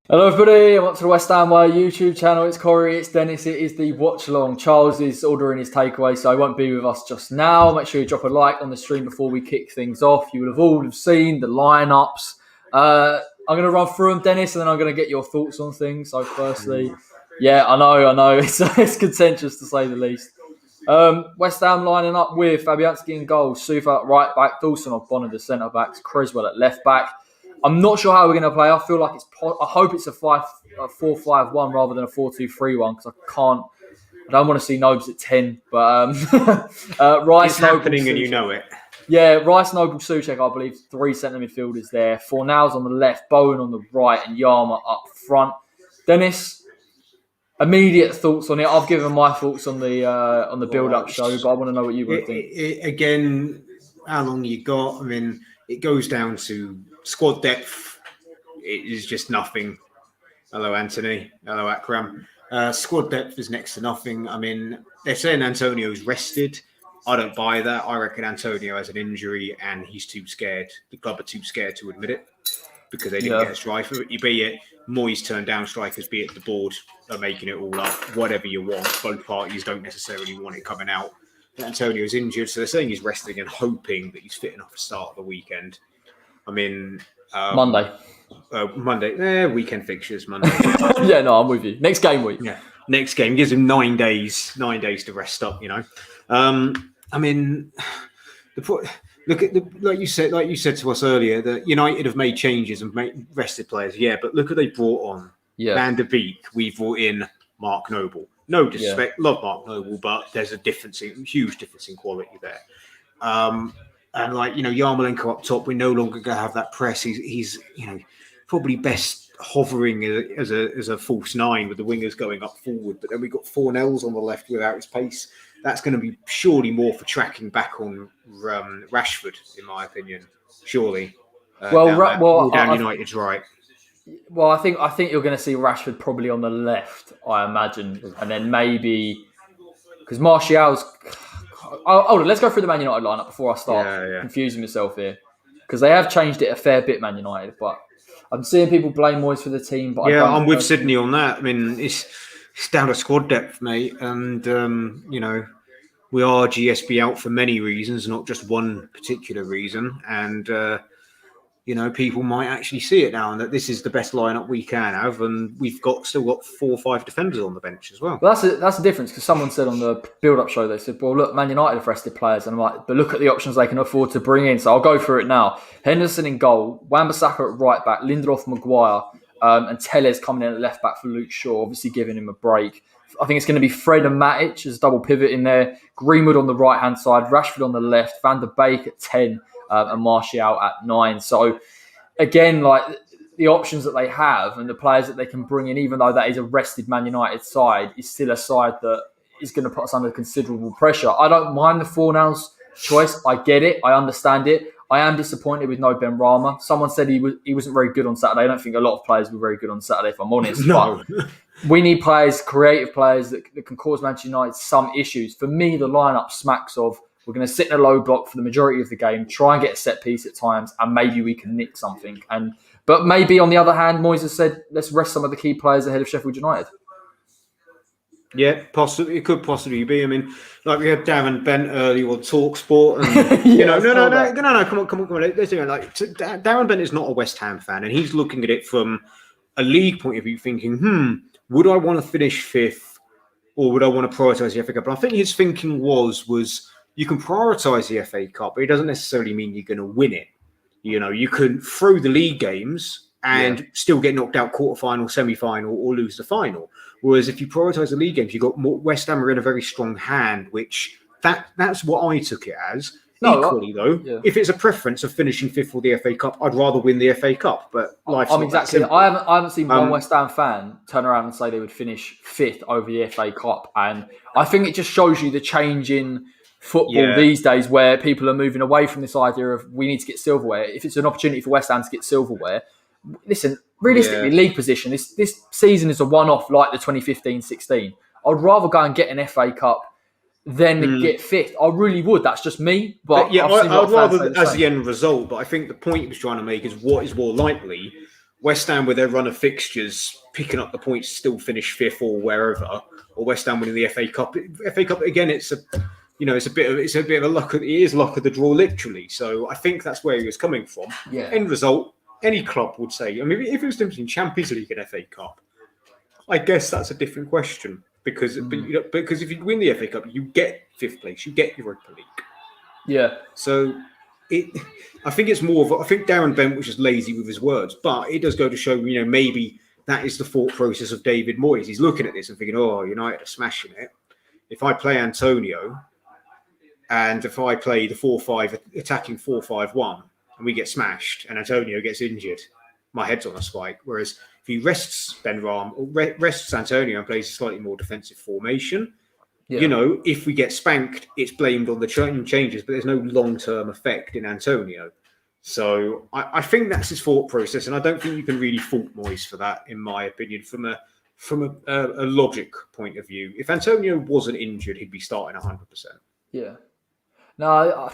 Hello everybody, I'm up to the West Ham Way YouTube channel. It's Corey, it's Dennis, it is the watch along. Charles is ordering his takeaway, so he won't be with us just now. Make sure you drop a like on the stream before we kick things off. You will have all seen the lineups. I'm going to run through them, Dennis, and then I'm going to get your thoughts on things. So firstly, I know, it's contentious to say the least. West Ham lining up with Fabianski in goal, Sufa at right back, Dawson or Bonner the centre backs, Creswell at left back. I'm not sure how we're going to play. I feel like I hope it's a 4-5-1 rather than a 4-2-3-1 because I don't want to see Nobes at 10. But Rice, it's happening, Noble, and you know it. Yeah, Rice, Noble, Souček, I believe, 3 centre midfielders there. Fornals on the left, Bowen on the right, and Yarma up front. Dennis, immediate thoughts on it. I've given my thoughts on the build-up show, but I want to know what you would think. Again, how long you got? I mean, it goes down to squad depth. It is just nothing. Hello, Anthony. Hello, Akram. Squad depth is next to nothing. I mean, they're saying Antonio's rested. I don't buy that. I reckon Antonio has an injury and he's too scared. The club are too scared to admit it because they didn't get a striker. Be it Moyes turned down strikers, be it the board are making it all up, whatever you want. Both parties don't necessarily want it coming out. Antonio's injured, so they're saying he's resting and hoping that he's fit enough to start the weekend. I mean, Monday. Weekend fixtures, Monday. Yeah, no, I'm with you. Next game week. Yeah, next game gives him 9 days to rest up. You know, I mean, look at like you said to us earlier that United have made changes and rested players. Yeah, but look what they brought on. Van der Beek. We brought in Mark Noble. No disrespect, love Mark Noble, but there's a huge difference in quality there. And Yarmolenko up top, we're no longer going to have that press. He's probably best hovering as a false 9 with the wingers going up forward. But then we've got Fornals on the left without his pace. That's going to be surely more for tracking back on Rashford, in my opinion. Surely. Down United's right. Well, I think you're going to see Rashford probably on the left, I imagine, and then maybe because Martial's. Hold on, let's go through the Man United lineup before I start confusing myself here, because they have changed it a fair bit, Man United. But I'm seeing people blame Moyes for the team. But I'm with Sydney on that. I mean, it's down to squad depth, mate, and we are GSB out for many reasons, not just one particular reason, and. People might actually see it now and that this is the best lineup we can have, and we've still got 4 or 5 defenders on the bench as well. Well, that's the difference, because someone said on the build-up show, they said, well, look, Man United have rested players, and I'm like, but look at the options they can afford to bring in. So I'll go through it now. Henderson in goal, Wan-Bissaka at right back, Lindelof, Maguire, and Tellez coming in at left back for Luke Shaw, obviously giving him a break. I think it's going to be Fred and Matic as a double pivot in there, Greenwood on the right-hand side, Rashford on the left, Van der Beek at 10, and Martial at 9. So again, like the options that they have and the players that they can bring in, even though that is a rested Man United side, is still a side that is going to put us under considerable pressure. I don't mind the Fornals choice. I get it. I understand it. I am disappointed with no Ben Rama. Someone said he wasn't very good on Saturday. I don't think a lot of players were very good on Saturday, if I'm honest. No. But we need players, creative players that can cause Manchester United some issues. For me, the lineup smacks of we're going to sit in a low block for the majority of the game, try and get a set piece at times, and maybe we can nick something. But maybe, on the other hand, Moyes has said, let's rest some of the key players ahead of Sheffield United. Yeah, possibly. It could possibly be. I mean, like we had Darren Bent earlier on TalkSport, and no, come on. Let's do it. Like Darren Bent is not a West Ham fan, and he's looking at it from a league point of view, thinking, would I want to finish 5th, or would I want to prioritise the FA Cup? And I think his thinking was you can prioritise the FA Cup, but it doesn't necessarily mean you're going to win it. You can throw the league games and still get knocked out quarterfinal, semi-final, or lose the final. Whereas if you prioritise the league games, you've got West Ham are in a very strong hand, which that's what I took it as. Equally, though, if it's a preference of finishing 5th for the FA Cup, I'd rather win the FA Cup. But life's not exactly. I haven't seen one West Ham fan turn around and say they would finish 5th over the FA Cup, and I think it just shows you the change in football these days, where people are moving away from this idea of we need to get silverware. If it's an opportunity for West Ham to get silverware, listen, realistically, league position, this season is a one-off like the 2015-16. I'd rather go and get an FA Cup than get 5th. I really would. That's just me. But I'd rather as the end result. But I think the point he was trying to make is what is more likely. West Ham with their run of fixtures, picking up the points, still finish fifth or wherever, or West Ham winning the FA Cup. FA Cup again, it's a bit of a luck. It is luck of the draw, literally. So I think that's where he was coming from. Yeah. End result, any club would say. I mean, if it was between Champions League and FA Cup, I guess that's a different question because if you win the FA Cup, you get fifth place, you get Europa League. Yeah. So I think it's more of I think Darren Bent was just lazy with his words, but it does go to show, maybe that is the thought process of David Moyes. He's looking at this and thinking, oh, United are smashing it. If I play Antonio and if I play the 4-5 attacking 4-5-1 and we get smashed and Antonio gets injured, my head's on a spike. Whereas if he rests rests Antonio and plays a slightly more defensive formation, if we get spanked, it's blamed on the changes, but there's no long-term effect in Antonio. So I think that's his thought process, and I don't think you can really fault Moyes for that, in my opinion, from a logic point of view. If Antonio wasn't injured, he'd be starting 100%. Yeah. No,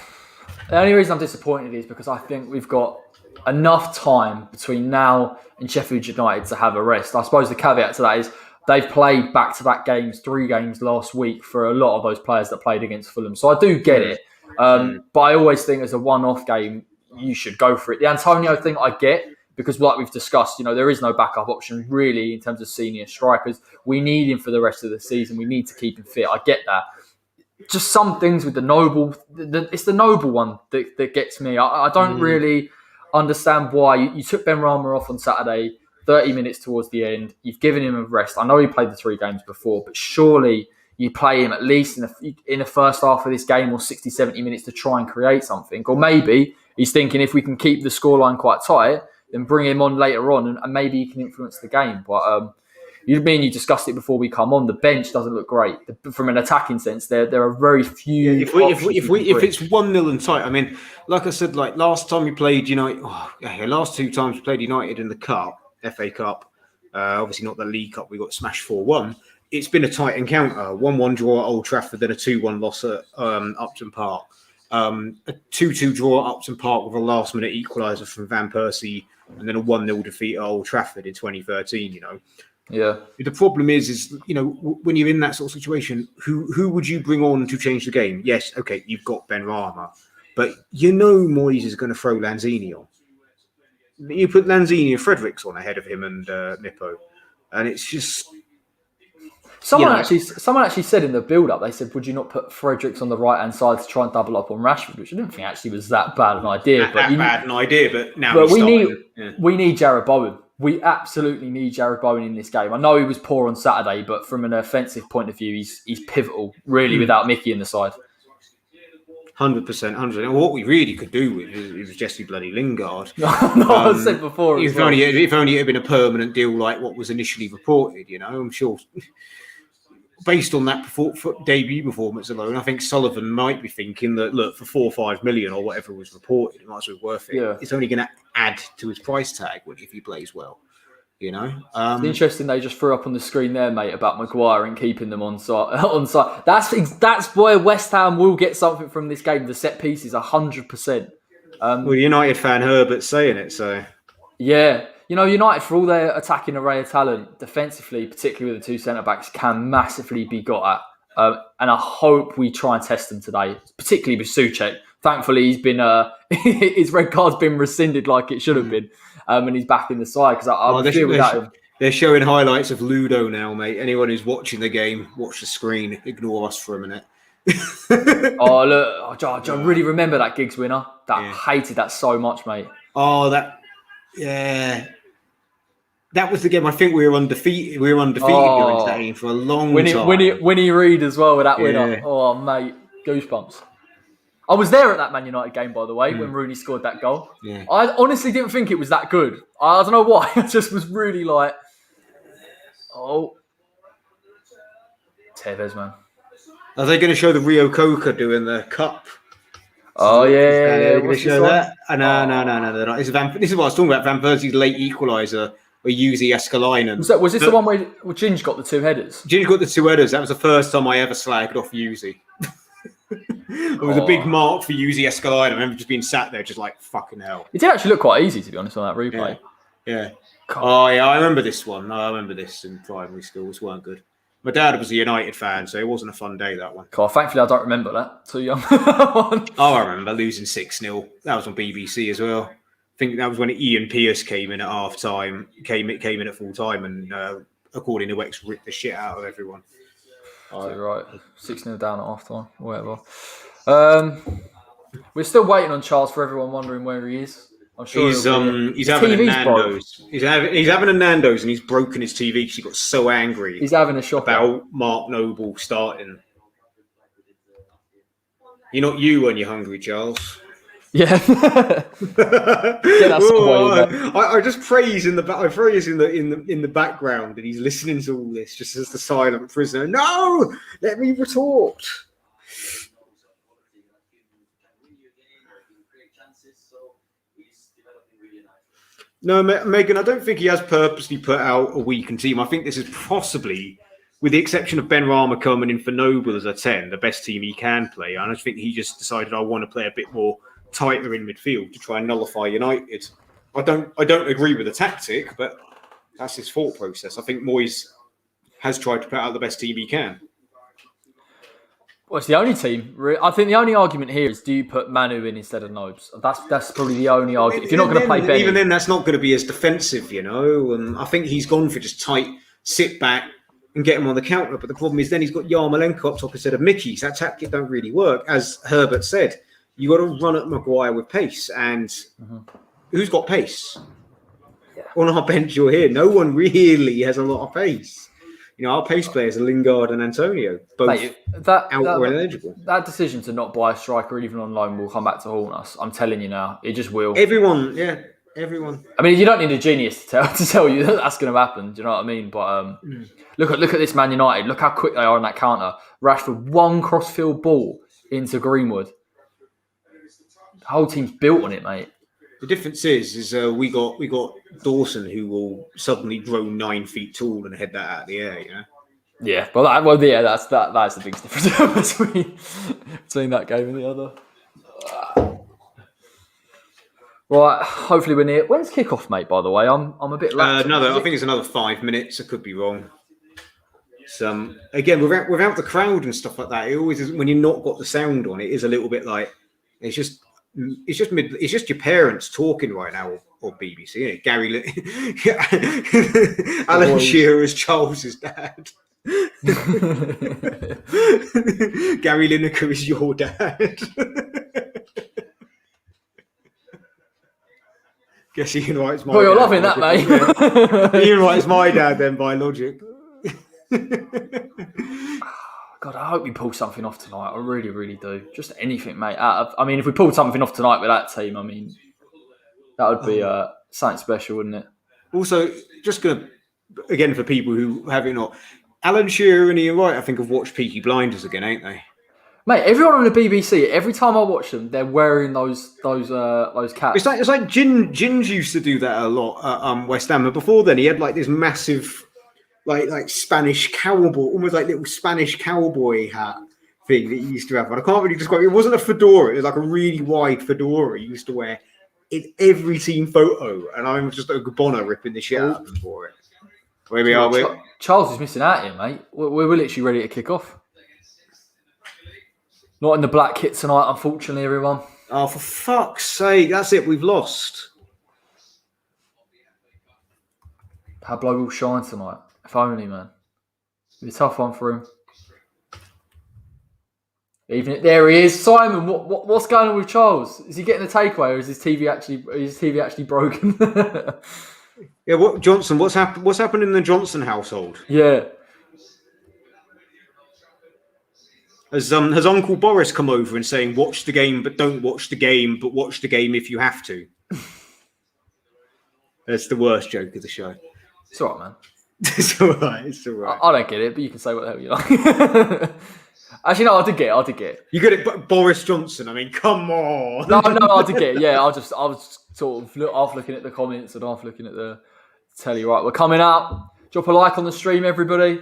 the only reason I'm disappointed is because I think we've got enough time between now and Sheffield United to have a rest. I suppose the caveat to that is they've played back-to-back games, 3 games last week for a lot of those players that played against Fulham. So I do get it. But I always think as a one-off game, you should go for it. The Antonio thing I get because like we've discussed, there is no backup option really in terms of senior strikers. We need him for the rest of the season. We need to keep him fit. I get that. Just some things with the Noble, it's the Noble one that gets me. I don't really understand why you took Ben Rama off on Saturday, 30 minutes towards the end. You've given him a rest. I know he played the 3 games before, but surely you play him at least in the first half of this game or 60, 70 minutes to try and create something. Or maybe he's thinking if we can keep the scoreline quite tight, then bring him on later on and maybe he can influence the game. But you discussed it before we come on. The bench doesn't look great from an attacking sense. There are very few. If it's 1-0 and tight, I mean, like I said, like last time we played United, last 2 times we played United in the Cup, FA Cup, obviously not the League Cup. We got smashed 4-1. It's been a tight encounter. 1-1 draw at Old Trafford, then a 2-1 loss at Upton Park. A 2-2 draw at Upton Park with a last-minute equaliser from Van Persie, and then a 1-0 defeat at Old Trafford in 2013. Yeah. The problem is when you're in that sort of situation, who would you bring on to change the game? Yes, okay, you've got Ben Rama, but Moyes is going to throw Lanzini on. You put Lanzini and Fredericks on ahead of him and Nippo, and it's just. Someone actually said in the build-up, they said, would you not put Fredericks on the right-hand side to try and double up on Rashford, which I didn't think actually was that bad an idea. But now we need Jarrod Bowen. We absolutely need Jarrod Bowen in this game. I know he was poor on Saturday, but from an offensive point of view, he's pivotal, really, without Mickey in the side. 100%. And what we really could do with is Jesse bloody Lingard. I said before. If only it had been a permanent deal like what was initially reported, I'm sure. Based on that debut performance alone, I think Sullivan might be thinking that, look, for 4 or 5 million or whatever was reported, it might as well be worth it. Yeah. It's only going to add to his price tag if he plays well. It's interesting they just threw up on the screen there, mate, about Maguire and keeping them on side. That's where West Ham will get something from this game. The set pieces, 100%. United fan Herbert's saying it, so yeah. United, for all their attacking array of talent, defensively, particularly with the 2 centre-backs, can massively be got at. And I hope we try and test them today, particularly with Souček. Thankfully, he's been his red card's been rescinded like it should have been, and he's back in the side because they're showing highlights of Ludo now, mate. Anyone who's watching the game, watch the screen. Ignore us for a minute. Oh look, I really remember that Giggs winner. Hated that so much, mate. That was the game. I think we were undefeated. During that game for a long time. Winnie Reid as well with that winner. Oh, mate, goosebumps. I was there at that Man United game, by the way, when Rooney scored that goal. Yeah. I honestly didn't think it was that good. I don't know why. I just was really like, Tevez, man. Are they going to show the Rio Coca doing the cup? Oh, yeah. They're going to show that? No, they're not. This is what I was talking about. Van Persie's late equaliser with Yuzi Escalainen. Was this the one where Ginge got the 2 headers? Ginge got the 2 headers. That was the first time I ever slagged off Yuzi. It was a big mark for Yuzi Escalainen. I remember just being sat there just like, fucking hell. It did actually look quite easy, to be honest, on that replay. Yeah. God. Oh, yeah, I remember this one. I remember this in primary schools. Weren't good. My dad was a United fan, so it wasn't a fun day, that one. God, thankfully, I don't remember that. Too young. Oh, I remember losing 6-0. That was on BBC as well. I think that was when Ian Pearce came in at half time, came in at full time, and according to X, ripped the shit out of everyone. So you're right. 6-0 down at half time, whatever. We're still waiting on Charles for everyone wondering where he is. I'm sure he's having a Nando's. He's having a Nando's, and he's broken his TV because he got so angry. He's having a shop about Mark Noble starting. You're not you when you're hungry, Charles. Yeah. I just praise in the back. I praise in the background, and he's listening to all this just as the silent prisoner. No, let me retort. No, Megan, I don't think he has purposely put out a weakened team. I think this is possibly, with the exception of Ben Rama coming in for Noble as a 10, the best team he can play. And I think he just decided I want to play a bit more tighter in midfield to try and nullify United. I don't agree with the tactic, but that's his thought process. I think Moyes has tried to put out the best team he can. Well, it's the only team. I think the only argument here is: do you put Manu in instead of Nobes? That's probably the only argument. If you're not going to play Benny, even then, that's not going to be as defensive, you know. And I think he's gone for just tight, sit back and get him on the counter. But the problem is, then he's got Yarmolenko up top instead of Mickey. So that tactic don't really work. As Herbert said, you got to run at Maguire with pace. And who's got pace? Yeah. On our bench, you're here. No one really has a lot of pace. You know, our pace players are Lingard and Antonio, both out or ineligible. That decision to not buy a striker even on loan will come back to haunt us. I'm telling you now, it just will. Everyone. I mean, you don't need a genius to tell you that that's going to happen. Do you know what I mean? But look at this Man United. Look how quick they are on that counter. Rashford, one crossfield ball into Greenwood. The whole team's built on it, mate. The difference is we got Dawson, who will suddenly grow 9 feet tall and head that out of the air. You know. Yeah, that's the biggest difference between that game and the other. Right, hopefully we're near. When's kickoff, mate? By the way, I'm a bit. I think it's another 5 minutes. I could be wrong. It's, again, without the crowd and stuff like that, it always is. When you've not got the sound on, it is a little bit like it's just your parents talking right now, or BBC. Isn't it? Alan Shearer is Charles's dad. Gary Lineker is your dad. Guess Ian Wright's my dad. You're loving that, mate. Ian Wright's my dad then, by logic. God, I hope we pull something off tonight. I really, really do. Just anything, mate. If we pulled something off tonight with that team, I mean, that would be something special, wouldn't it? Also, just going to, again, for people who have it not, Alan Shearer and Ian Wright, I think, have watched Peaky Blinders again, ain't they? Mate, everyone on the BBC, every time I watch them, they're wearing those caps. It's like Ginge used to do that a lot at West Ham. But before then, he had like this massive, like Spanish cowboy, almost like little Spanish cowboy hat thing that he used to have. But I can't really describe it. It wasn't a fedora. It was like a really wide fedora he used to wear in every team photo. And I'm just a Bonner ripping the shit out of him for it. Where we are, Charles is missing out here, mate. We're literally ready to kick off. Not in the black kit tonight, unfortunately, everyone. Oh, for fuck's sake. That's it. We've lost. Pablo will shine tonight. If only, man. It'll be a tough one for him. There he is. Simon, what's going on with Charles? Is he getting a takeaway, or is his TV actually broken? Yeah, Johnson, what's happened in the Johnson household? Yeah. Has Uncle Boris come over and saying, watch the game, but don't watch the game, but watch the game if you have to? That's the worst joke of the show. It's all right, man. It's all right. I don't get it, but you can say what the hell you like. Actually, no, I did get it. You get it, but Boris Johnson, I mean, come on. No, I did get it. Yeah, I was sort of half looking at the comments and half looking at the telly. Right, we're coming out. Drop a like on the stream, everybody.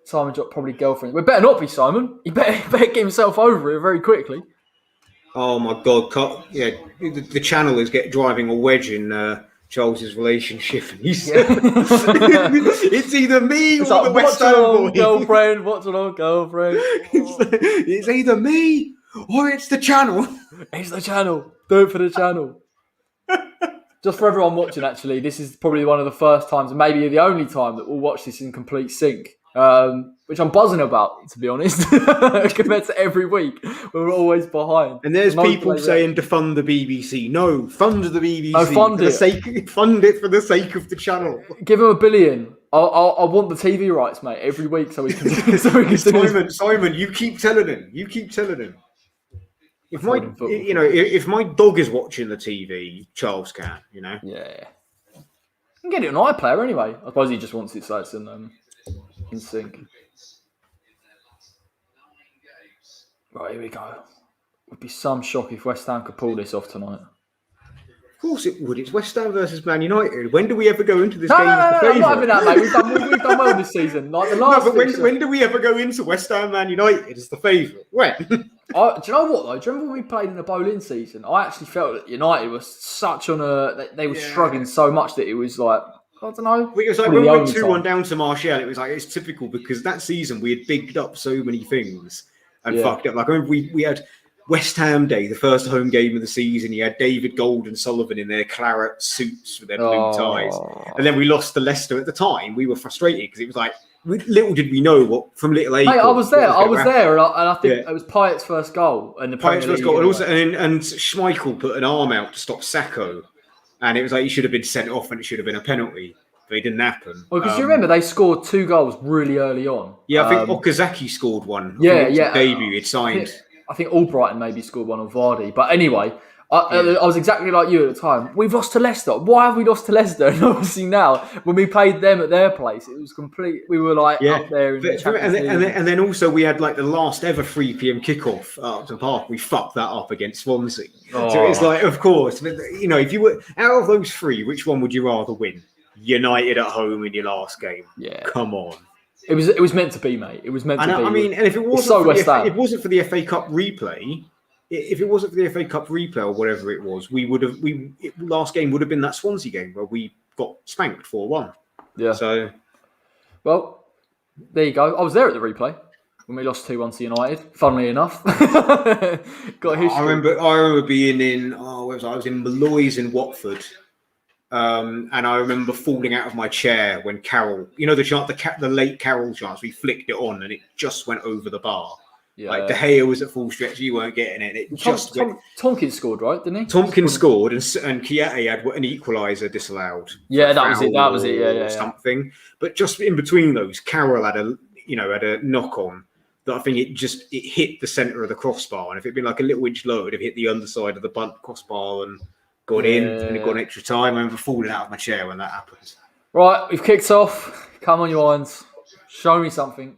Simon dropped probably girlfriend. We better not be Simon. He better get himself over it very quickly. Oh my God! Yeah, the channel is driving a wedge in Charles's relationship. And he's Yeah. it's either me It's or like, the West watch Ham along, boy. girlfriend. Watch along, girlfriend. It's either me or it's the channel. It's the channel. Do it for the channel. Just for everyone watching, actually, this is probably one of the first times, and maybe the only time, that we'll watch this in complete sync, which I'm buzzing about, to be honest, compared to every week. We're always behind. And there's people saying to fund the BBC. No, fund the BBC. No, fund it. Fund it for the sake of the channel. Give them $1 billion. I want the TV rights, mate, every week, so we can. Simon, you keep telling him. If my dog is watching the TV, Charles can, Yeah. You can get it on iPlayer anyway. I suppose he just wants it so it's in sync. Right, here we go. Would be some shock if West Ham could pull this off tonight. Of course it would. It's West Ham versus Man United. When do we ever go into this game? No, I'm not having that, mate. We've done well this season. Like the last. No, but when do we ever go into West Ham Man United as the favourite? When? Do you know what though? Do you remember when we played in the Boleyn season? I actually felt that United was such on a. They were struggling so much that it was like, I don't know. It was like when we went 2-1 down to Martial, it was like, it's typical because that season we had bigged up so many things and fucked up. Like I remember we had West Ham Day, the first home game of the season. You had David Gold and Sullivan in their claret suits with their blue ties. And then we lost to Leicester at the time. We were frustrated because it was like, little did we know what from little age. Mate, I was there, and I think it was Pyatt's first goal. And Pyatt's first goal. And also, and Schmeichel put an arm out to stop Sacco. And it was like, he should have been sent off and it should have been a penalty. But it didn't happen. Well, because you remember, they scored 2 goals really early on. Yeah, I think Okazaki scored one. Debut, he'd signed. I think Albrighton maybe scored one on Vardy. But anyway, I was exactly like you at the time. We've lost to Leicester. Why have we lost to Leicester? And obviously now, when we played them at their place, it was complete. We were like up there in the Champions League. And then also we had like the last ever 3 p.m. kickoff up to the park. We fucked that up against Swansea. So it's like, of course, if you were out of those 3, which one would you rather win? United at home in your last game. Yeah, come on. It was meant to be, mate. It was meant to be. I mean, and if it wasn't for the FA Cup replay. If it wasn't for the FA Cup replay or whatever it was, last game would have been that Swansea game where we got spanked 4-1. Yeah. So, well, there you go. I was there at the replay when we lost 2-1 to United. Funnily enough, got history. I remember being in. Where was I? I was in Malloy's in Watford, and I remember falling out of my chair when Carroll, the late Carroll chance, we flicked it on and it just went over the bar. Yeah. Like De Gea was at full stretch, you weren't getting it. Tompkins scored, right? Didn't he? Tompkins scored, and Kiete had an equaliser disallowed. Yeah, that was it. Yeah, something. But just in between those, Carroll had a knock on that I think it hit the centre of the crossbar, and if it'd been like a little inch lower, it'd have hit the underside of the crossbar and gone in, and it got extra time. I remember falling out of my chair when that happened. Right, we've kicked off. Come on, you irons. Show me something.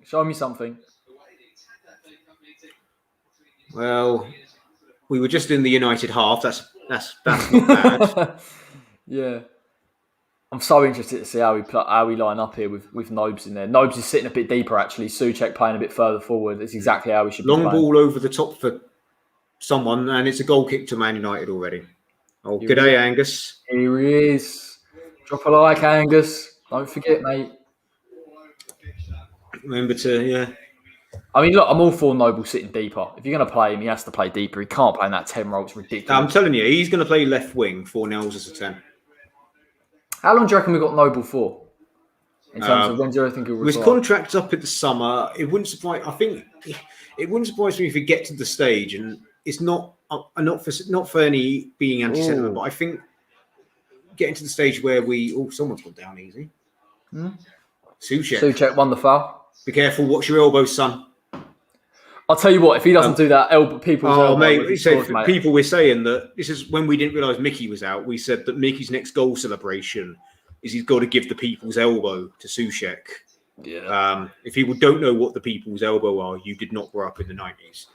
Well, we were just in the United half. That's not bad. Yeah, I'm so interested to see how we line up here with Nobes in there. Nobes is sitting a bit deeper actually. Souček playing a bit further forward. It's exactly how we should. Long ball over the top for someone, and it's a goal kick to Man United already. Oh, good day, Angus. Here he is. Drop a like, Angus. Don't forget, mate. Remember to I mean, look, I'm all for Noble sitting deeper. If you're going to play him, he has to play deeper. He can't play in that 10 role. It's ridiculous. I'm telling you, he's going to play left wing, 4 nails as a 10. How long do you reckon we got Noble for? In terms of when do you think he'll retire? His contract's up in the summer. It wouldn't surprise. I think it wouldn't surprise me if we get to the stage, and it's not for any being anti-sentiment, but I think getting to the stage where someone's gone down easy. Souček won the foul. Be careful. Watch your elbows, son. I'll tell you what. If he doesn't do that, people's elbow. Mate, people were saying that this is when we didn't realise Mickey was out. We said that Mickey's next goal celebration is he's got to give the people's elbow to Souček. Yeah. If people don't know what the people's elbow are, you did not grow up in the 90s.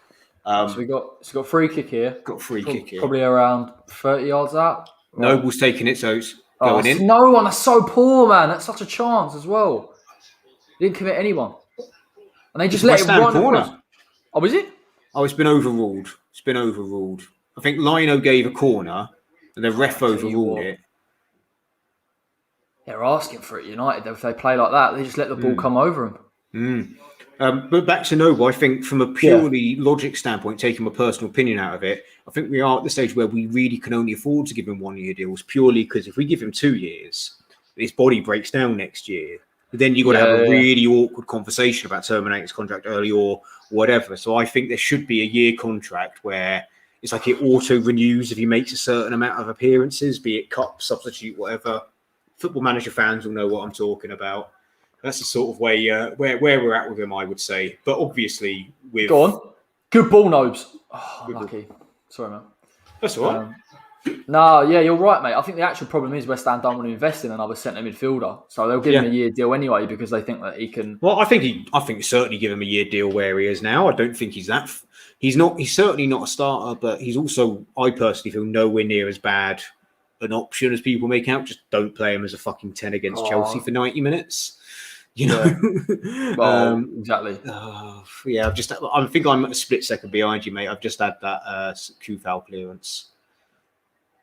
So we got free kick here. Probably around 30 yards out. Right. Noble's taking it, so it's going in. No one. That's so poor, man. That's such a chance as well. Didn't commit anyone. And they just let it run. Corner. Oh, was it? Oh, it's been overruled. I think Lino gave a corner and the ref overruled it. They're asking for it, United. If they play like that, they just let the ball come over them. But back to Noble, I think from a purely logic standpoint, taking my personal opinion out of it, I think we are at the stage where we really can only afford to give him 1 year deals purely because if we give him 2 years, his body breaks down next year. Then you've got to have a really awkward conversation about terminating his contract early or whatever. So I think there should be a year contract where it's like it auto renews if he makes a certain amount of appearances, be it cup, substitute, whatever. Football Manager fans will know what I'm talking about. That's the sort of way where we're at with him, I would say. But obviously, with go on, good ball, Nobes. Oh, unlucky. Sorry, man. That's all right. No, yeah, you're right, mate. I think the actual problem is West Ham don't want to invest in another centre midfielder, so they'll give him a year deal anyway because they think that he can. Well, I think certainly give him a year deal where he is now. I don't think he's that. He's not. He's certainly not a starter, but he's also, I personally feel, nowhere near as bad an option as people make out. Just don't play him as a fucking 10 against Chelsea for 90 minutes. You know, well, exactly. Yeah, I think I'm a split second behind you, mate. I've just had that Q foul clearance.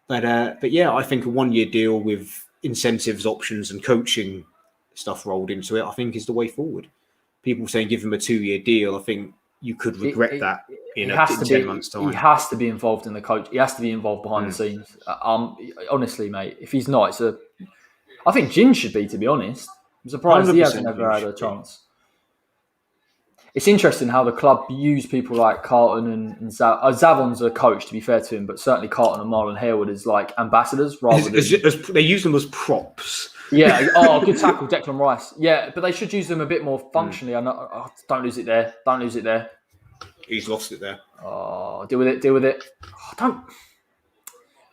But yeah, I think a 1 year deal with incentives, options, and coaching stuff rolled into it, I think is the way forward. People saying give him a 2 year deal, I think you could regret that in 10 months' time. He has to be involved in the coach. He has to be involved behind the scenes. Honestly, mate, if he's not, I think Jin should be, to be honest. I'm surprised he hasn't ever had a chance. It's interesting how the club use people like Carlton and Zavon's a coach, to be fair to him, but certainly Carlton and Marlon Harewood as like ambassadors rather than... They use them as props. Yeah. Good tackle, Declan Rice. Yeah, but they should use them a bit more functionally. Don't lose it there. Don't lose it there. He's lost it there. Oh, deal with it.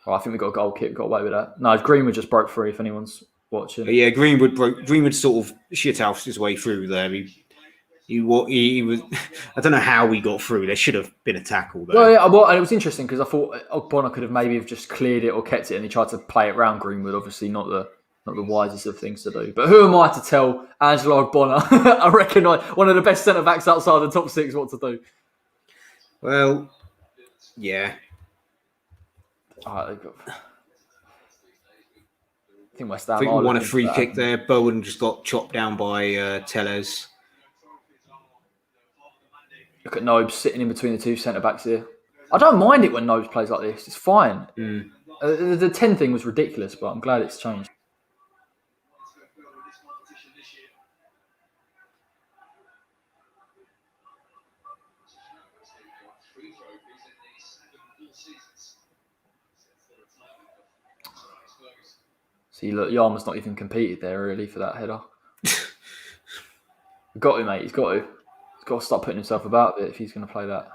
I think we got a goal kick. Got away with that. No, Greenwood just broke free. If anyone's watching. Yeah, Greenwood sort of shithoused his way through there. He was. I don't know how he got through. There should have been a tackle there. Well, and it was interesting because I thought Ogbonna could have maybe just cleared it or kept it, and he tried to play it round Greenwood. Obviously, not the wisest of things to do. But who am I to tell Angelo Ogbonna? I reckon one of the best centre backs outside the top six what to do. Well, yeah. I think West Ham. I think we won a free kick there. Bowen just got chopped down by Tellez. Look at Nobes sitting in between the two centre-backs here. I don't mind it when Nobes plays like this. It's fine. The 10 thing was ridiculous, but I'm glad it's changed. See, look, Yarmo's not even competed there, really, for that header. Got to, mate. He's got to. He's got to start putting himself about a bit if he's going to play that.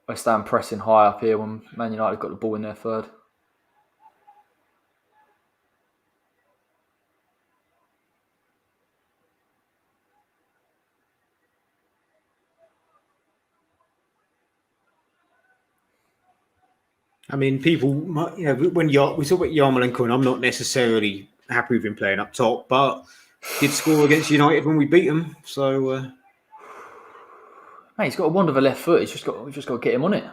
West Ham pressing high up here when Man United got the ball in their third. I mean, people, when we talk about Yarmolenko, and I'm not necessarily happy with him playing up top, but did score against United when we beat them. So, mate, he's got a wand of a left foot. We've just got to get him on it.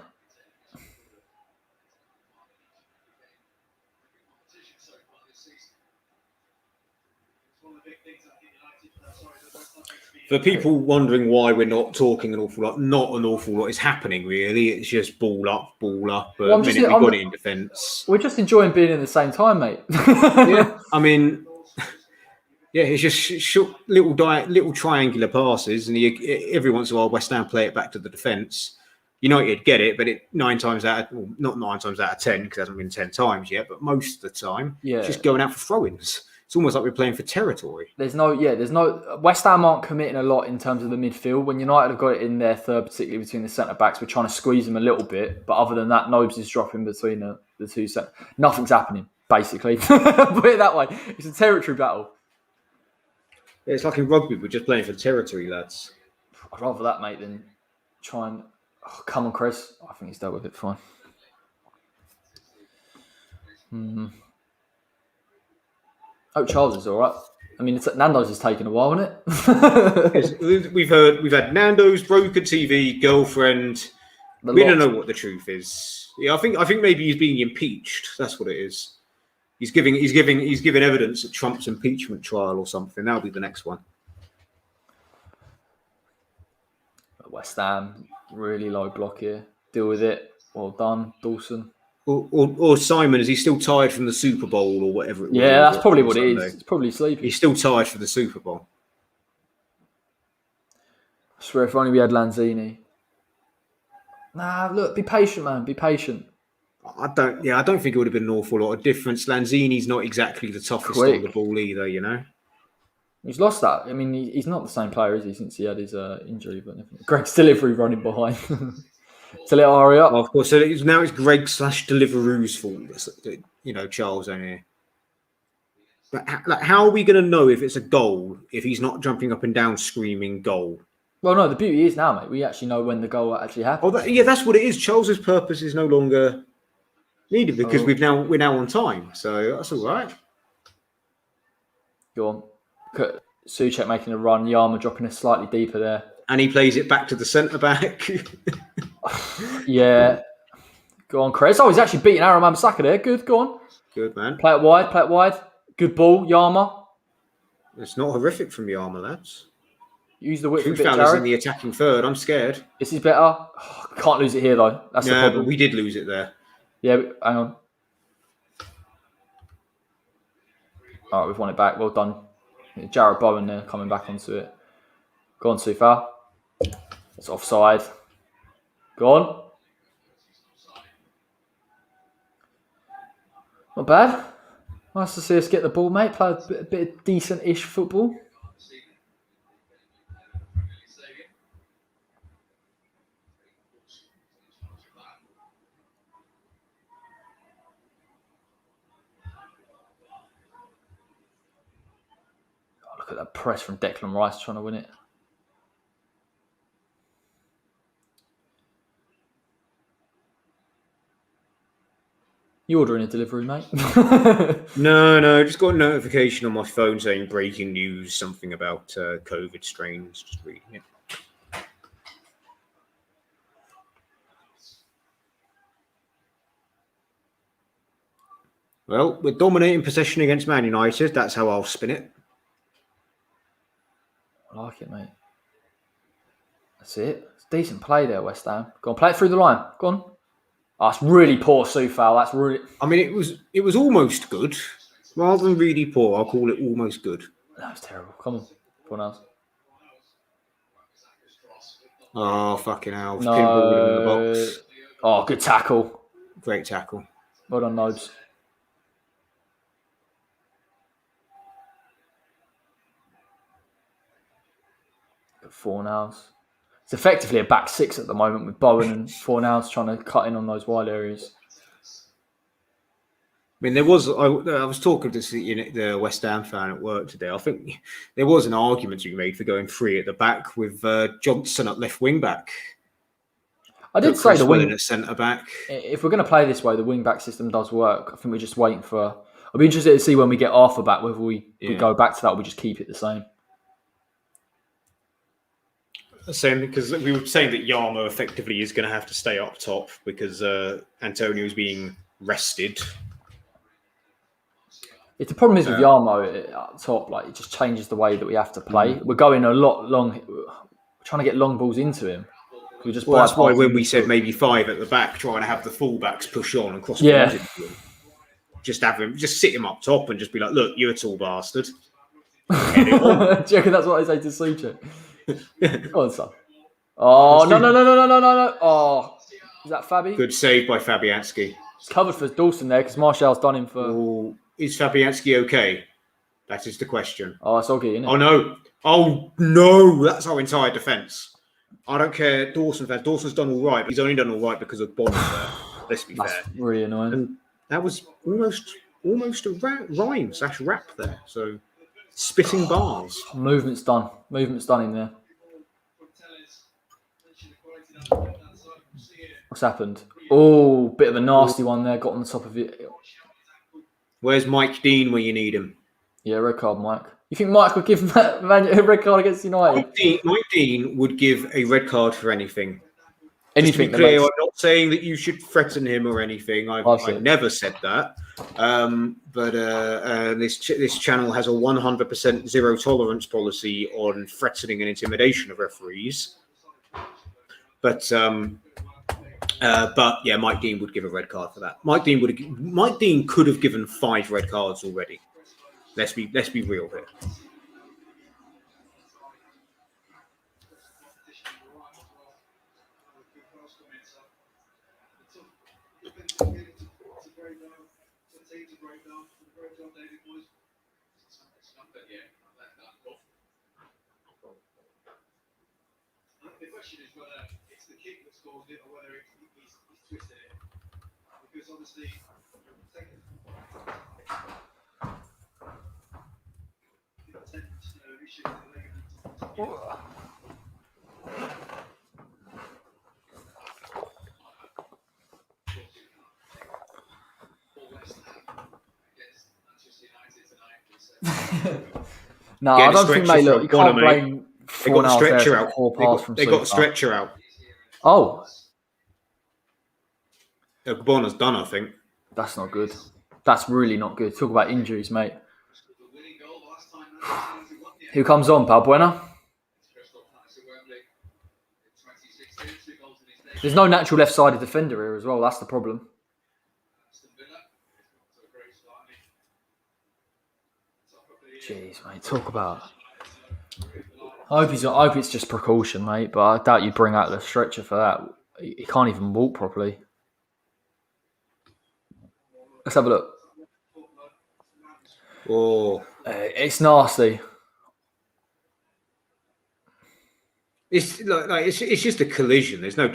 For people wondering why we're not talking an awful lot, not an awful lot is happening, really. It's just ball up. But the minute we got it in defence. We're just enjoying being in the same time, mate. Yeah, I mean, yeah, it's just little triangular passes, and every once in a while West Ham play it back to the defence. United get it, but not 9 times out of 10, because it hasn't been 10 times yet, but most of the time, it's just going out for throw-ins. It's almost like we're playing for territory. There's no West Ham aren't committing a lot in terms of the midfield. When United have got it in their third, particularly between the centre backs, we're trying to squeeze them a little bit. But other than that, Nobes is dropping between the two centre. Nothing's happening, basically. Put it that way. It's a territory battle. Yeah, it's like in rugby, we're just playing for territory, lads. I'd rather that, mate, than try and come on, Chris. I think he's dealt with it fine. Oh, Charles is all right. I mean, Nando's has taken a while, hasn't it? Yes, we've had Nando's, broken TV, girlfriend. We don't know what the truth is. Yeah, I think maybe he's being impeached. That's what it is. He's giving evidence at Trump's impeachment trial or something. That'll be the next one. West Ham, really low block here. Deal with it. Well done, Dawson. Or Simon, is he still tired from the Super Bowl or whatever it was? Yeah, that's probably what it is. It's probably sleeping. He's still tired for the Super Bowl. I swear, if only we had Lanzini. Nah, look, be patient, man. Be patient. I don't think it would have been an awful lot of difference. Lanzini's not exactly the toughest on the ball either, you know. He's lost that. I mean, he's not the same player, is he, since he had his injury? But Greg's delivery running behind. It's a little hurry up. Well, of course, so now it's Greg / Deliveroo's fault. You know, Charles O'Neill. But how are we going to know if it's a goal if he's not jumping up and down screaming goal? Well, no, the beauty is now, mate, we actually know when the goal actually happened. That's what it is. Charles's purpose is no longer needed because we're now on time, so that's all right. Go on. Souček making a run, Yarmo dropping it slightly deeper there. And he plays it back to the centre-back. Yeah. Go on, Chris. Oh, he's actually beating Aaron Wan-Bissaka there. Good, go on. Good, man. Play it wide. Good ball, Yarmo. It's not horrific from Yarmo, lads. Use the width. 2 fellas in the attacking third. I'm scared. This is better. Oh, can't lose it here, though. That's the problem. But we did lose it there. Yeah, hang on. All right, we've won it back. Well done. Jarrett Bowen there coming back onto it. Go on, Sufa. It's offside. Go on. Not bad. Nice to see us get the ball, mate. Play a bit of decent-ish football. Oh, look at that press from Declan Rice trying to win it. You ordering a delivery, mate? No. Just got a notification on my phone saying breaking news, something about COVID strains. Just reading it. Well, we're dominating possession against Man United. That's how I'll spin it. I like it, mate. That's it. It's decent play there, West Ham. Go on, play it through the line. Go on. Oh, that's really poor, Soufal. That's really... I mean, it was almost good. Rather than really poor, I'll call it almost good. That was terrible. Come on. Everyone else. Oh, fucking hell. No. Pinball in the box. Oh, good tackle. Great tackle. Well done, Nobes. Got Fornals. It's effectively a back six at the moment with Bowen and Fornals trying to cut in on those wide areas. I mean, I was talking to the West Ham fan at work today. I think there was an argument to be made for going 3 at the back with Johnson at left wing back. I did say the wing at centre back. If we're going to play this way, the wing back system does work. I think we're just waiting for. I'll be interested to see when we get Arthur back whether we go back to that or we just keep it the same. Same, because we were saying that Yarmo effectively is going to have to stay up top because Antonio is being rested. The problem is with Yarmo up top, like it just changes the way that we have to play. We're going a lot long, we're trying to get long balls into him. That's why when we said maybe 5 at the back, trying to have the fullbacks push on and cross balls into him. Just sit him up top and just be like, look, you're a tall bastard. Do you reckon that's what I say to Souček? Go on, son. Oh, no. Oh, is that Fabi? Good save by Fabianski. It's covered for Dawson there because Martial's done him for... Oh, is Fabianski okay? That is the question. Oh, it's Oggy, isn't it? Oh, no. Oh, no. That's our entire defence. I don't care. Dawson's done all right, but he's only done all right because of Bond there. Let's be fair. That's really annoying. And that was almost a rhyme/rap there. So... Spitting bars. Movement's done in there. What's happened? Oh, bit of a nasty one there. Got on the top of it. Where's Mike Dean when you need him? Yeah, red card, Mike. You think Mike would give Man a red card against United? Mike Dean would give a red card for anything. Just to be Anything that clear, makes... I'm not saying that you should threaten him or anything. I never said that. But this channel has a 100% zero tolerance policy on threatening and intimidation of referees. But yeah, Mike Dean would give a red card for that. Mike Dean could have given 5 red cards already. Let's be real here. The question is whether it's the kick that's caused it or whether he's twisted it. Because obviously, No, I don't think, mate, look, you can't blame They got a stretcher out. They got a Super. stretcher out. Oh. Bonner's done, I think. That's not good. That's really not good. Talk about injuries, mate. Who comes on, Balbuena? There's no natural left-sided defender here as well. That's the problem. Jeez, mate. Talk about... I hope it's just precaution, mate. But I doubt you'd bring out the stretcher for that. He can't even walk properly. Let's have a look. Oh, it's nasty. It's it's just a collision. There's no.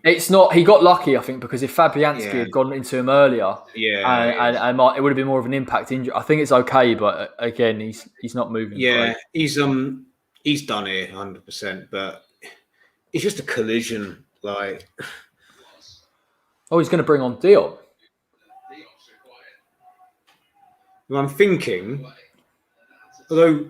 It's not. He got lucky, I think, because if Fabianski had gone into him earlier, and it would have been more of an impact injury. I think it's okay, but again, he's not moving. Yeah, right. He's done it 100%, but it's just a collision. Like, oh, he's going to bring on Diop. Well, I'm thinking, although,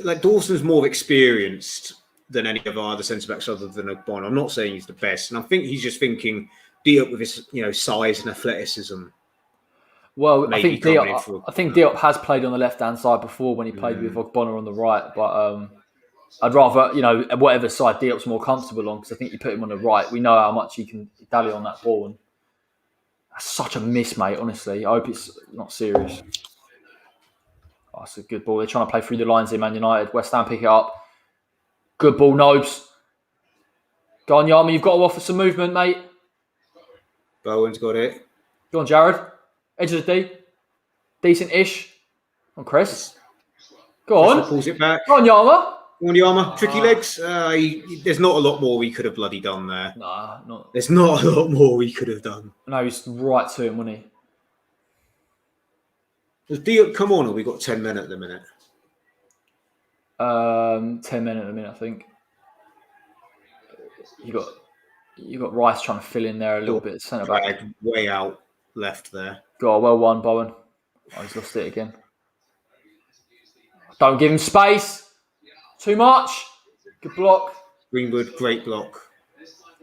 like, Dawson's more experienced than any of our other centre backs other than Ogbon. I'm not saying he's the best, and I think he's just thinking Diop with his size and athleticism. Well, I think Diop has played on the left hand side before when he played with Ogbonna on the right, but I'd rather whatever side Diop's more comfortable on, because I think you put him on the right, we know how much he can dally on that ball. And that's such a miss, mate. Honestly, I hope it's not serious. Oh, it's a good ball. They're trying to play through the lines here, Man United. West Ham pick it up. Good ball, Nobes. Go on, Yarmy. You've got to offer some movement, mate. Bowen's got it. Go on, Jared. Edge of the D. Decent-ish. On Chris. Go on. Pulls it back. Go on, Yarma. Go on, Yarma. Tricky legs. There's not a lot more we could have bloody done there. Nah, not. There's not a lot more we could have done. No, he's right to him, wasn't he? Does Diop come on, or we got 10 men at the minute? 10 men at the minute, I think. You got Rice trying to fill in there a little bit. Centre back way out left there. God, well won, Bowen. Oh, he's lost it again. Don't give him space. Too much. Good block. Greenwood, great block.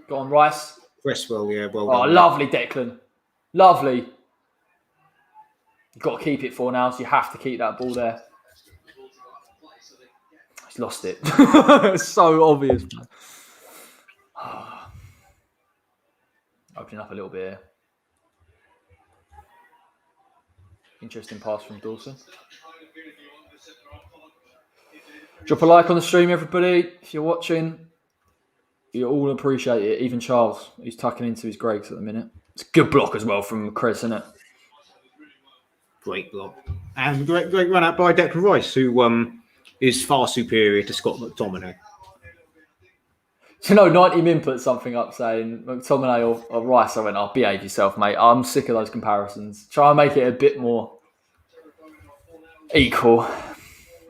Go on, Rice. Cresswell, yeah, well done. Oh, lovely, Declan. Lovely. You've got to keep it for now, so you have to keep that ball there. He's lost it. It's so obvious, man. Opening up a little bit here. Interesting pass from Dawson. Drop a like on the stream, everybody. If you're watching, you all appreciate it. Even Charles, who's tucking into his Gregs at the minute. It's a good block as well from Chris, isn't it? Great block. And great run out by Declan Rice, who is far superior to Scott McTominay. 90 Min put something up saying McTominay or Rice. I went, behave yourself, mate. I'm sick of those comparisons. Try and make it a bit more equal.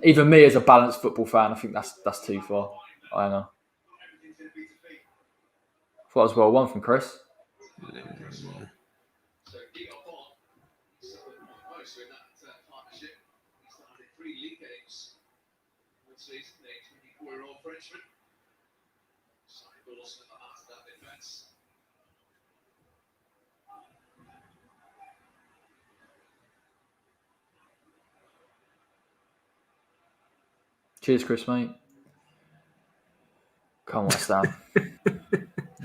Even me as a balanced football fan, I think that's too far. I don't know. I thought it was well won from Chris. Cheers, Chris, mate. Come on, West Ham.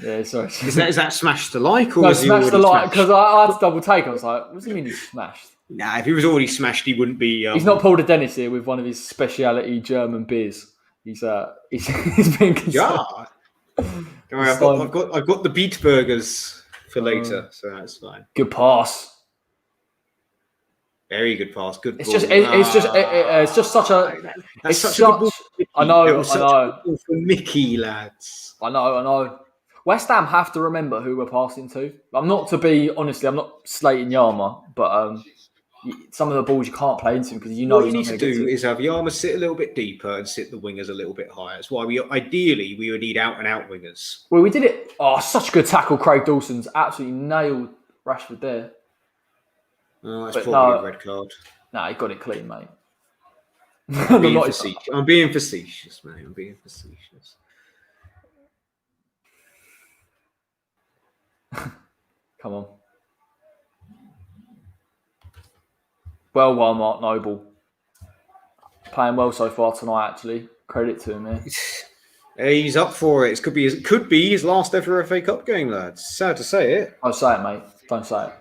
Yeah, sorry. Is that smashed to like, or No, is he smashed the already light smashed? because I had to double take. I was like, what does he mean he's smashed? Nah, if he was already smashed, he wouldn't be. He's not pulled a Dennis here with one of his speciality German beers. He's been concerned. Yeah. Don't worry, I've got the beet burgers for later, so that's fine. Good pass. Very good pass. Good. It's ball. just such a. That's It's such a good ball. I know. That was such a good ball for Mickey, lads. I know. West Ham have to remember who we're passing to. I'm not slating Yarma, but some of the balls you can't play into because you know What he's you not need to going to do get is have Yarma sit a little bit deeper and sit the wingers a little bit higher. That's why we would need out and out wingers. Well, we did it. Oh, such a good tackle. Craig Dawson's absolutely nailed Rashford there. Oh, that's But probably a red card. Nah, he got it clean, mate. I'm being facetious, mate. I'm being facetious. Come on. Well, Mark Noble. Playing well so far tonight, actually. Credit to him, yeah. He's up for it. It could be his last ever FA Cup game, lads. Sad to say it. Don't say it, mate. Don't say it.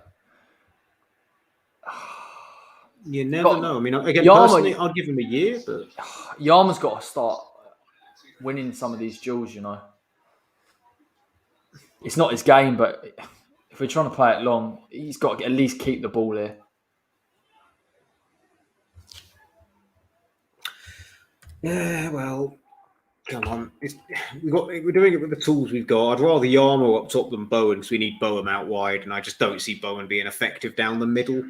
You never know. I mean, again, personally, I'd give him a year, but Yarma's got to start winning some of these duels, you know. It's not his game, but if we're trying to play it long, he's got to at least keep the ball there. Yeah, well, come on. We're doing it with the tools we've got. I'd rather Yarmo up top than Bowen, because we need Bowen out wide, and I just don't see Bowen being effective down the middle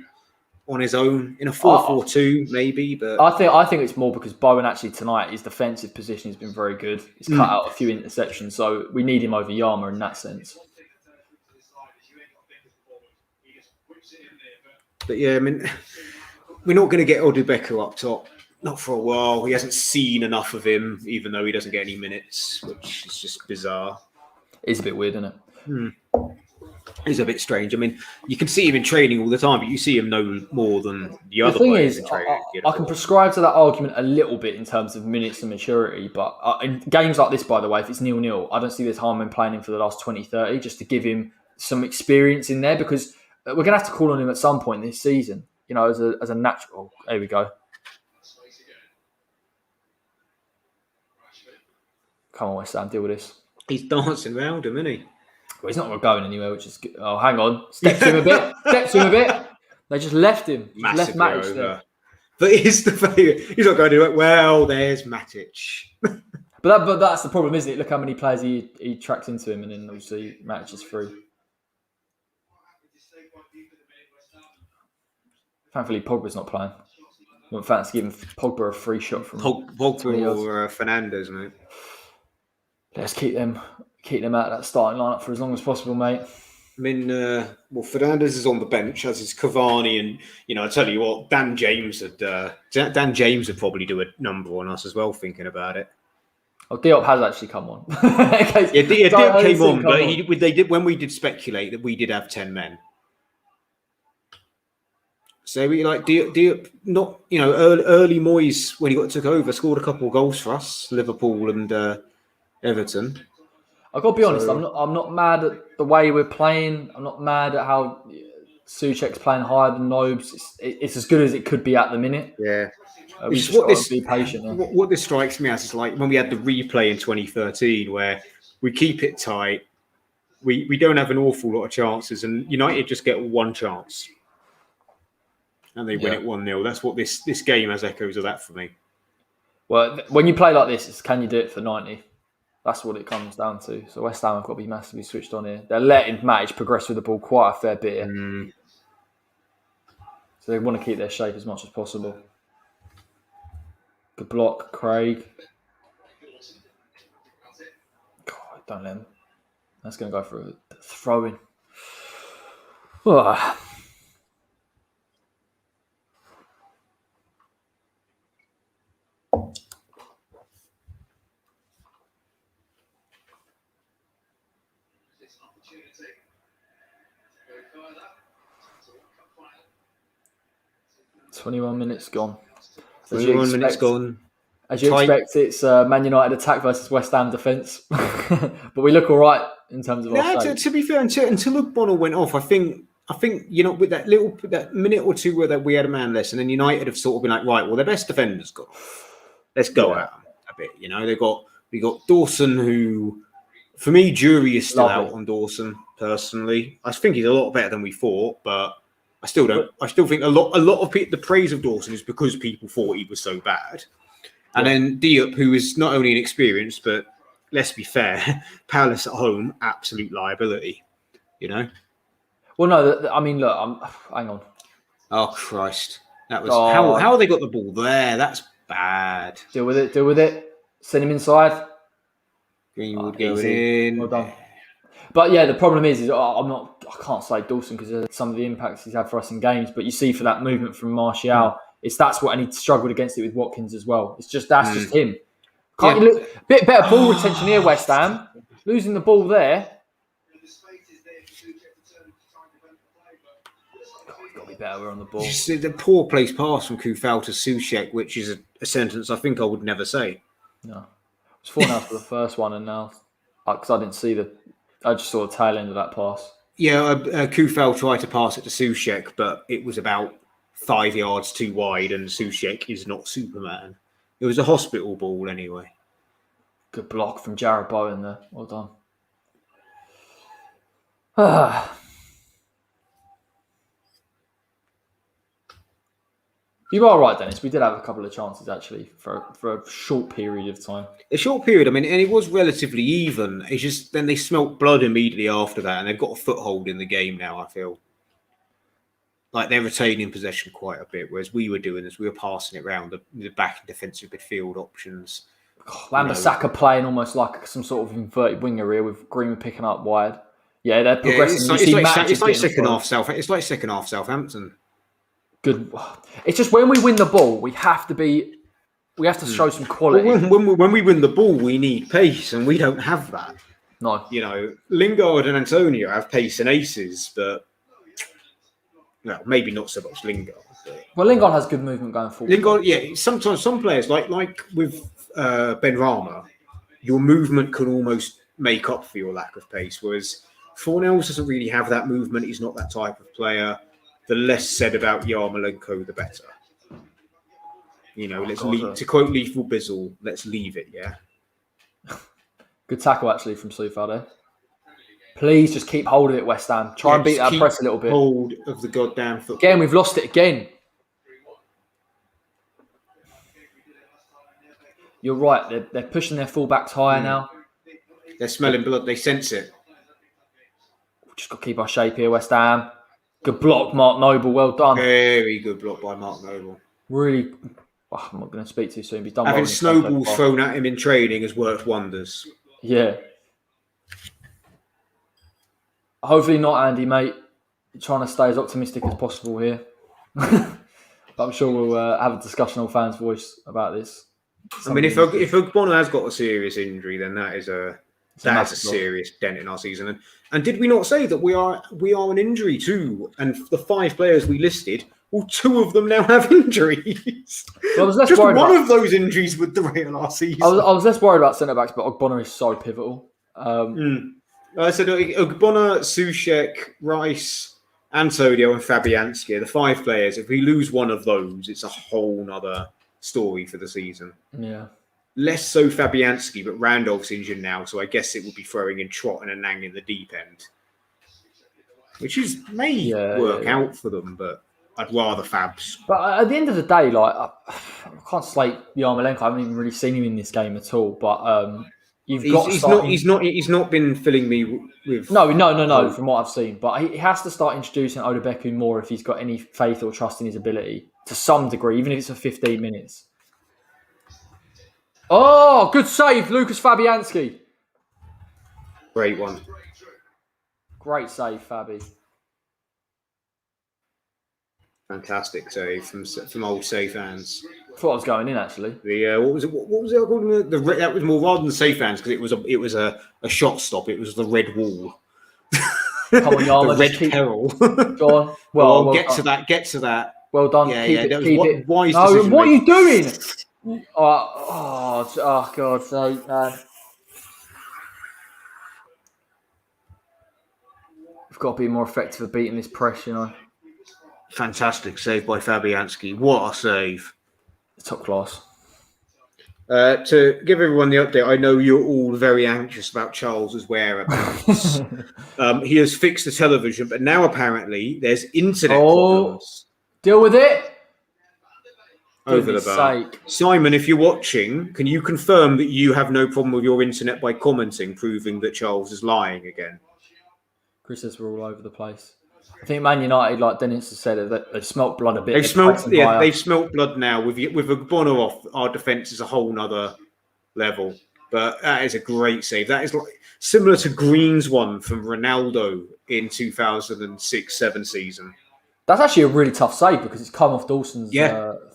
on his own in a 4-4-2, maybe. But I think it's more because Bowen actually tonight, his defensive position has been very good. He's cut out a few interceptions, so we need him over Yarma in that sense. But yeah, I mean, we're not going to get Odubeko up top. Not for a while. He hasn't seen enough of him, even though he doesn't get any minutes, which is just bizarre. It's a bit weird, isn't it? It's a bit strange. I mean, you can see him in training all the time, but you see him no more than the other thing players is, in training. I can prescribe to that argument a little bit in terms of minutes and maturity, but in games like this, by the way, if it's 0-0, I don't see this harm in playing him for the last 20-30, just to give him some experience in there, because we're going to have to call on him at some point this season, you know, as a natural. There we go. Come on, West Ham, deal with this. He's dancing around him, isn't he? Well, he's not going anywhere, which is good. Oh, hang on. Steps to him a bit. They just left him. Left Matic there. But he's the favourite. He's not going to do it. Well, there's Matic. but that's the problem, isn't it? Look how many players he tracks into him, and then obviously Matic is free. Thankfully, Pogba's not playing. I wouldn't fancy giving Pogba a free shot from Pogba or Fernandes, mate. Let's keep them out of that starting lineup for as long as possible, mate. I mean, Fernandes is on the bench, as is Cavani, and I tell you what, Dan James would probably do a number on us as well. Thinking about it, Diop has actually come on. Diop came on, but they did when we did speculate that we did have 10 men. So we Diop, not early Moyes when he took over, scored a couple of goals for us, Liverpool and Everton. I've got to be honest, I'm not mad at the way we're playing. I'm not mad at how Souček's playing higher than Nobes. It's as good as it could be at the minute. Yeah. We just got to be patient. What this strikes me as is like when we had the replay in 2013 where we keep it tight. We don't have an awful lot of chances, and United just get one chance. And they win it 1-0. That's what this game has echoes of that for me. Well, when you play like this, it's can you do it for 90? That's what it comes down to. So West Ham have got to be massively switched on here. They're letting Matic progress with the ball quite a fair bit here. So they want to keep their shape as much as possible. Good block, Craig. God, don't let him. That's going to go for a throw-in. Oh. $21 minutes gone. 21 minutes gone. As you tight. expect, it's Man United attack versus West Ham defence. But we look all right in terms of our shape. To be fair, until Ogbonna went off, I think with that minute or two where we had a man less, and then United have sort of been like, right, well, their best defender's gone off. Let's go at them a bit. We got Dawson, who, for me, jury is still out on Dawson. Personally, I think he's a lot better than we thought, but I still don't. I still think a lot of the praise of Dawson is because people thought he was so bad. And then Diop, who is not only inexperienced, but let's be fair, Palace at home, absolute liability. Well, no, I mean, look, hang on. Oh, Christ. That was how have they got the ball there? That's bad. Deal with it. Send him inside. Greenwood going in. Well done. But yeah, the problem is I can't say Dawson because of some of the impacts he's had for us in games. But you see for that movement from Martial, and he struggled against it with Watkins as well. It's just just him. Can't you look bit better ball retention here, West Ham? Losing the ball there. We've got to be better. We're on the ball. Just the poor place pass from Kufal to Soucek, which is a sentence I think I would never say. No, it was 4-0 for the first one, and now because I didn't see I just saw the tail end of that pass. Yeah, Kufal tried to pass it to Soucek, but it was about 5 yards too wide, and Soucek is not Superman. It was a hospital ball anyway. Good block from Jarrod Bowen there. Well done. You are right, Dennis. We did have a couple of chances, actually, for a short period of time. A short period, I mean, and it was relatively even. It's just then they smelt blood immediately after that, and they've got a foothold in the game now, I feel. Like they're retaining possession quite a bit, whereas we were doing this. We were passing it around the back and defensive midfield options. Wan-Bissaka playing almost like some sort of inverted winger here with Greenwood picking up wide. Yeah, they're progressing. It's like second half Southampton. Good. It's just when we win the ball, we have to show some quality. Well, when we win the ball, we need pace, and we don't have that. No. Lingard and Antonio have pace and aces, but maybe not so much Lingard. Well, Lingard has good movement going forward. Lingard, yeah. Sometimes some players, like with Benrahma, your movement can almost make up for your lack of pace, whereas Fornells doesn't really have that movement. He's not that type of player. The less said about Yarmolenko, the better. To quote Lethal Bizzle, let's leave it, yeah? Good tackle, actually, from Soufal. Please just keep hold of it, West Ham. Try and beat that press a little bit. Hold of the goddamn football. Again, we've lost it again. You're right. They're pushing their fullbacks higher now. They're smelling blood. They sense it. We've just got to keep our shape here, West Ham. Good block, Mark Noble. Well done. Very good block by Mark Noble. Really, I'm not going to speak too soon. He's done having snowballs thrown at him in training has worked wonders. Yeah. Hopefully not, Andy, mate. You're trying to stay as optimistic as possible here. But I'm sure we'll have a discussion on Fans' Voice about this. I mean, if Ogbonna has got a serious injury, then that is a serious dent in our season. And did we not say that we are an injury too? And the 5 players we listed, well, 2 of them now have injuries. Well, I was less just worried one of those injuries would derail our season. I was less worried about centre backs, but Ogbonna is so pivotal. I said Ogbonna, Soucek, Rice, Antonio, and Fabianski are the 5 players. If we lose one of those, it's a whole nother story for the season. Yeah. Less so Fabianski, but Randolph's injured now, so I guess it would be throwing in Trott and Anang in the deep end, which may work out for them, but I'd rather Fabs. But at the end of the day, I can't slate Yarmolenko. I haven't even really seen him in this game at all. But he's not been filling me with. No. From what I've seen, but he has to start introducing Odebeku more if he's got any faith or trust in his ability to some degree, even if it's for 15 minutes. Oh, good save, Lucas Fabianski. Great one. Great save, Fabi. Fantastic save from old safe hands. I thought I was going in actually. What was it called? That was more rather than safe hands because it was a shot stop. It was the red wall. Come on, Yarmo, the red peril. Go on. Well, get to that. Well done. Yeah, keep that it. was wise no, decision. what are you doing? Oh, God, sake, man. We've got to be more effective at beating this press, you know. Fantastic save by Fabianski. What a save. Top class. To give everyone the update, I know you're all very anxious about Charles's whereabouts. He has fixed the television, but now apparently there's internet problems. Deal with it. Over the bar. Simon, if you're watching, can you confirm that you have no problem with your internet by commenting, proving that Charles is lying again? Chris says we're all over the place. I think Man United, like Dennis has said, they've smelt blood a bit. They've smelt blood now. With Agbonno off, our defence is a whole nother level. But that is a great save. That is like similar to Green's one from Ronaldo in 2006-07 season. That's actually a really tough save because it's come off Dawson's.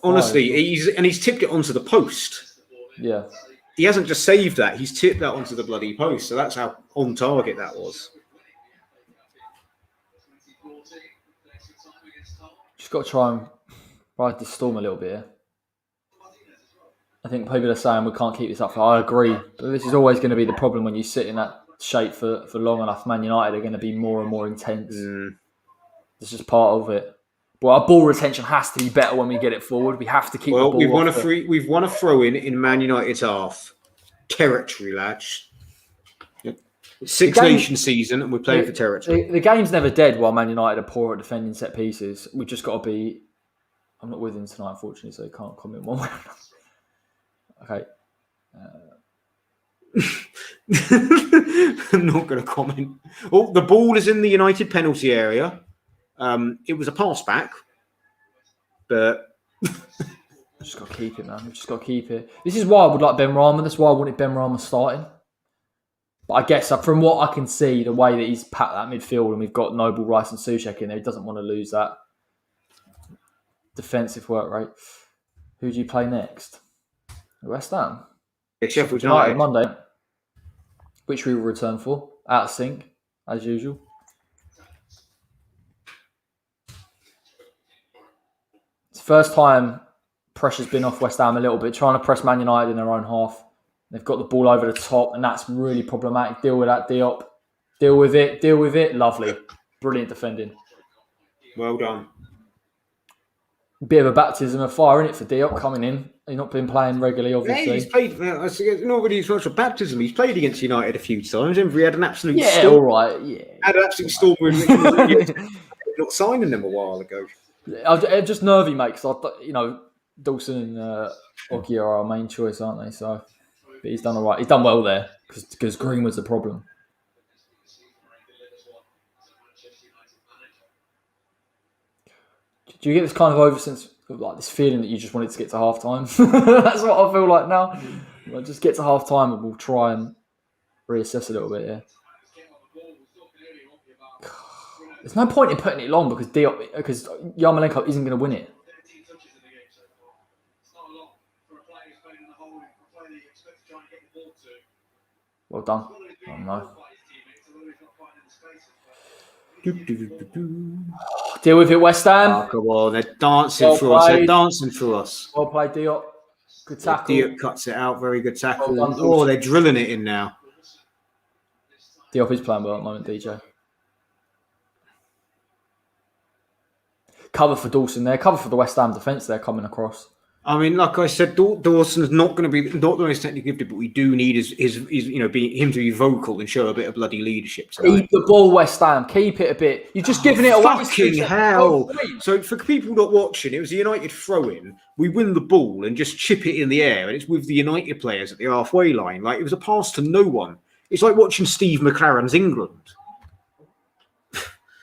Honestly, he's tipped it onto the post. Yeah, he hasn't just saved that; he's tipped that onto the bloody post. So that's how on target that was. Just got to try and ride the storm a little bit here. I think people are saying we can't keep this up. I agree, but this is always going to be the problem when you sit in that shape for long enough. Man United are going to be more and more intense. It's just part of it. But our ball retention has to be better when we get it forward. We have to keep the ball. We've won a throw in Man United's half. Territory, lads. Yep. Six Nation season, and we're playing for territory. The game's never dead while Man United are poor at defending set pieces. We've just got to be. I'm not with him tonight, unfortunately, so I can't comment one way or another. Okay. I'm not going to comment. Oh, the ball is in the United penalty area. It was a pass back, but just got to keep it, man. We've just got to keep it. This is why I would like Ben Rama. That's why I wanted Ben Rama starting. But I guess from what I can see, the way that he's packed that midfield and we've got Noble, Rice and Souček in there, he doesn't want to lose that defensive work rate. Who do you play next? West Ham. Yeah, Sheffield United. Monday, which we will return for. Out of sync, as usual. It's the first time pressure's been off West Ham a little bit, trying to press Man United in their own half. They've got the ball over the top, and that's really problematic. Deal with that, Diop. Deal with it. Lovely. Brilliant defending. Well done. Bit of a baptism of fire, isn't it, for Diop coming in? He's not been playing regularly, obviously. Yeah, he's played. Not really as much of baptism. He's played against United a few times. Remember, he had an absolute storm. All right. Yeah, had an absolute storm with not signing them a while ago. I'm just nervy, mate, because Dawson and Ogia are our main choice, aren't they? So, but he's done all right. He's done well there because Green was the problem. Do you get this kind of oversense of like this feeling that you just wanted to get to half time? That's what I feel like now. Just get to half time and we'll try and reassess a little bit. Yeah. There's no point in putting it long because Yarmolenko isn't going to win it. Well done. Oh, no. Deal with it, West Ham. Oh, come on, they're dancing through us. They're dancing through us. Well played, Diop. Good tackle. Diop cuts it out. Very good tackle. Well, they're drilling it in now. Diop is playing well at the moment, DJ. Cover for Dawson there. Cover for the West Ham defence there coming across. I mean, like I said, Dawson's not going to be not the most technically gifted, but we do need him to be vocal and show a bit of bloody leadership tonight. Keep the ball, West Ham. Keep it a bit. You're just giving it away. Fucking hell! So for people not watching, it was a United throw-in. We win the ball and just chip it in the air, and it's with the United players at the halfway line. Like it was a pass to no one. It's like watching Steve McLaren's England.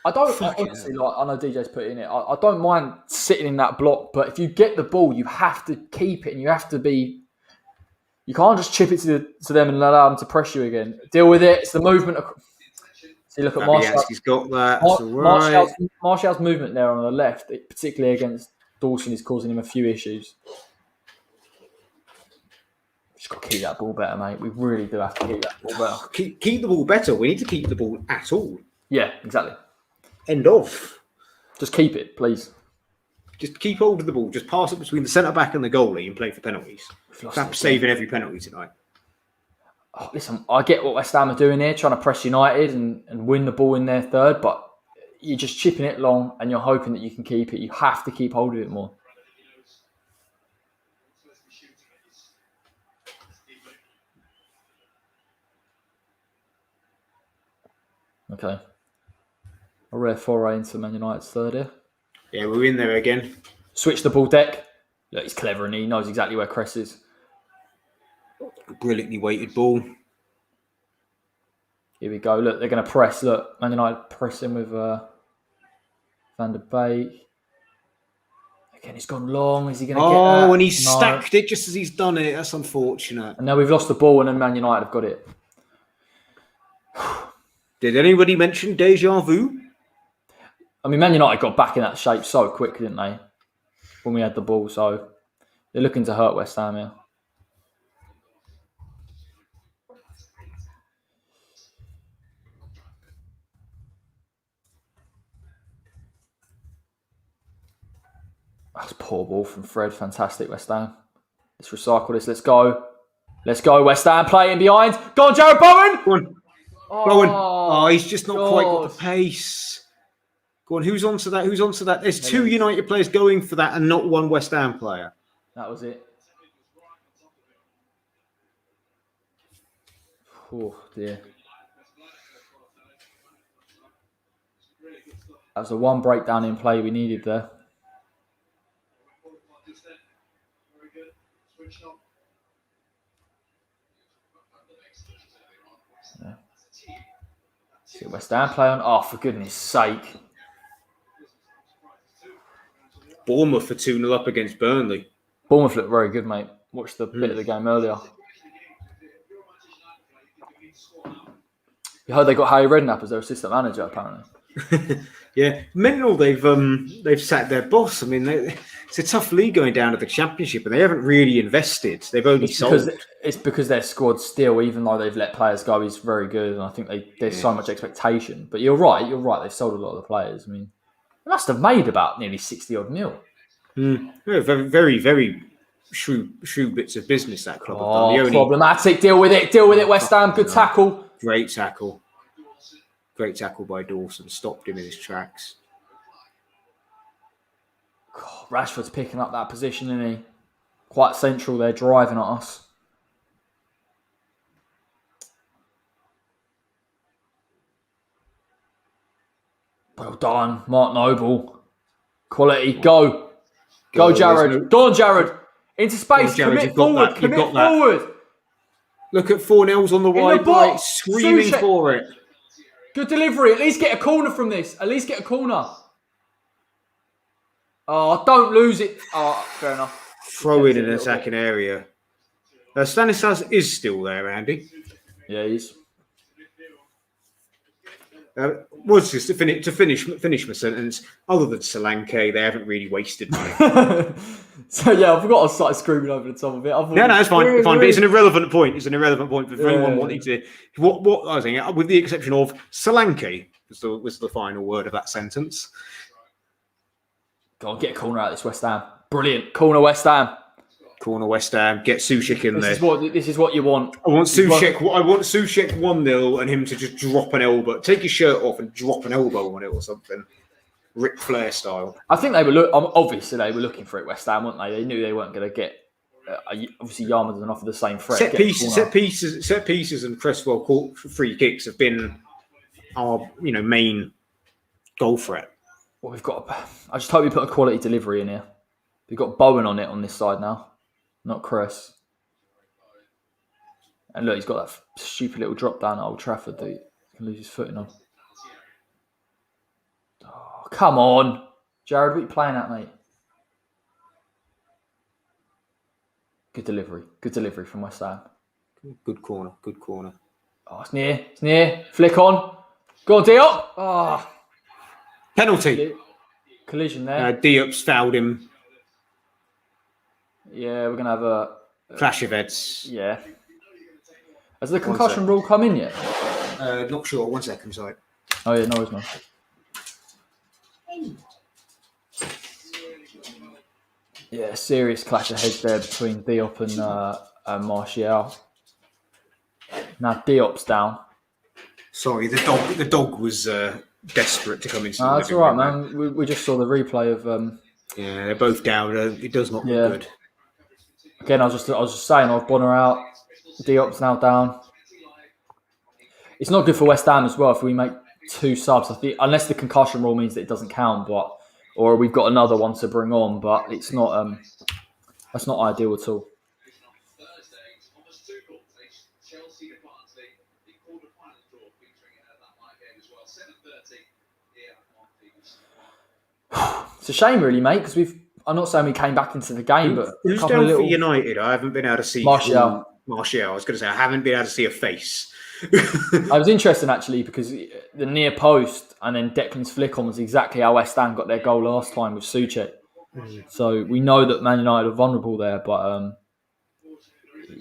I honestly, like, I know DJ's put it in it. I don't mind sitting in that block, but if you get the ball, you have to keep it and you have to be. You can't just chip it to them and allow them to press you again. Deal with it. It's the movement. See, look at Martial. He's got that. Martial's movement there on the left, particularly against Dawson, is causing him a few issues. Just got to keep that ball better, mate. We really do have to keep that ball better. Keep the ball better. We need to keep the ball at all. Yeah, exactly. End of. Just keep it, please. Just keep hold of the ball. Just pass it between the centre back and the goalie and play for penalties. Stop saving every penalty tonight. Oh, listen, I get what West Ham are doing here, trying to press United and win the ball in their third, but you're just chipping it long and you're hoping that you can keep it. You have to keep hold of it more. Okay. A rare foray into Man United's third here. Yeah, we're in there again. Switch the ball deck. Look, he's clever and he knows exactly where Cress is. Brilliantly weighted ball. Here we go. Look, they're going to press. Look, Man United pressing with Van der Beek. Again, he's gone long. Is he going to get that? Oh, and he's stacked it just as he's done it. That's unfortunate. And now we've lost the ball and then Man United have got it. Did anybody mention deja vu? I mean, Man United got back in that shape so quick, didn't they? When we had the ball. So they're looking to hurt West Ham here. That's poor ball from Fred. Fantastic, West Ham. Let's recycle this. Let's go. Let's go, West Ham. Playing behind. Go on, Jared Bowen. Go on. Bowen. Oh, he's just not quite got the pace. Go on. Who's onto that? Who's onto that? There's two United players going for that and not one West Ham player. That was it. Oh, dear. That was the one breakdown in play we needed there. Yeah. See West Ham play on. Oh, for goodness sake. Bournemouth for 2-0 up against Burnley. Bournemouth looked very good, mate. Watched the bit of the game earlier. You heard they got Harry Redknapp as their assistant manager, apparently. Yeah, mental. They've sacked their boss. I mean, it's a tough league going down to the Championship, and they haven't really invested. They've only sold. It's because their squad still, even though they've let players go, is very good, and I think there's so much expectation. But you're right. They've sold a lot of the players. I mean, they must have made about nearly 60-odd mil. Yeah, very, very, very shrewd bits of business that club have done. Problematic. Deal with it, West Ham. Good tackle. Great tackle. Great tackle by Dawson. Stopped him in his tracks. God, Rashford's picking up that position, isn't he? Quite central there, driving at us. Well done, Mark Noble. Quality. Go, Jared. Go on, Jared. Into space. Commit forward. Commit forward. Look at 4-0s on the wide right, screaming for it. Good delivery. At least get a corner from this. At least get a corner. Oh, don't lose it. Oh, fair enough. Throw in an attacking area. Stanislas is still there, Andy. Yeah, he is. Was just to finish my sentence. Other than Solanke, they haven't really wasted money. So yeah, I forgot I started screaming over the top of it. No, it's fine. But it's an irrelevant point. It's an irrelevant point for anyone wanting to. What I was saying, with the exception of Solanke, was the final word of that sentence. Go on, get a corner out of this West Ham. Brilliant corner, West Ham. Corner West Ham. Get Souček in there. This is what you want. I want Souček 1-0 and him to just drop an elbow. Take his shirt off and drop an elbow on it or something. Ric Flair style. I think they were obviously they were looking for it, West Ham, weren't they? They knew they weren't going to get. Obviously, Yarmolenko doesn't offer the same threat. Set pieces, and Cresswell caught free kicks have been our main goal threat. Well, I just hope we put a quality delivery in here. We've got Bowen on it on this side now. Not Cress. And look, he's got that stupid little drop down at Old Trafford that he can lose his footing on. Oh, come on. Jared, what are you playing at, mate? Good delivery from West Ham. Good corner. Oh, it's near. Flick on. Go on, Diop. Oh. Penalty. Collision there. Diop's fouled him. Yeah, we're going to have a clash of heads. Yeah. Has the concussion rule come in yet? Not sure. 1 second, sorry. Oh, yeah, no, it's not. Yeah, serious clash of heads there between Diop and Martial. Now Diop's down. Sorry, the dog was desperate to come into the No, that's living all right, room. man. We just saw the replay of. Yeah, they're both down. It does not look good. Again, I was just saying, I've Bonner out. Diop's now down. It's not good for West Ham as well if we make 2 subs. I think unless the concussion rule means that it doesn't count, or we've got another one to bring on, but it's not. That's not ideal at all. It's a shame, really, mate, because I'm not saying we came back into the game, but who's down for United? I haven't been able to see Martial. I was going to say I haven't been able to see a face. It was interesting actually because the near post and then Declan's flick on was exactly how West Ham got their goal last time with Souček. So we know that Man United are vulnerable there, but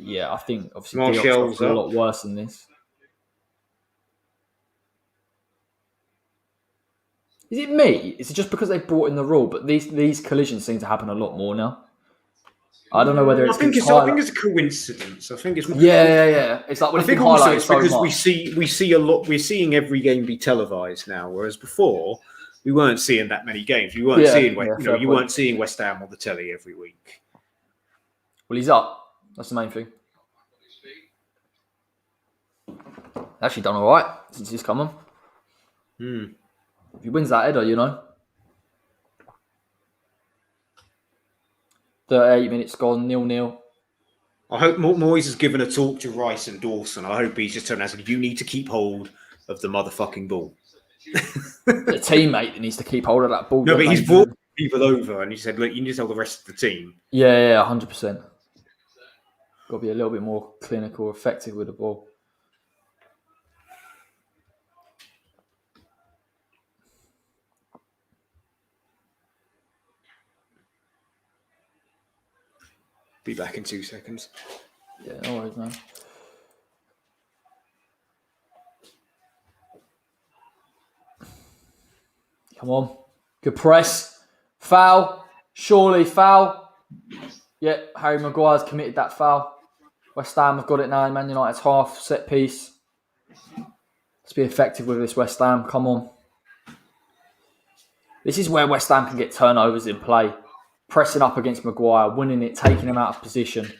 I think obviously Diop's a lot worse than this. Is it me? Is it just because they brought in the rule? But these collisions seem to happen a lot more now. I don't know whether it's. I think it's a coincidence. I think it's. Yeah. It's like when I think also it's because we see a lot. We're seeing every game be televised now, whereas before we weren't seeing that many games. You weren't seeing West Ham on the telly every week. Well, he's up. That's the main thing. Actually done all right since he's come on. If he wins that header, 38 minutes gone, 0-0. I hope Moyes has given a talk to Rice and Dawson. I hope he's just turned around and said, you need to keep hold of the motherfucking ball. The teammate that needs to keep hold of that ball. No, but he's brought people over and he said, look, you need to tell the rest of the team. Yeah, 100%. Got to be a little bit more clinical, effective with the ball. Be back in 2 seconds. Yeah, no worries, man. Come on. Good press. Foul. Surely foul. Yeah, Harry Maguire's committed that foul. West Ham have got it now in Man United's half. Set piece. Let's be effective with this, West Ham. Come on. This is where West Ham can get turnovers in play. Pressing up against Maguire, winning it, taking him out of position.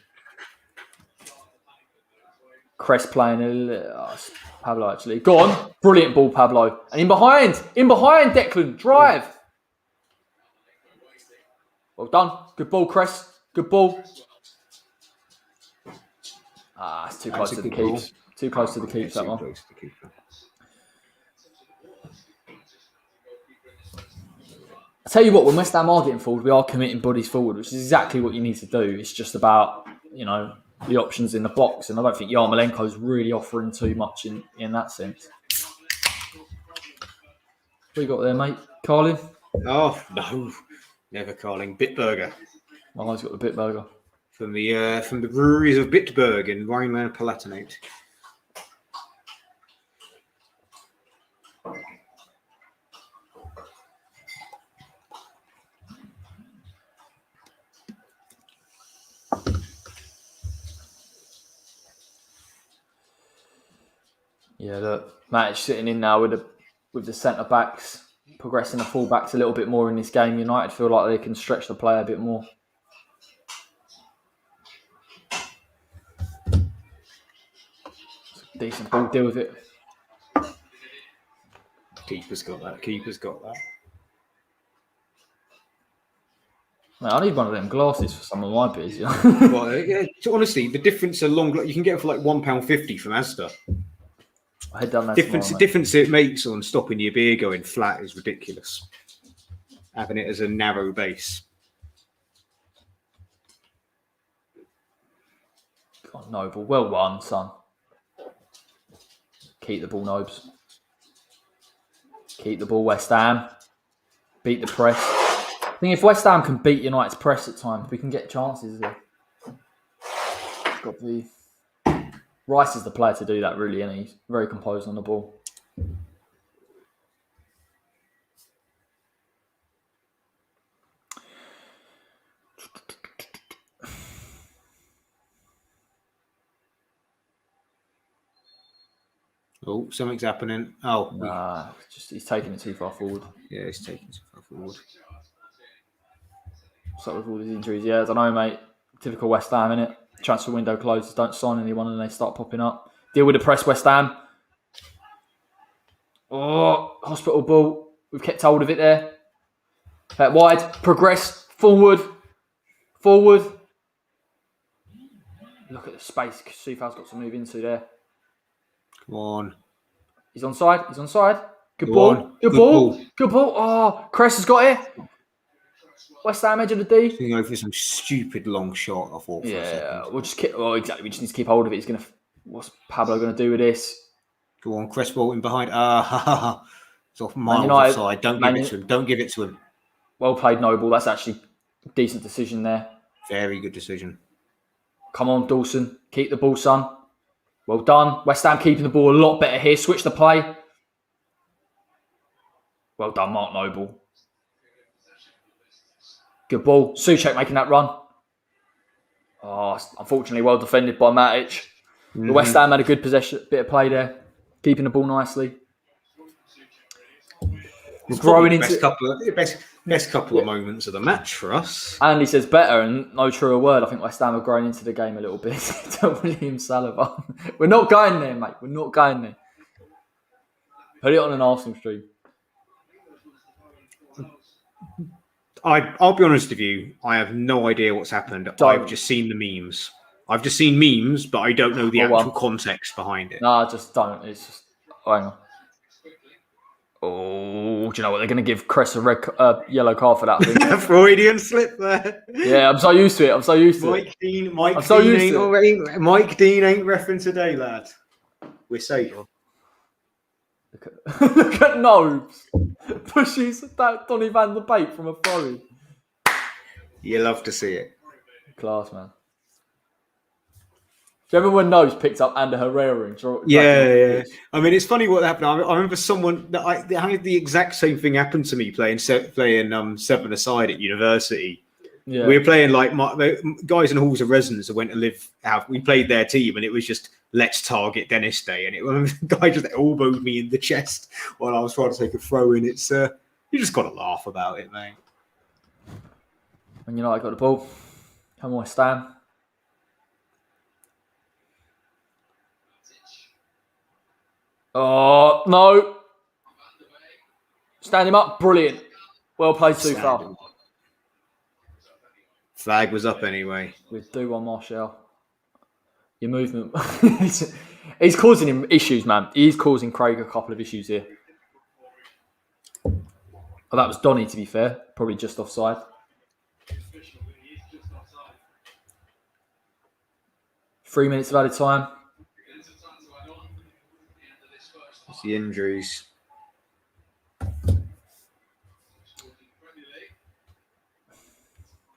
Crest playing Pablo actually. Go on. Brilliant ball, Pablo. And in behind, Declan. Drive. Well done. Good ball, Crest. Good ball. It's too close to the keeps. Too close to the keeps, that one. I tell you what, when West Ham are getting forward, we are committing bodies forward, which is exactly what you need to do. It's just about, the options in the box. And I don't think Yarmolenko's really offering too much in that sense. What you got there, mate? Carling? Oh, no. Never Carling. Bitburger. Oh, he's got the Bitburger. From the breweries of Bitburg in Rhineland-Palatinate. Yeah, look, Matic sitting in now with the centre backs, progressing the full backs a little bit more in this game. United feel like they can stretch the play a bit more. Decent ball, deal with it. Keeper's got that. Man, I need one of them glasses for some of my beers. Well, yeah, honestly, the difference you can get it for like £1.50 from Asda. I had done that. Difference it makes on stopping your beer going flat is ridiculous. Having it as a narrow base. God, Noble, well won, son. Keep the ball, Nobes. Keep the ball, West Ham. Beat the press. I think if West Ham can beat United's press at times, we can get chances there. It's got to be... Rice is the player to do that, really, and he's very composed on the ball. Oh, something's happening. Oh, He's taking it too far forward. yeah, he's taking it too far forward. So with all these injuries, I don't know, mate. Typical West Ham, innit? Transfer window closes, don't sign anyone, and they start popping up. Deal with the press, West Ham. Oh, hospital ball. We've kept hold of it there. Back wide, progress, forward. Look at the space Soufal's got to move into there. Come on. He's onside. Good Go ball. on. Good ball. Oh, Cress has got it. West Ham edge of the D. He's going to go for some stupid long shot, I thought. Yeah, we'll just keep. Well, exactly. We just need to keep hold of it. What's Pablo going to do with this? Go on, Cresswell in behind. It's off miles offside. Don't give it to him. Well played, Noble. That's actually a decent decision there. Very good decision. Come on, Dawson. Keep the ball, son. Well done. West Ham keeping the ball a lot better here. Switch the play. Well done, Mark Noble. Good ball. Souček making that run. Oh, unfortunately, well defended by Matic. The West Ham had a good possession, bit of play there. Keeping the ball nicely. Growing into best couple of moments of the match for us. Andy says better, and no truer word. I think West Ham have grown into the game a little bit. To William Saliba. We're not going there, mate. We're not going there. Put it on an Arsenal stream. I'll be honest with you. I have no idea what's happened. I've just seen the memes. But I don't know the actual context behind it. No, I just don't. It's just hang on. Oh, do you know what? They're going to give Cress a yellow card for that thing. Freudian slip there. Yeah, I'm so used to it. Mike Dean ain't reffing today, lad. We're safe. Look at Nobes. Pushes that Donny van der Beek from a throw. You love to see it. Class, man. Do you remember when Nobes picked up Ander Herrera and Yeah. I mean, it's funny what happened. I remember someone that I had the exact same thing happen to me playing seven-a-side at university. Yeah. We were playing like guys in halls of residence that went to live out. We played their team, and it was just let's target Dennis Day, and the guy just elbowed me in the chest while I was trying to take a throw in. It's you just got to laugh about it, mate. And United got the ball. Come on, Stan. Oh, no. Stand him up. Brilliant. Well played, Soufal. Flag was up anyway. With do one, Martial. Your movement. He's causing him issues, man. He's causing Craig a couple of issues here. Oh, that was Donny, to be fair. Probably just offside. 3 minutes of added time. It's the injuries.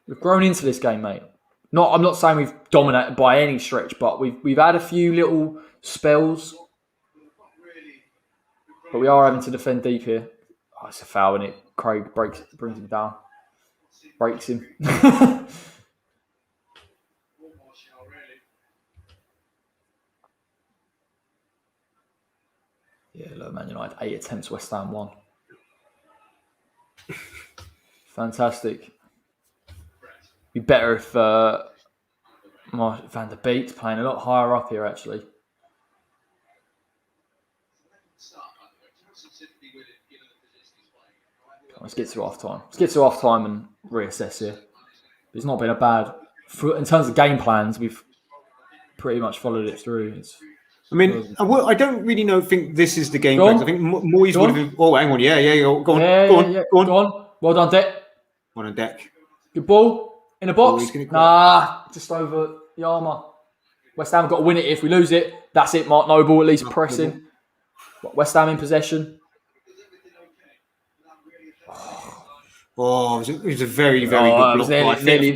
We've grown into this game, mate. I'm not saying we've dominated by any stretch, but we've had a few little spells. But we are having to defend deep here. Oh, it's a foul, isn't it? Craig brings him down. Breaks him. Yeah, look, Man United, 8 attempts, West Ham 1. Fantastic. Be better if Van der Beek's playing a lot higher up here, actually. Let's get to half time. And reassess here. It's not been a bad... In terms of game plans, we've pretty much followed it through. I mean, I don't really think this is the game plan. I think Moyes would have... Oh, hang on. Yeah. Go on. Well done, Deck. On a deck. Good ball. In a box. Just over Yarma. West Ham have got to win it. If we lose it, that's it. Mark Noble at least pressing. West Ham in possession. Oh, it was a very, very good block.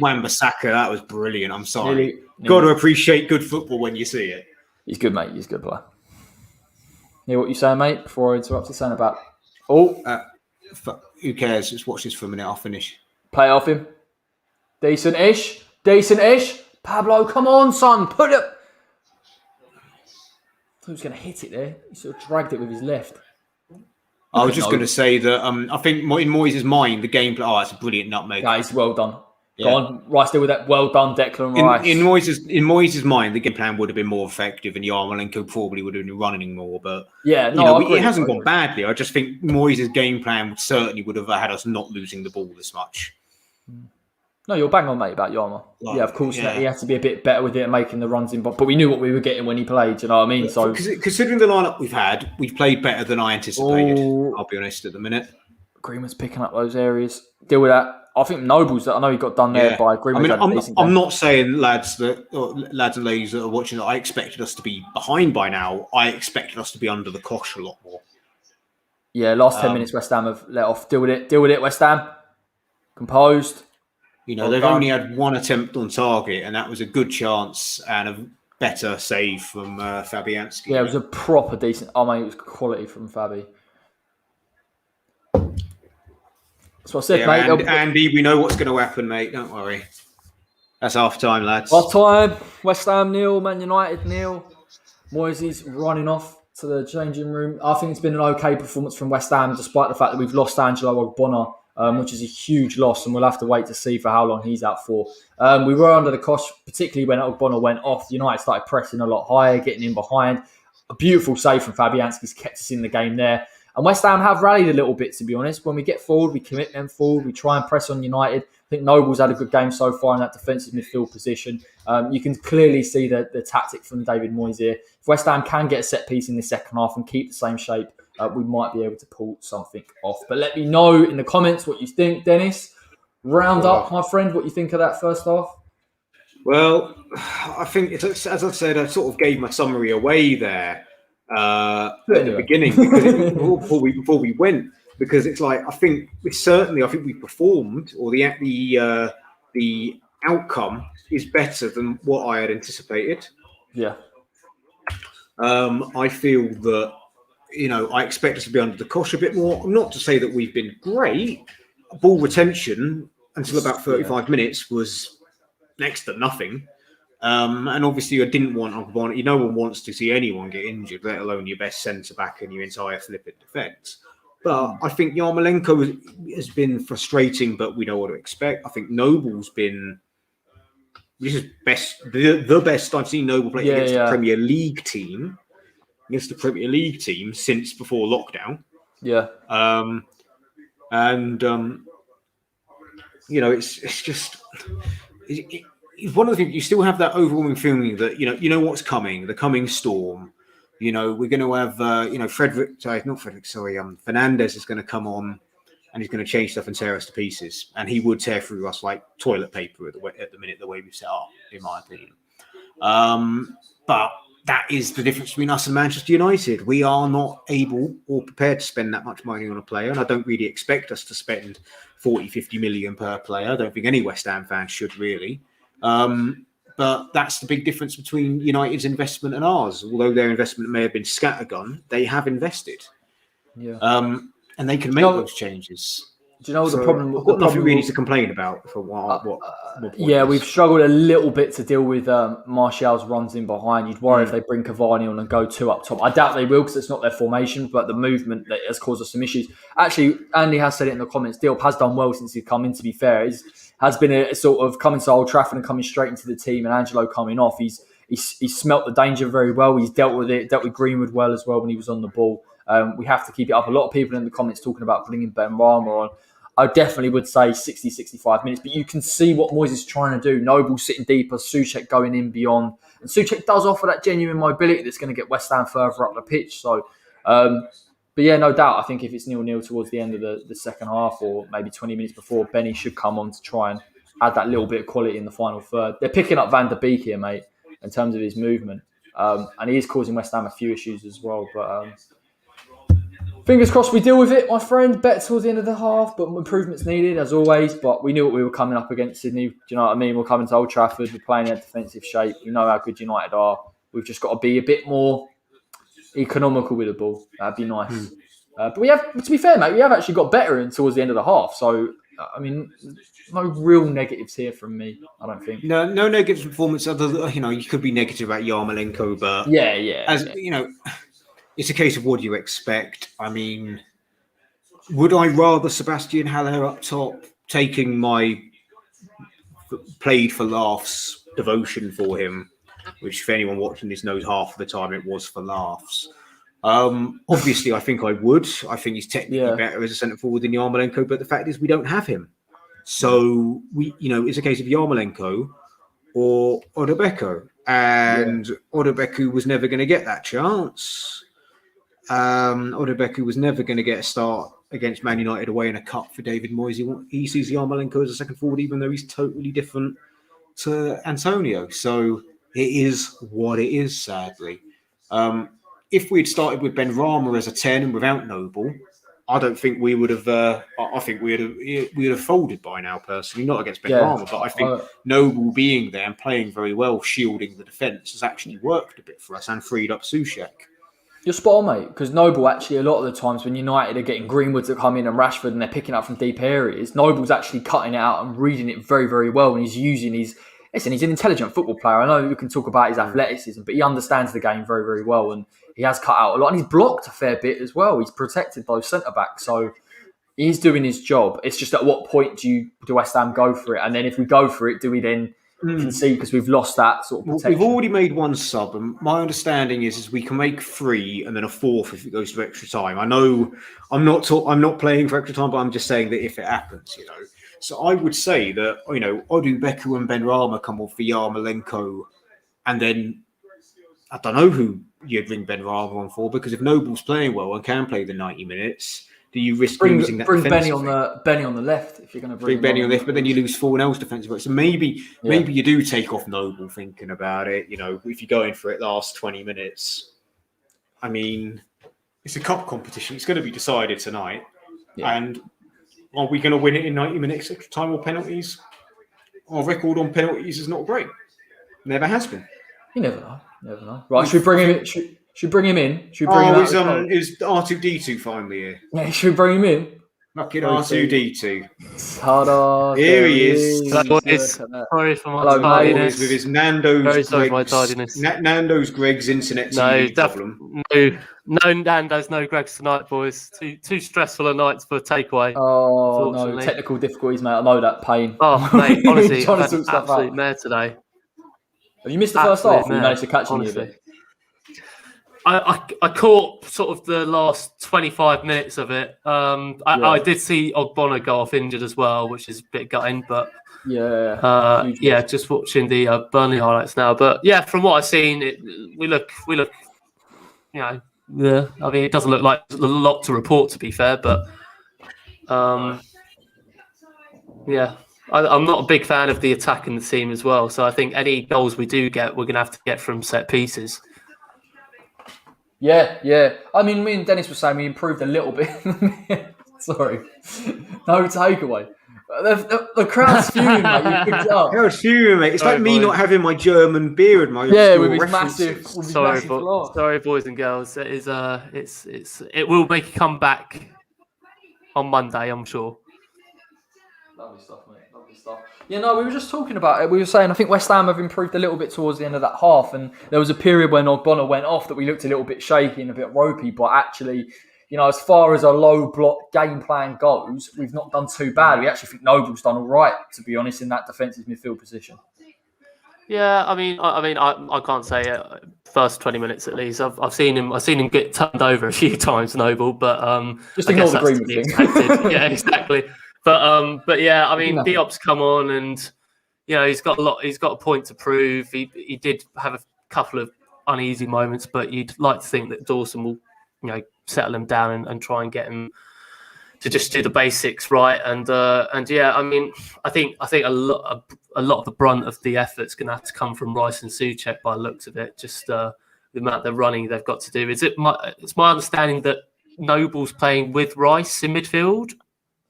Wan-Bissaka, that was brilliant. I'm sorry. Got to appreciate good football when you see it. He's good, mate. He's a good player. Hear what you're saying, mate, before I interrupt you saying about... Oh. Who cares? Just watch this for a minute. I'll finish. Play off him. Decent-ish. Pablo, come on, son. Put it... he was going to hit it there. He sort of dragged it with his left. I was just going to say that I think in Moyes' mind, the game plan. Oh, that's a brilliant nutmeg. Guys, well done. Go on, Rice, deal with that. Well done, Declan Rice. In Moyes' mind, the game plan would have been more effective, and Yarmolenko probably would have been running more. But yeah, no, it hasn't gone badly. I just think Moyes' game plan would have had us not losing the ball this much. No, you're bang on, mate, about Yarmo. Yeah, of course, he had to be a bit better with it and making the runs in, but we knew what we were getting when he played. You know what I mean? So, considering the lineup we've played better than I anticipated. I'll be honest at the minute. Greenwood's picking up those areas. Deal with that. I think Nobles. I know he got done there by Greenwood. I'm not saying lads and ladies that are watching that I expected us to be behind by now. I expected us to be under the cosh a lot more. Yeah, last 10 minutes, West Ham have let off. Deal with it, West Ham. Composed. They've only had one attempt on target, and that was a good chance and a better save from Fabianski. Yeah, it was a proper decent. I mean, it was quality from Fabi. That's what I said, mate. Andy, we know what's going to happen, mate. Don't worry. That's half time, lads. Half time. West Ham 0, Man United 0. Moyes is running off to the changing room. I think it's been an okay performance from West Ham, despite the fact that we've lost Angelo Ogbonna, which is a huge loss, and we'll have to wait to see for how long he's out for. We were under the cosh, particularly when Ogbonna went off. United started pressing a lot higher, getting in behind. A beautiful save from Fabianski's kept us in the game there. And West Ham have rallied a little bit, to be honest. When we get forward, we commit them forward. We try and press on United. I think Noble's had a good game so far in that defensive midfield position. You can clearly see the tactic from David Moyes here. If West Ham can get a set piece in the second half and keep the same shape, we might be able to pull something off. But let me know in the comments what you think, Dennis. Round up, my friend, what you think of that first half. Well, I think, as I said, I sort of gave my summary away there. At the beginning, because before we went, because it's like I think we performed, or the outcome is better than what I had anticipated. Yeah. I feel that I expect us to be under the cosh a bit more. Not to say that we've been great. Ball retention until about 35 minutes was next to nothing. And obviously, I didn't want Ogbonna. No one wants to see anyone get injured, let alone your best centre back and your entire flippant defence. But I think Yarmolenko has been frustrating, but we know what to expect. I think Noble's been the best I've seen Noble play against the Premier League team. Against the Premier League team since before lockdown. Yeah. It's just. It's one of the things you still have that overwhelming feeling that you know what's coming, the coming storm. We're going to have Fernandez is going to come on, and he's going to change stuff and tear us to pieces, and he would tear through us like toilet paper at the minute the way we've set up, in my opinion. But that is the difference between us and Manchester United. We are not able or prepared to spend that much money on a player, and I don't really expect us to spend 40, 50 million per player. I don't think any West Ham fan should really. But that's the big difference between United's investment and ours. Although their investment may have been scattergun, they have invested. Yeah. And they can make those changes. Do you know the problem? I've got nothing really to complain about for we've struggled a little bit to deal with Martial's runs in behind. You'd worry if they bring Cavani on and go two up top. I doubt they will because it's not their formation, but the movement that has caused us some issues. Actually, Andy has said it in the comments. Diop has done well since he's come in, to be fair. Has been a sort of coming to Old Trafford and coming straight into the team, and Angelo coming off. He's smelt the danger very well. He's dealt with Greenwood well as well when he was on the ball. We have to keep it up. A lot of people in the comments talking about bringing Benrahma on. I definitely would say 60, 65 minutes, but you can see what Moyes is trying to do. Noble sitting deeper, Souček going in beyond. And Souček does offer that genuine mobility that's going to get West Ham further up the pitch. So, but yeah, no doubt. I think if it's 0-0 towards the end of the second half, or maybe 20 minutes before, Benny should come on to try and add that little bit of quality in the final third. They're picking up Van der Beek here, mate, in terms of his movement. And he is causing West Ham a few issues as well. But fingers crossed we deal with it, my friend. Better towards the end of the half, but improvements needed, as always. But we knew what we were coming up against, Sydney. Do you know what I mean? We're coming to Old Trafford. We're playing in a defensive shape. We know how good United are. We've just got to be a bit more economical with the ball. That'd be nice. But we have, to be fair, mate, we have actually got better towards the end of the half. So I mean, no real negatives here from me. I don't think. No negative performance. Other than, you could be negative about Yarmolenko, but Yeah. it's a case of what do you expect. I mean, would I rather Sebastian Haller up top taking my played for laughs devotion for him, which if anyone watching this knows half of the time it was for laughs. Obviously, I think I would. I think he's technically better as a centre forward than Yarmolenko, but the fact is we don't have him. So it's a case of Yarmolenko or Odobeko, and Odobeko was never going to get that chance. Odobeko was never going to get a start against Man United away in a cup for David Moyes. He sees Yarmolenko as a second forward, even though he's totally different to Antonio. So it is what it is, sadly. If we'd started with Ben Rama as a 10 and without Noble, I don't think we would have. I think we'd have folded by now. Personally, not against Ben Rama, but I think Noble being there and playing very well, shielding the defence, has actually worked a bit for us and freed up Souček. You're spot on, mate, because Noble actually, a lot of the times when United are getting Greenwood to come in and Rashford and they're picking up from deep areas, Noble's actually cutting it out and reading it very, very well, and he's using his... Listen, he's an intelligent football player. I know we can talk about his athleticism, but he understands the game very, very well, and he has cut out a lot, and he's blocked a fair bit as well. He's protected those centre-backs, so he's doing his job. It's just at what point do West Ham go for it? And then if we go for it, do we then concede because we've lost that sort of protection? We've already made one sub, and my understanding is we can make 3 and then a 4th if it goes to extra time. I know I'm not playing for extra time, but I'm just saying that if it happens, So I would say that, Odobeko and Ben Rama come off for Yarmolenko, and then I don't know who you'd bring Ben Rama on for, because if Noble's playing well and can play the 90 minutes, do you risk losing that? Bring Benny on the left if you're going to bring Benny on the left, but then you lose 4 else defensive work. So maybe you do take off Noble thinking about it. If you're going for it last 20 minutes. I mean, it's a cup competition. It's going to be decided tonight, and are we going to win it in 90 minutes extra time or penalties? Our record on penalties is not great. Never has been. You never know. Right, should we bring him in? Should we bring him in? Should we bring him out? Is R2D2 finally here? Yeah, should we bring him in? Fucking R2D2. Ta-da! Here he is. Sorry for my tardiness. With his Nando's. Very sorry for my tardiness. Nando's Greg's internet TV problem. No Nando's, no Greg's tonight, boys. Too stressful a night for takeaway. Oh no, technical difficulties, mate. I know that pain. Oh mate, honestly, I've had an absolute mare today. Have you missed the first half? You managed to catch me a bit. I caught sort of the last 25 minutes of it. I did see Ogbonna go off injured as well, which is a bit gutting. But just watching the Burnley highlights now. But yeah, from what I've seen, we look. I mean, it doesn't look like a lot to report, to be fair. But I'm not a big fan of the attack in the team as well. So I think any goals we do get, we're going to have to get from set pieces. Yeah. I mean, me and Dennis were saying we improved a little bit. Sorry. No takeaway. The crowd's fuming, mate. You picked it up. Crowd's fuming, mate. It's like me not having my German beer and my with his massive. Sorry, boys and girls. It is. It will make a comeback on Monday, I'm sure. Lovely stuff, mate. Lovely stuff. Yeah, no, we were just talking about it. We were saying I think West Ham have improved a little bit towards the end of that half, and there was a period when Ogbonna went off that we looked a little bit shaky and a bit ropey, but actually, as far as a low block game plan goes, we've not done too bad. We actually think Noble's done all right, to be honest, in that defensive midfield position. Yeah, I mean, I can't say it. First 20 minutes at least. I've seen him get turned over a few times, Noble, but just ignore the Greenwood thing. Yeah, exactly. But yeah, I mean, Diop's come on, and he's got a point to prove. He did have a couple of uneasy moments, but you'd like to think that Dawson will, settle him down and try and get him to just do the basics right. And yeah, I mean, I think a lot of the brunt of the effort's going to have to come from Rice and Souček by the looks of it. Just the amount of running they've got to do. It's my understanding that Noble's playing with Rice in midfield.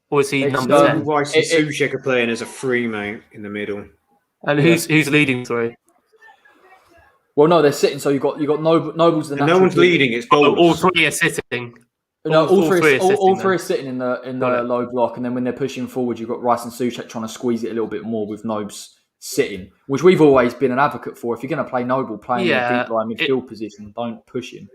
Or is he number 10? Rice and Souček are playing as a free, mate, in the middle. And who's leading? Sorry. Well, no, they're sitting. So you got Noble's the. No one's leading. It's goals. All 3 are sitting. No, all three are are sitting in the low block, and then when they're pushing forward, you've got Rice and Souček trying to squeeze it a little bit more with Nobes sitting, which we've always been an advocate for. If you're going to play Noble, play in a deep line midfield position, don't push him.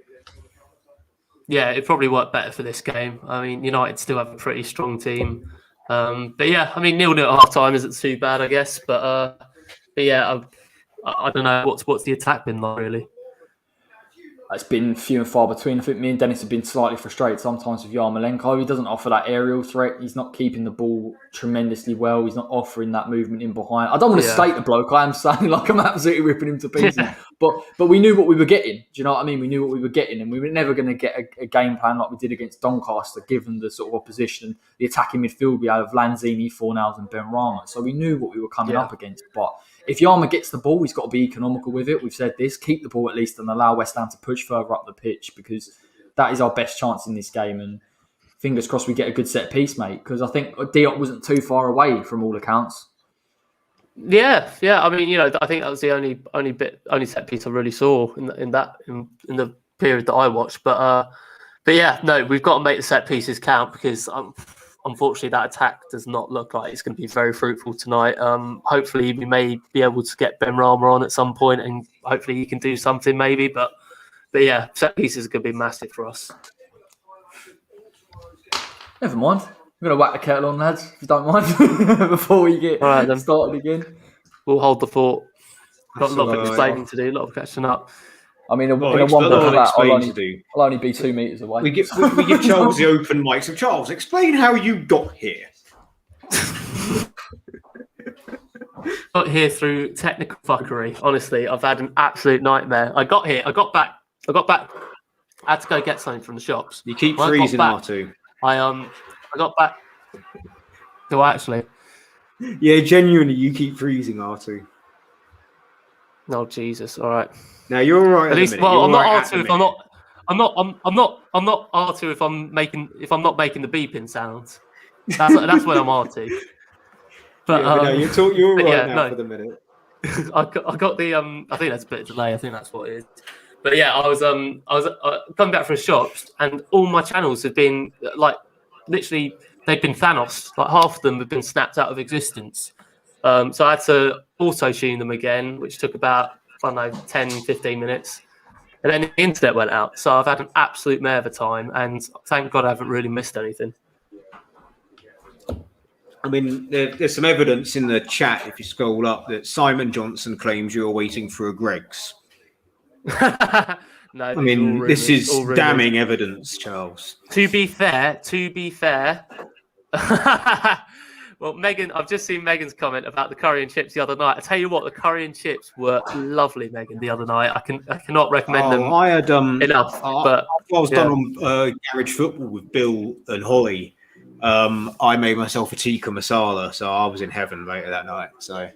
Yeah, it probably worked better for this game. I mean, United still have a pretty strong team. But yeah, I mean, 0-0 at half time isn't too bad, I guess. But yeah, I don't know what's the attack been like, really. It's been few and far between. I think me and Dennis have been slightly frustrated sometimes with Yarmolenko. He doesn't offer that aerial threat. He's not keeping the ball tremendously well. He's not offering that movement in behind. I don't want to slate the bloke. I am saying like I'm absolutely ripping him to pieces. But we knew what we were getting. Do you know what I mean? We knew what we were getting, and we were never going to get a game plan like we did against Doncaster, given the sort of opposition, the attacking midfield we had of Lanzini, Fornals and Benrahma. So we knew what we were coming up against. But if Yarma gets the ball, he's got to be economical with it. We've said this, keep the ball at least and allow West Ham to push further up the pitch, because that is our best chance in this game. And fingers crossed we get a good set piece, mate, because I think Diop wasn't too far away from all accounts. Yeah. I mean, I think that was the only set piece I really saw in the period that I watched. But yeah, no, we've got to make the set pieces count, because unfortunately that attack does not look like it's going to be very fruitful tonight. Hopefully we may be able to get Benrahma on at some point, and hopefully he can do something maybe. But yeah, set pieces are going to be massive for us. Never mind. I'm going to whack the kettle on, lads, if you don't mind, before we get started again. We'll hold the fort. Got a lot of explaining to do, a lot of catching up. I mean, in a one block of that, I'll only be 2 meters away. We give Charles the open mic. So, Charles, explain how you got here. Got here through technical fuckery. Honestly, I've had an absolute nightmare. I got here. I got back. I had to go get something from the shops. You keep freezing, R2. I got back. Do I actually? Yeah, genuinely, you keep freezing, R2. Oh Jesus! All right. Now you're all right. At least, well, I'm not R2 if I'm not. I'm not R2 if I'm not making the beeping sounds. That's when I'm R2. But no, you're right now for the minute. I got the I think that's a bit of delay. I think that's what it is. But yeah, I was coming back from the shops, and all my channels have been like literally they've been Thanos. Like half of them have been snapped out of existence. So I had to auto tune them again, which took about 10, 15 minutes. And then the internet went out. So I've had an absolute mare of a time, and thank God I haven't really missed anything. I mean, there's some evidence in the chat, if you scroll up, that Simon Johnson claims you're waiting for a Greggs. No, I mean, this is damning evidence, Charles. To be fair. Well, Megan, I've just seen Megan's comment about the curry and chips the other night. I tell you what, the curry and chips were lovely, Megan, the other night. I cannot recommend them I had, enough. But I was done on Garage Football with Bill and Holly. I made myself a tikka masala, so I was in heaven later that night. So,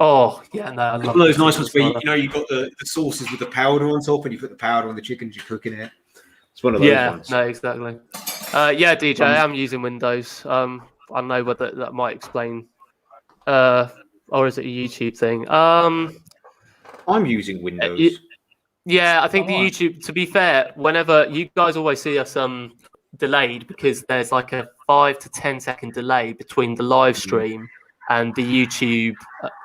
oh yeah, no, I love one of those nice ones where you got the sauces with the powder on top, and you put the powder on the chickens you're cooking it. It's one of those ones. No, exactly. Yeah, DJ, I am using Windows. I know whether that might explain, or is it a YouTube thing? I'm using Windows. Yeah, I think the YouTube. To be fair, whenever you guys always see us delayed, because there's like a 5 to 10 second delay between the live stream and the YouTube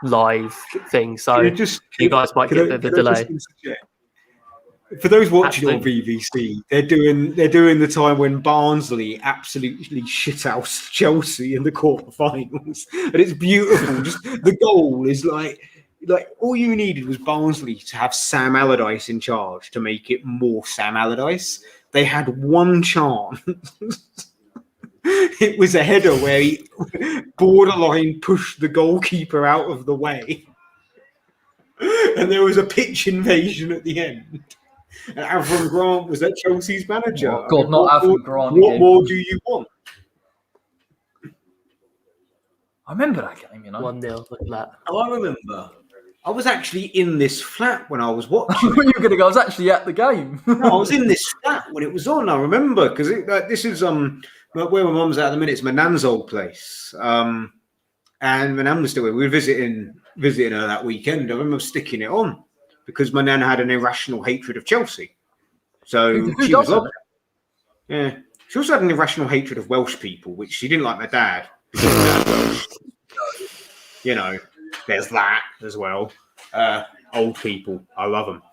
live thing. So you guys might get a bit of a delay. For those watching on BBC, they're doing the time when Barnsley absolutely shithoused Chelsea in the quarterfinals, and it's beautiful. Just the goal is like all you needed was Barnsley to have Sam Allardyce in charge to make it more Sam Allardyce. They had one chance. It was a header where he borderline pushed the goalkeeper out of the way, and there was a pitch invasion at the end. And Avram Grant was at Chelsea's manager. Oh, God, not Avram Grant. What more do you want? I remember that game, 1-0, look at that. Oh, I remember. I was actually in this flat when I was watching. You were going to go, I was actually at the game. No, I was in this flat when it was on. I remember, because this is where my mum's at the minute. It's my nan's old place. And my nan was still there. We were visiting her that weekend. I remember sticking it on, because my nan had an irrational hatred of Chelsea. So she was lovely. Yeah. She also had an irrational hatred of Welsh people, which she didn't like my dad. Because my dad's Welsh. You know, there's that as well. Old people, I love them.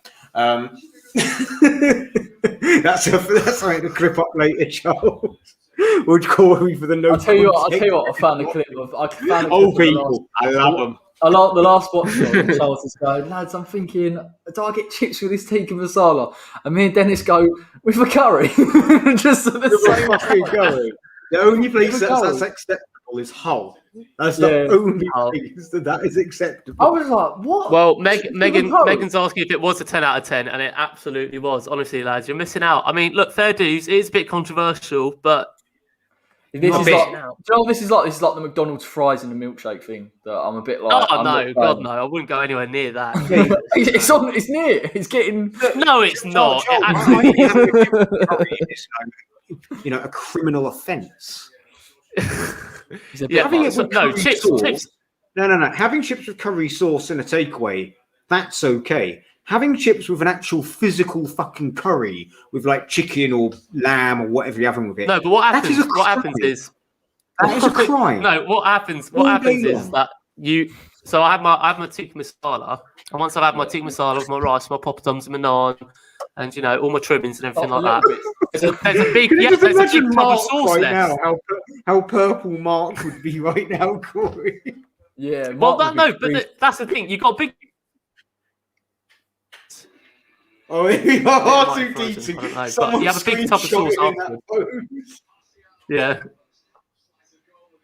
That's something to clip up later, Charles. Would call me for the no. I'll tell you what. I found a clip of. Old people, I love them. I like the last watch. Charles is going, lads. I'm thinking, do I get chips with this tikka masala? And me and Dennis go with a curry. Just at the same fucking curry. The only place that's acceptable is Hull. That's the only place that is acceptable. I was like, what? Well, Megan's asking if it was a 10 out of 10, and it absolutely was. Honestly, lads, you're missing out. I mean, look, fair dues. It is a bit controversial, but this is like the McDonald's fries and the milkshake thing. That I'm a bit like. Oh no, God no! I wouldn't go anywhere near that. It's near. It's getting. No, it's not. You know, a criminal offence. Having it with chips. No. Having chips with curry sauce in a takeaway, that's okay. Having chips with an actual physical fucking curry with like chicken or lamb or whatever you're having with it. No, but what happens? What happens is that is a crime. No, what happens? What happens is that you. So I have my tikka masala, and once I've had my tikka masala with my rice, my poppadoms and my naan, and you know all my trimmings and everything like that. There's a big tub of sauce right left. Now, how purple Mark would be right now, Corey. Yeah. Well, that's the thing. You got a big. Oh, R2D2. But you have a big tub of sauce afterwards. Yeah.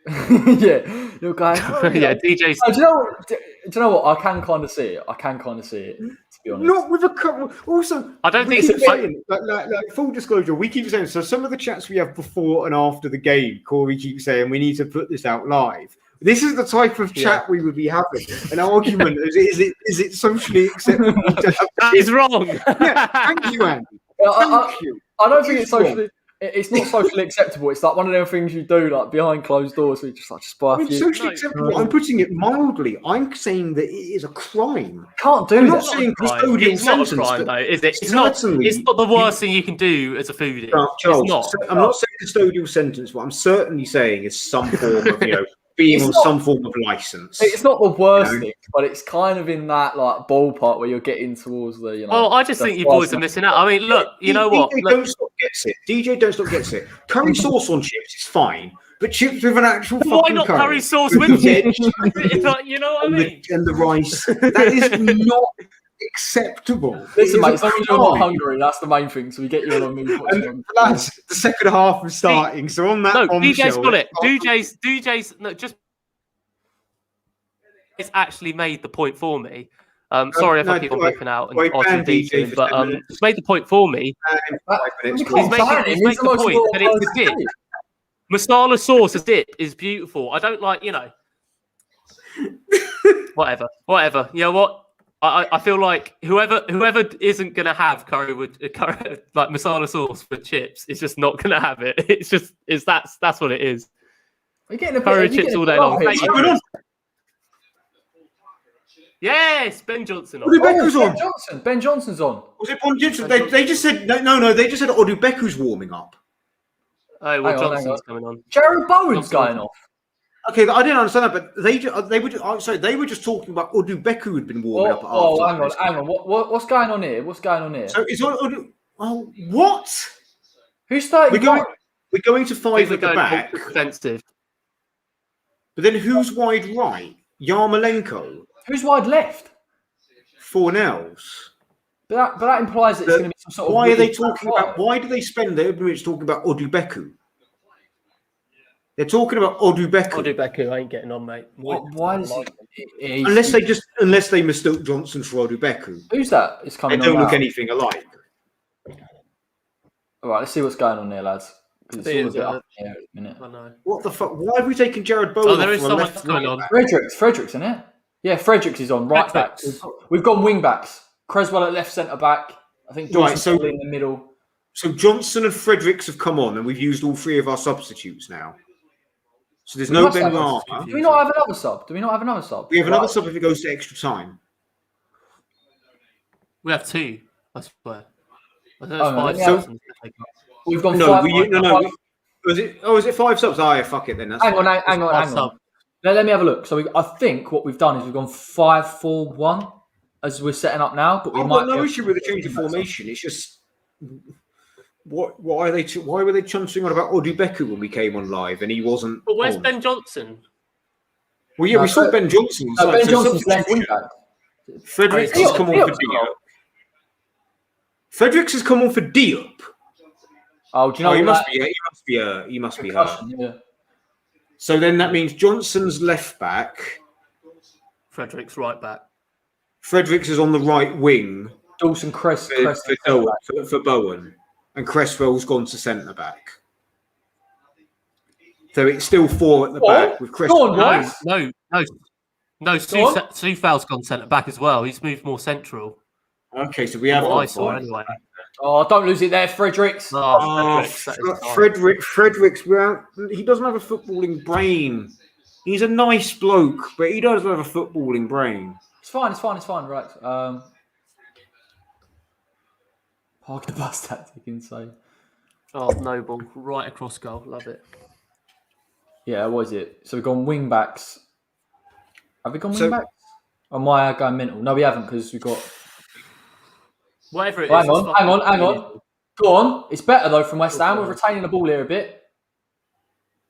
Yeah, you're going. Yeah, DJ's. Do you know what? I can kind of see it. To be honest. Not with a couple. Also, I don't think it's saying, like full disclosure. We keep saying so. Some of the chats we have before and after the game, Corey keeps saying we need to put this out live. This is the type of chat we would be having. An argument is it socially acceptable? That is wrong. Yeah, thank you, Andy. Thank you. I don't think it's socially. It's not socially acceptable. It's like one of them things you do like behind closed doors. So you just buy a few. Socially acceptable. I'm putting it mildly. I'm saying that it is a crime. Can't do I'm that. not saying custodial it's not sentence, a crime, though, is it? It's not the worst thing you can do as a foodie. Charles, it's not. I'm not saying custodial sentence. What I'm certainly saying is some form of being on some form of license. It's not the worst thing, but it's kind of in that like ballpark where you're getting towards the. Well, I just think you boys are missing out. I mean, look, you know what? DJ Don't Stop gets it. DJ Don't Stop gets it. Curry sauce on chips is fine, but chips with an actual fucking why not curry sauce with chips? You know what I mean? And the rice. That is not acceptable. Listen, mate, as long as you're not hungry, that's the main thing. So we get you on a move. And that's the second half of starting. So on that, DJ's got it. DJ's no, just it's actually made the point for me. Sorry if I keep on flipping out and R2D2, but it's made the point for me. He's making the point that it's the dip. Masala sauce as dip is beautiful. I don't like, whatever. You know what? I feel like whoever isn't gonna have curry like masala sauce with chips is just not gonna have it. That's what it is. We're getting curry chips all day long. Yes, Ben Johnson. Ben Johnson's on. Was it Ben Johnson? They just said no. They just said Odubeku's warming up. Oh well, Johnson's coming on. Jared Bowen's going off. Okay, I didn't understand that, but they were just talking about Odubeku had been warming up. Hang on. What's going on here? So it's what? Who's starting? We're going to five at the back. Defensive. But then who's wide right? Yarmolenko. Who's wide left? Fornells. But that implies that it's going to be some sort of. Why are they talking about? Why do they spend their minutes talking about Odubeku? They're talking about Odubeku. Odubeku ain't getting on, mate. Why is he? Unless they mistook Johnson for Odubeku. Who's that? It's coming. They don't look anything alike. All right, let's see what's going on there, lads. It's all a bit up here at the minute. I know. What the fuck? Why have we taken Jared Bowen? Oh, there is someone going on. Fredericks, isn't it? Yeah, Fredericks is on right back. We've gone wing backs. Creswell at left centre back. I think Johnson's in the middle. So Johnson and Fredericks have come on, and we've used all three of our substitutes now. So there's no Ben Rama. Do we not have another sub? We have another sub if it goes to extra time. We have two, I swear. We've gone five. Was it? Oh, is it 5 subs? Oh, yeah, fuck it then. That's Hang fine. on. Let me have a look. So I think what we've done is we've gone 5-4-1 as we're setting up now. But I've got no issue with the change of formation. It's just why were they chuntering on about Odubeku when we came on live and he wasn't? But where's on? Ben Johnson? Well, yeah, we saw Ben Johnson. Ben Johnson's left wing back. Fredericks has come on for Diop. Fredericks has come on for Diop. Oh, do you know he what must be hurt. Yeah. So then that means Johnson's left back. Fredericks right back. Fredericks is on the right wing. Dawson for Bowen. And Cresswell's gone to centre back. So it's still 4 at the back with Cresswell. No. Soufal's gone centre back as well. He's moved more central. Okay, so we have. I saw anyway. Oh, don't lose it there, Fredericks. Fredericks. He doesn't have a footballing brain. He's a nice bloke, but he doesn't have a footballing brain. It's fine. Right. Park the bus tactic insane. Oh, Noble. Right across goal. Love it. Yeah, what is it? So we've gone wing backs. Have we gone wing backs? Or am I going mental? No, we haven't because we've got... Whatever it is. Hang on. Go on. It's better though from West Ham. We're retaining the ball here a bit.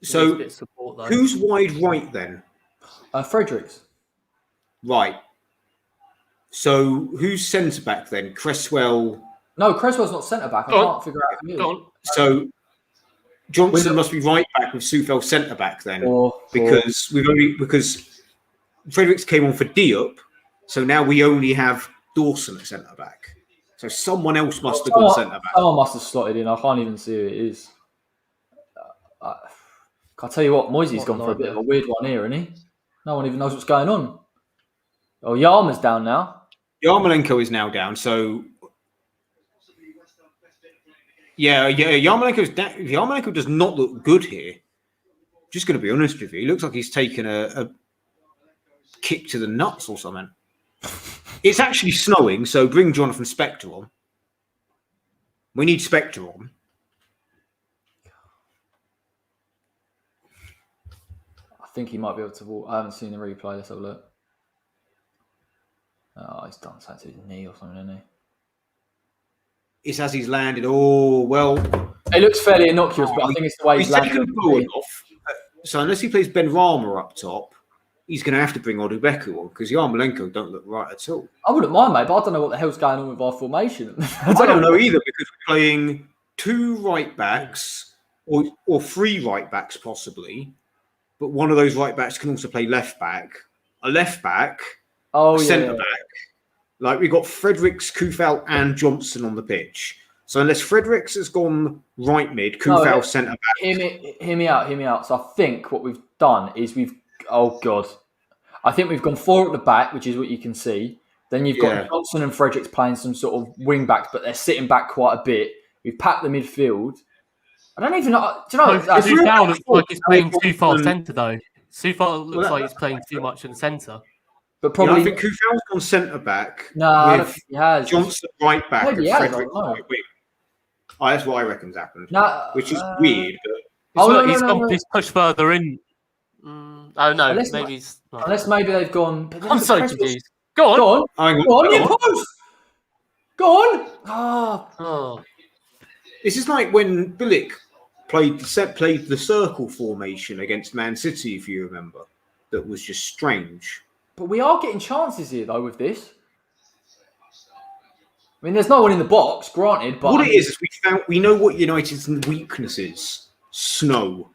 So, a bit of support, who's wide right then? Fredericks. Right. So, who's centre back then? Cresswell. No, Cresswell's not centre back. I can't figure out who. Go on. So, Johnson must be right back with Soufal centre back then, because Fredericks came on for Diop. So now we only have Dawson at centre back. So someone else must have gone centre back. Someone must have slotted in. I can't even see who it is. I'll tell you what, Moyes' gone for a bit of a weird one here, isn't he? No one even knows what's going on. Oh, Yarma's down now. Yarmolenko is now down. So, Yarmolenko does not look good here. Just going to be honest with you. He looks like he's taken a kick to the nuts or something. It's actually snowing, so bring Jonathan Spector on. We need Spector on. I think he might be able to walk. I haven't seen the replay. Let's have a look. Oh, he's done something to his knee or something, hasn't he? It's as he's landed. Oh, well. It looks fairly innocuous, but I think it's the way he's landed. Taken Bowen off. So unless he plays Ben Rama up top, he's going to have to bring Odubeku on because Yarmolenko don't look right at all. I wouldn't mind, mate, but I don't know what the hell's going on with our formation. I don't know either because we're playing 2 right backs or 3 right backs possibly, but one of those right backs can also play left back, a left back, a centre back. Like we've got Fredericks, Kufal, and Johnson on the pitch. So unless Fredericks has gone right mid, Kufal centre back. Hear me out. So I think what we've done is I think we've gone 4 at the back, which is what you can see. Then you've got Johnson and Fredericks playing some sort of wing backs, but they're sitting back quite a bit. We've packed the midfield. I don't even know. Do you know? Soufal looks like he's playing too far centre though. Soufal looks like he's playing too much in the centre. But probably I think Kufal's gone centre back. No, I don't think he has. Johnson right back and Fredericks right wing. Oh, that's what I reckon's happened. Which is weird, but he's pushed further in. Oh no, unless maybe they've gone. I'm so confused. Go on. Go on, you post. Go on. Oh. This is like when Bilic played the circle formation against Man City, if you remember. That was just strange. But we are getting chances here, though, with this. I mean, there's no one in the box, granted, but what it is we know what United's weakness is. Snow.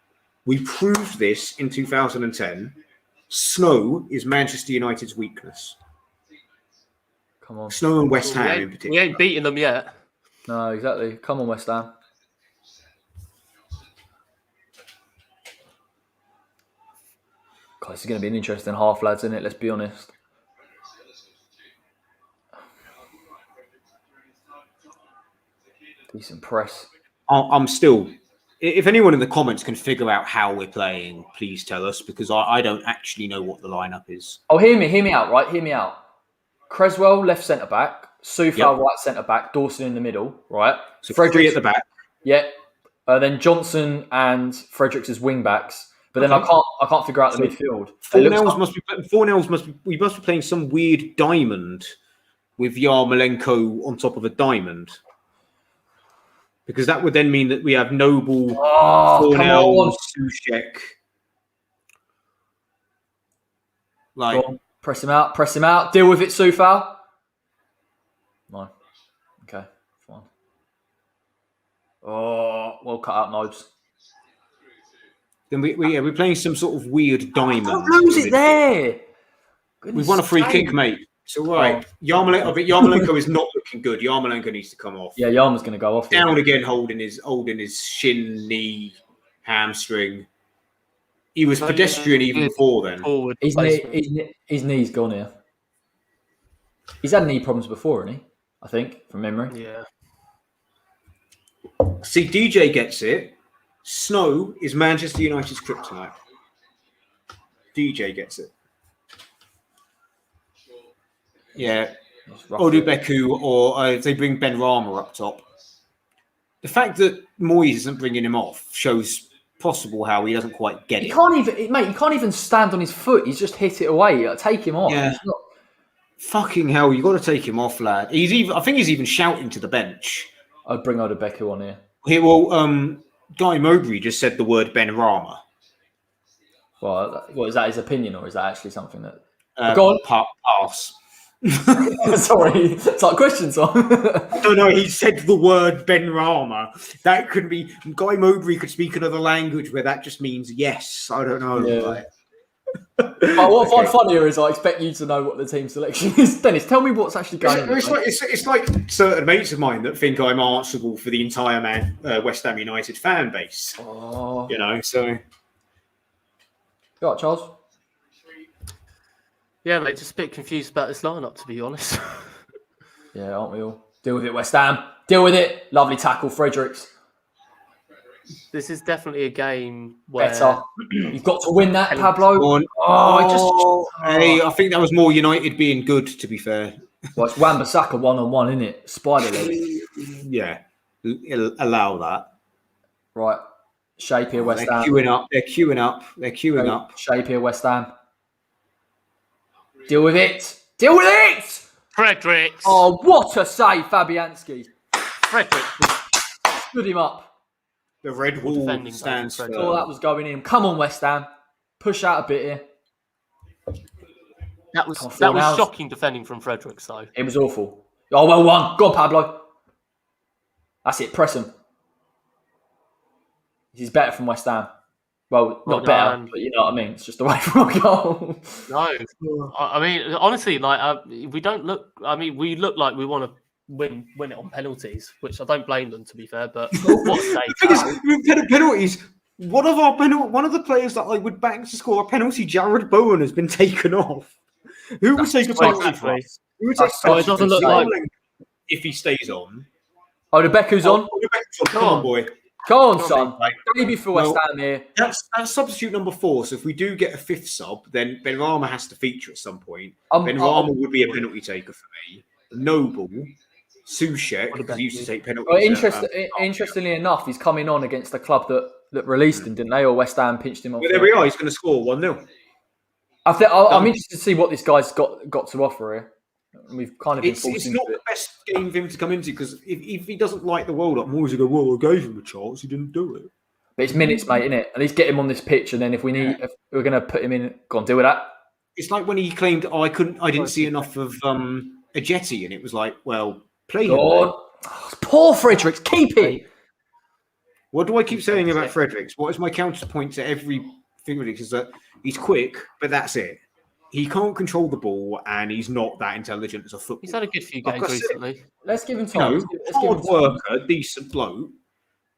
We proved this in 2010. Snow is Manchester United's weakness. Come on. Snow and West Ham in particular. We ain't beating them yet. No, exactly. Come on, West Ham. God, this is going to be an interesting half, lads, isn't it? Let's be honest. Decent press. I'm still... If anyone in the comments can figure out how we're playing, please tell us, because I don't actually know what the lineup is. Oh, hear me out, right? Hear me out. Cresswell, left centre-back. Soufal, right centre-back. Dawson in the middle, right? So Fredericks at the back. Yeah. Then Johnson and Fredericks as wing backs. But then I can't figure out the midfield. We must be playing some weird diamond with Yarmolenko on top of a diamond. Because that would then mean that we have Noble, Fornell, Soucek. Like, press him out. Deal with it, Soufal. No. Okay, fine. Oh, well cut out, Nobes. Then we're playing some sort of weird diamond. Don't lose it there. We've won a free kick, mate. So right, Yarmolenko is not looking good. Yarmolenko needs to come off. Yeah, Yarmo's going to go off. Down again, holding his shin, knee, hamstring. He was pedestrian even before then. His knee's gone here. He's had knee problems before, hasn't he? I think, from memory. Yeah. See, DJ gets it. Snow is Manchester United's kryptonite. DJ gets it. Yeah. Odubeku, or if they bring Ben Rama up top. The fact that Moyes isn't bringing him off shows possible how he doesn't quite get it. He can't even stand on his foot. He's just hit it away. Take him off. Yeah. Fucking hell, you got to take him off, lad. I think he's even shouting to the bench. I'd bring Odubeku on here. Guy Mowbray just said the word Ben Rama. Well, what is that his opinion, or is that actually something that? Go on. Pass. Sorry, it's like questions on. I don't know. He said the word Ben Rama. That could be. Guy Mowbray could speak another language where that just means yes. I don't know. Yeah. What I find funnier is I expect you to know what the team selection is. Dennis, tell me what's actually going on. It's like certain mates of mine that think I'm answerable for the entire West Ham United fan base. Oh. You know, so. You all right, Charles? Yeah, mate, just a bit confused about this lineup, to be honest. Yeah, aren't we all? Deal with it, West Ham. Deal with it. Lovely tackle, Fredericks. This is definitely a game where... Better. You've got to win that, Pablo. I think that was more United being good, to be fair. Well, it's Wan-Bissaka one-on-one, isn't it? Spider leg. Yeah. Allow that. Right. Shape here, West Ham. They're queuing up. Shape here, West Ham. Deal with it! Fredericks! Oh, what a save, Fabianski. Fredericks Stood him up. The red wall stands for... All that was going in. Come on, West Ham. Push out a bit here. That was shocking defending from Fredericks, though. It was awful. Oh, well won. Go on, Pablo. That's it. Press him. He's better from West Ham. Well, not better, but you know what I mean. It's just away from a goal. No, I mean, honestly, like we don't look. I mean, we look like we want to win it on penalties, which I don't blame them, to be fair. But what a save! The thing is, penalties. One of the players that I would back to score a penalty, Jared Bowen, has been taken off. Who would take a penalty for us? Who would take a penalty? It doesn't look like if he stays on. Oh, the Becku's on. Come on, boy. Come on, son. Maybe for West Ham here. That's substitute number 4. So if we do get a 5th sub, then Ben Rama has to feature at some point. Ben Rama would be a penalty taker for me. Noble, Soucek, because he used to take penalties. Well, interestingly enough, he's coming on against the club that released him, didn't they? Or West Ham pinched him off. Well, there we are. He's going to score 1-0. I'm interested to see what this guy's got to offer here. We've kind of it's not the best game for him to come into, because if he doesn't like the world up, Moyes will go, well, I gave him a chance, he didn't do it. But it's minutes, mate, isn't it? At least get him on this pitch, and then if we're going to put him in, go on, deal with that. It's like when he claimed, I didn't see enough of a jetty, and it was like, well, play him. Poor Fredericks, keep it. What do I keep saying about Fredericks? What is my counterpoint to everything Fredericks is that he's quick, but that's it. He can't control the ball, and he's not that intelligent as a footballer. He's had a good few games recently. Let's give him time. Hard worker, decent bloke,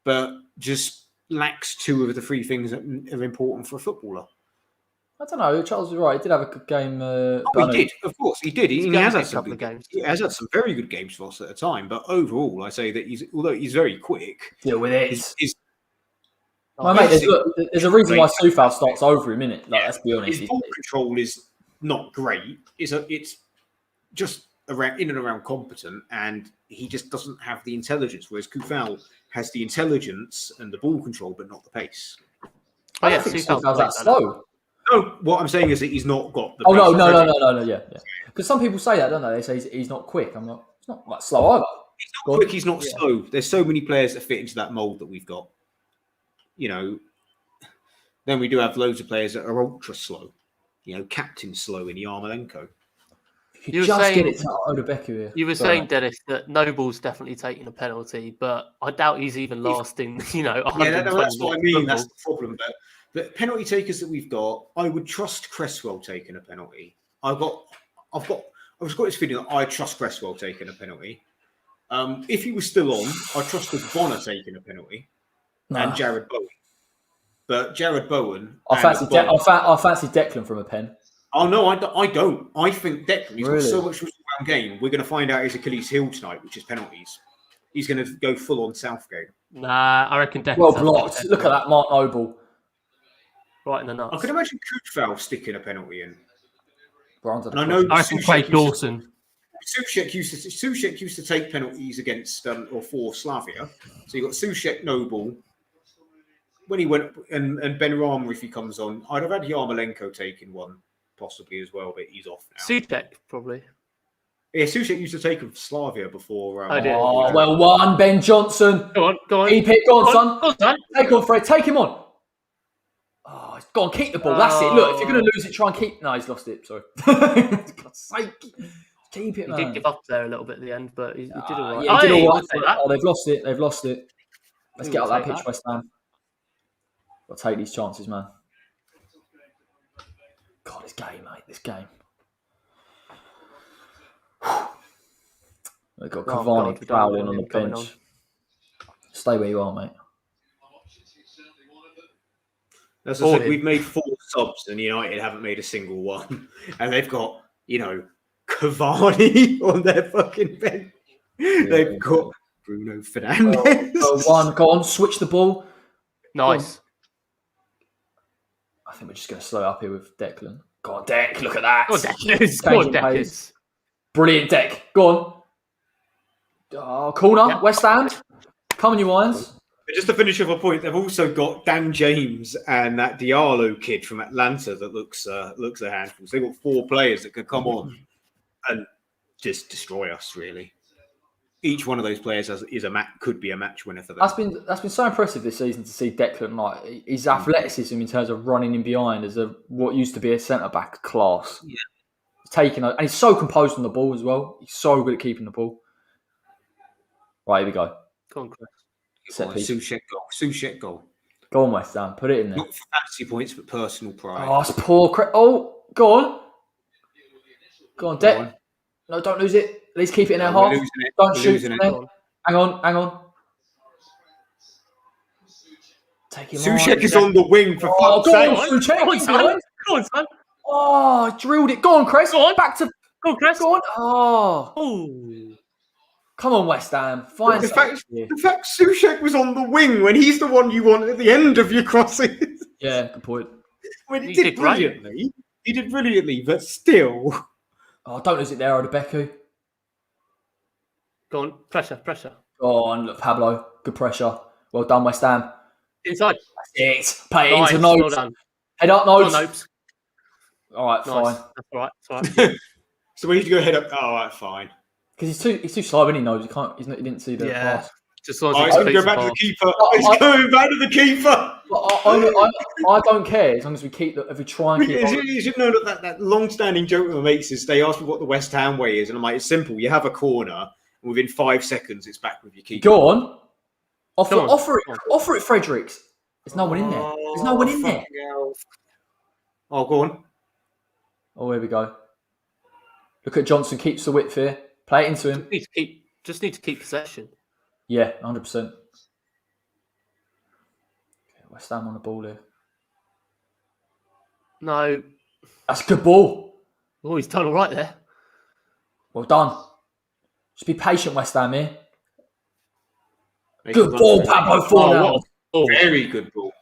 but just lacks 2 of the 3 things that are important for a footballer. I don't know. Charles was right. He did have a good game. He did, of course. He did. He has had some good games. He has had some very good games for us at a time. But overall, I say that although he's very quick, deal with it. Mate, there's a reason why Soufal starts over him, innit? Like, let's be honest. His ball control is not great. It's just in and around competent, and he just doesn't have the intelligence, whereas Kufal has the intelligence and the ball control, but not the pace. I don't think Coufal's that slow. No, what I'm saying is that he's not got the. Oh no, yeah. Because some people say that, don't they? They say he's not quick. I'm not. It's not like slow either. He's not quick. He's not slow. There's so many players that fit into that mold that we've got. You know, then we do have loads of players that are ultra slow. You know, captain slow in Yarmolenko. You were just saying, get it to Odebeku here. You were saying, Dennis, that Noble's definitely taking a penalty, but I doubt he's even lasting. You know, that's what I mean. That's the problem. But the penalty takers that we've got, I would trust Cresswell taking a penalty. I've got this feeling that I trust Cresswell taking a penalty. If he was still on, I trusted Bonner taking a penalty and Jared Bowen. But Jared Bowen, I fancy Declan from a pen. Oh no, I don't. I think Declan. He's got so much around game. We're going to find out his Achilles heel tonight, which is penalties. He's going to go full on Southgate. Nah, I reckon Declan. Well blocked. Look at that, Mark Noble. Right in the nuts. I can imagine Kufal sticking a penalty in. And I know. I reckon Craig Dawson. Soucek used to take penalties against or for Slavia. So you got Soucek, Noble. When he went and Ben Rama, if he comes on, I'd have had Yarmolenko taking one possibly as well, but he's off now. Soucek probably. Yeah, Soucek used to take him for Slavia before. Well won, Ben Johnson. Go on. Keep it, go on, son. Go on, son. Take on, Fred. Take him on. Oh, go on, keep the ball. That's it. Look, if you're going to lose it, try and keep. No, he's lost it. Sorry. For God's sake. Keep it, man. He did give up there a little bit at the end, but he did all right. Yeah, he did all right. Oh, they've lost it. Let's get out that pitch, West Ham. Got to take these chances, man. God, this game, mate. This game. They've got Cavani prowling on the bench. Stay where you are, mate. As I said, we've made 4 subs and United haven't made a single one. And they've got, Cavani on their fucking bench. They've got Bruno Fernandes. Go on, switch the ball. Nice. I think we're just going to slow up here with Declan. Go on, Deck. Look at that. Go on, Deckers. Brilliant, Deck. Go on. Oh, corner. Yep. West Ham. Come on, you irons. Just to finish off a point, they've also got Dan James and that Diallo kid from Atlanta that looks a handful. So they've got 4 players that could come on and just destroy us, really. Each one of those players could be a match winner for them. That's been so impressive this season to see Declan, like his athleticism in terms of running in behind as what used to be a centre back class. Yeah, and he's so composed on the ball as well. He's so good at keeping the ball. Right, here we go. Go on, Chris. Soucek goal. Go on, West Ham. Put it in there. Not for fantasy points, but personal pride. Oh, it's poor. Go on. Go on, Deck. No, don't lose it. At least keep it in our half. Don't shoot. Hang on. Take him Soucek is on the wing for fuck's sake. Go on, son. Oh, drilled it. Go on, Chris. Go on. Back to... Go on, Chris. Go on. Oh. Come on, West Ham. The fact Soucek was on the wing when he's the one you want at the end of your crosses. Yeah, good point. I mean, he did brilliantly. He did brilliantly, but still... Oh, don't lose it there, Odebeku. Go on, pressure. Go on, look, Pablo. Good pressure. Well done, West Ham. Inside. That's it. Play it into Nopes. Well Head up, Nopes. Nopes. All right, nice. fine. That's all right. So we need to go head up. Oh, all right, fine. Because he's too slow, isn't he? Nopes. He didn't see the pass. Just as he's going to go back to the keeper. He's going back to the keeper. I don't care as long as we if we try and keep. You should know that long-standing joke with my mates is they ask me what the West Ham way is, and I'm like, it's simple. You have a corner, and within 5 seconds, it's back with your keeper. Go on. Offer it, Fredericks. There's no one in there. There's no one in there. Oh, go on. Oh, here we go. Look at Johnson. Keeps the width here. Play it into him. Just need to keep possession. Yeah, 100%. West Ham on the ball here. No. That's a good ball. Oh, he's done all right there. Well done. Just be patient, West Ham here. Good ball, Pablo. 4-0. Very good ball.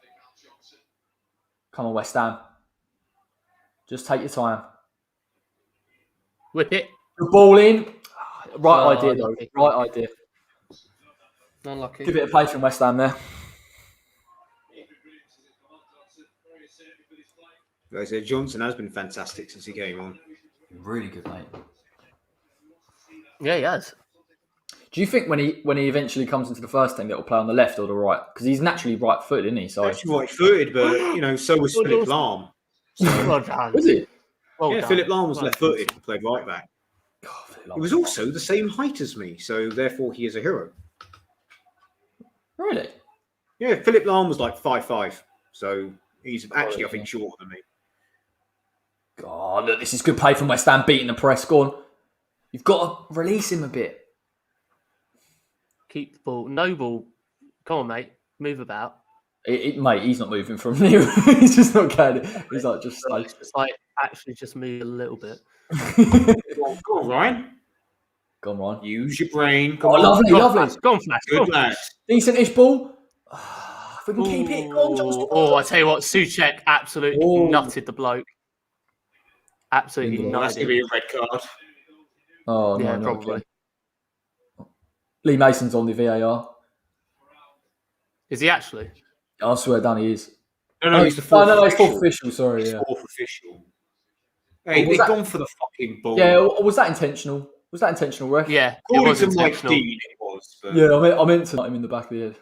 Come on, West Ham. Just take your time. Whip it. Good ball in. Right idea, though. Unlucky. Right idea. Unlucky. Good bit of play from West Ham there. Like I said, Johnson has been fantastic since he came on. Really good, mate. Yeah, he has. Do you think when he eventually comes into the first team that will play on the left or the right? Because he's naturally right-footed, isn't he? So Actually right-footed, but so was Philip Lahm. Well done. was he? Well done. Philip Lahm was Well left-footed and played right back. God, He was also the same height as me, so therefore he is a hero. Really? Yeah, Philip Lahm was like 5'5", so he's actually, I think, shorter than me. God, look, this is good play from West Ham beating the press. Go on. You've got to release him a bit. Keep the ball. No ball. Come on, mate. Move about. Mate, he's not moving from there. He's just not getting it. He's like, just like... It's just like, actually just move a little bit. Go on, Ryan. Go on, Ryan. Use your brain. Oh, lovely, lovely. Go on, Flash. Good lad. Decent-ish ball. If we can keep it. Go on, Johnston. Oh, I tell you what, Souček absolutely nutted the bloke. Absolutely That's going to nutted. be a red card. Oh, no, Yeah, no, probably. okay. Lee Mason's on the VAR. Is he actually? I swear down he is. No, he's the fourth no, it's official. fourth official, sorry. He's Yeah. fourth official. Hey, was they've that- gone for the fucking ball. Yeah, was that intentional? Was that intentional, Ref? Yeah, it According was to Mike intentional. Dean, it was. But... Yeah, I meant to nut him in the back of the head.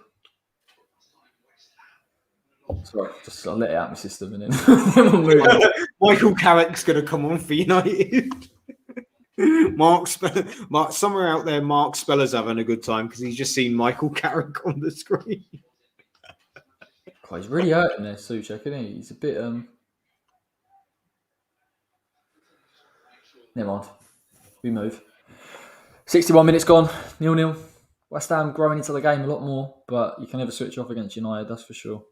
Sorry, just I let it out of my system and then we'll move on. Michael Carrick's going to come on for United. Mark somewhere out there, Mark Speller's having a good time because he's just seen Michael Carrick on the screen. God, he's really hurting there, Souček, isn't he? He's a bit Never mind. We move. 61 minutes gone. 0-0. West Ham growing into the game a lot more, but you can never switch off against United, that's for sure.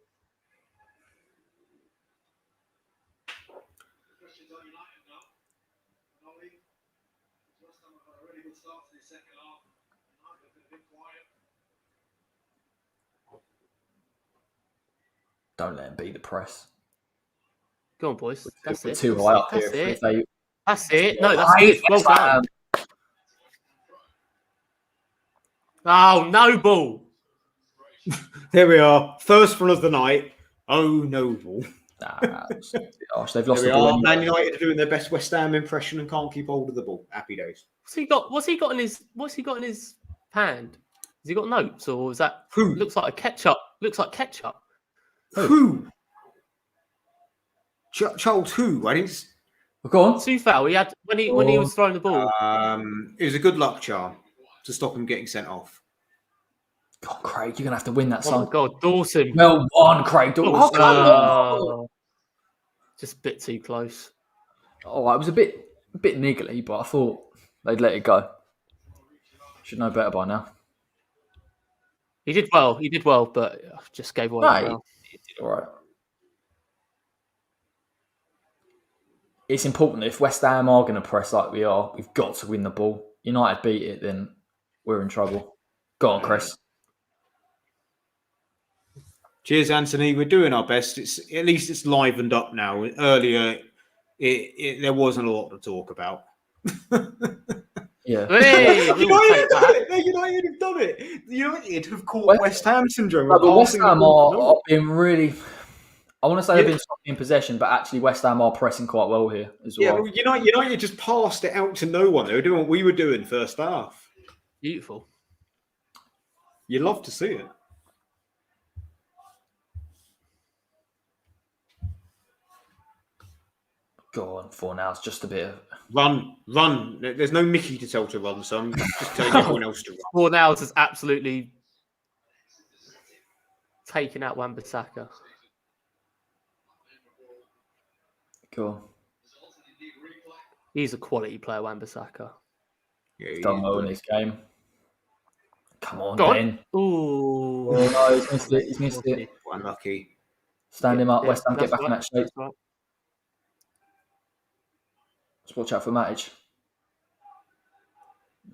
Questions on United now. Nolly, West Ham have had a really good start to the second half. United have been a bit quiet. Don't let him beat the press. Go on, boys. That's We're it. too high up That's here. it. That's it. No, that's Right, good. Well West Ham. done. Oh, no ball. There we are. First one of the night. Oh, Noble. Gosh, they've There lost we the ball. are. Man Anyway. United are doing their best West Ham impression and can't keep hold of the ball. Happy days. What's he got in his hand? Has he got notes or is that Who? looks like a ketchup? Looks like ketchup. Who? Charles who? I didn't... Go on. Soufal, he had when he was throwing the ball. It was a good luck charm to stop him getting sent off. God, Craig, you're going to have to win that Oh song. my God, Dawson. Well won, Craig. Oh, come on. Just a bit too close. Oh, it was a bit niggly, but I thought they'd let it go. Should know better by now. He did well, but just gave away. the goal. He did all right. It's important that if West Ham are going to press like we are, we've got to win the ball. United beat it, then we're in trouble. Go on, Chris. Cheers, Anthony. We're doing our best. At least it's livened up now. Earlier, there wasn't a lot to talk about. Yeah. Hey, we will take that. United have done it. United have caught West Ham syndrome. No, but West Passing Ham the ball. are being really... I want to say they've been in possession, but actually West Ham are pressing quite well here as well. Yeah, but United just passed it out to no one. They were doing what we were doing first half. Beautiful. You love to see it. Go on, 4 now. It's just a bit of... Run. There's no Mickey to tell to run, so I'm just telling everyone else to run. 4 now has absolutely taken out Wan-Bissaka. Go on. He's a quality player, Wan-Bissaka. Yeah, he's Done well in this game. Come on, Go Ben. on. Ooh. Oh, no, he's missed it. He's missed it. unlucky. Stand him up. Yeah, West Ham get that's back in that shape. That's right. Let's watch out for Matic.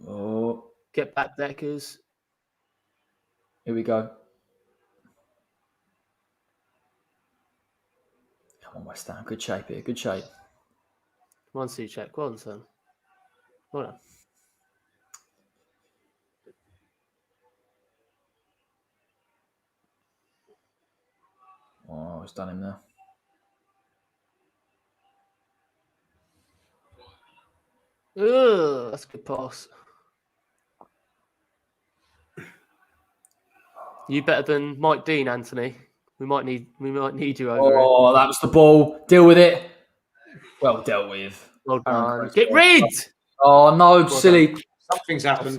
Oh, Get back, Deckers. here we go. Come on, West Ham. Good shape here. Good shape. Come on, Souček. Go on, son. Well done. it's done him there. Ugh, that's a good pass. You better than Mike Dean, Anthony. We might need you over here. Oh, that was the ball. Deal with it. Well dealt with. Well done. Aaron Get Cresswell. rid! Oh no, Well silly. Something's happened.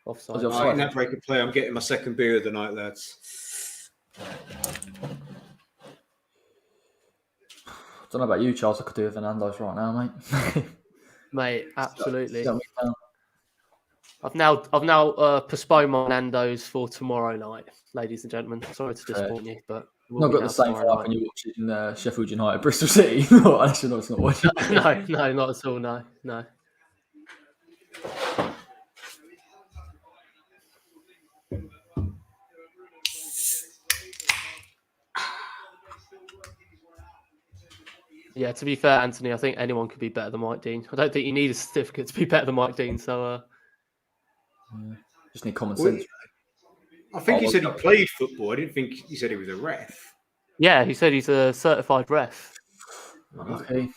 Offside. Was it In that break of play, I'm getting my second beer of the night, lads. Don't know about you, Charles. I could do with Fernando's right now, mate. Mate, absolutely. Got me down. I've now postponed my Nando's for tomorrow night, ladies and gentlemen. Sorry to disappoint you, but it will Not be got now the same tomorrow for when you're watching Sheffield United, Bristol City. No, actually, no, it's not watching. night. No, not at all. No. Yeah, to be fair, Anthony, I think anyone could be better than Mike Dean. I don't think you need a certificate to be better than Mike Dean. So, Just need common sense. I think he said he played football. I didn't think he said he was a ref. yeah, he said he's a certified ref. Okay.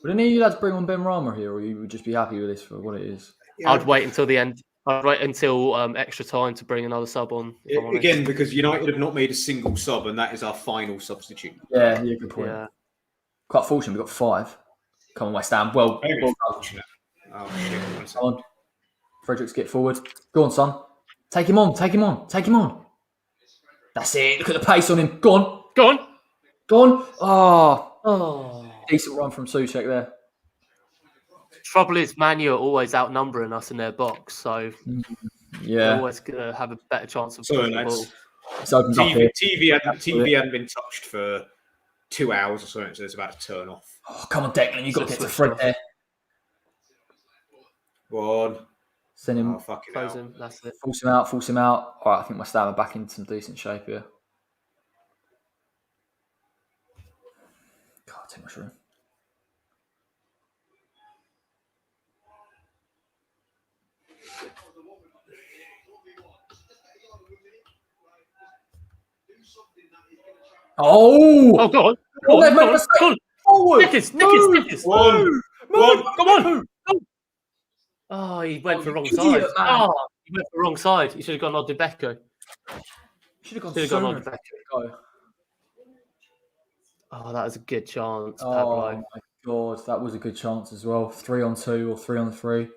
Would any of you lads bring on Ben Rama here, or you would just be happy with this for what it is? Yeah. I'd wait until the end. I'd wait until extra time to bring another sub on. if I'm honest. Again, because United have not made a single sub, and that is our final substitute. Yeah, good point. Yeah. Quite fortunate, we've got 5. Come on, West Ham. Well Very done. fortunate. Oh, shit. One Come second. on. Fredericks, get forward. Go on, son. Take him on. That's it. Look at the pace on him. Go on. Go on. Oh, decent run from Souček there. Trouble is, Man U are always outnumbering us in their box, so they're Yeah. always going to have a better chance of Sorry, winning the ball. lads. It's opened up here. TV hadn't been touched for 2 hours or something, so it's about to turn off. Oh, come on, Declan. You've got to So get to switched Fred off. there. Go on. Send him. Oh, fucking Close hell. him. That's it. Force him out. All right, I think West Ham are back in some decent shape here. God, too much room. Oh! Oh, go on. Oh, they've made a mistake. Forward! Nickers. Come on. Oh, he went for the wrong Idiot, side. man. Oh, he went for the wrong side. He should have gone on Debecco. Should have gone Should have gone on sooner. Debecco. Go. Oh, that was a good chance, Oh Pablo. my God, that was a good chance as well. 3-on-2 or 3-on-3.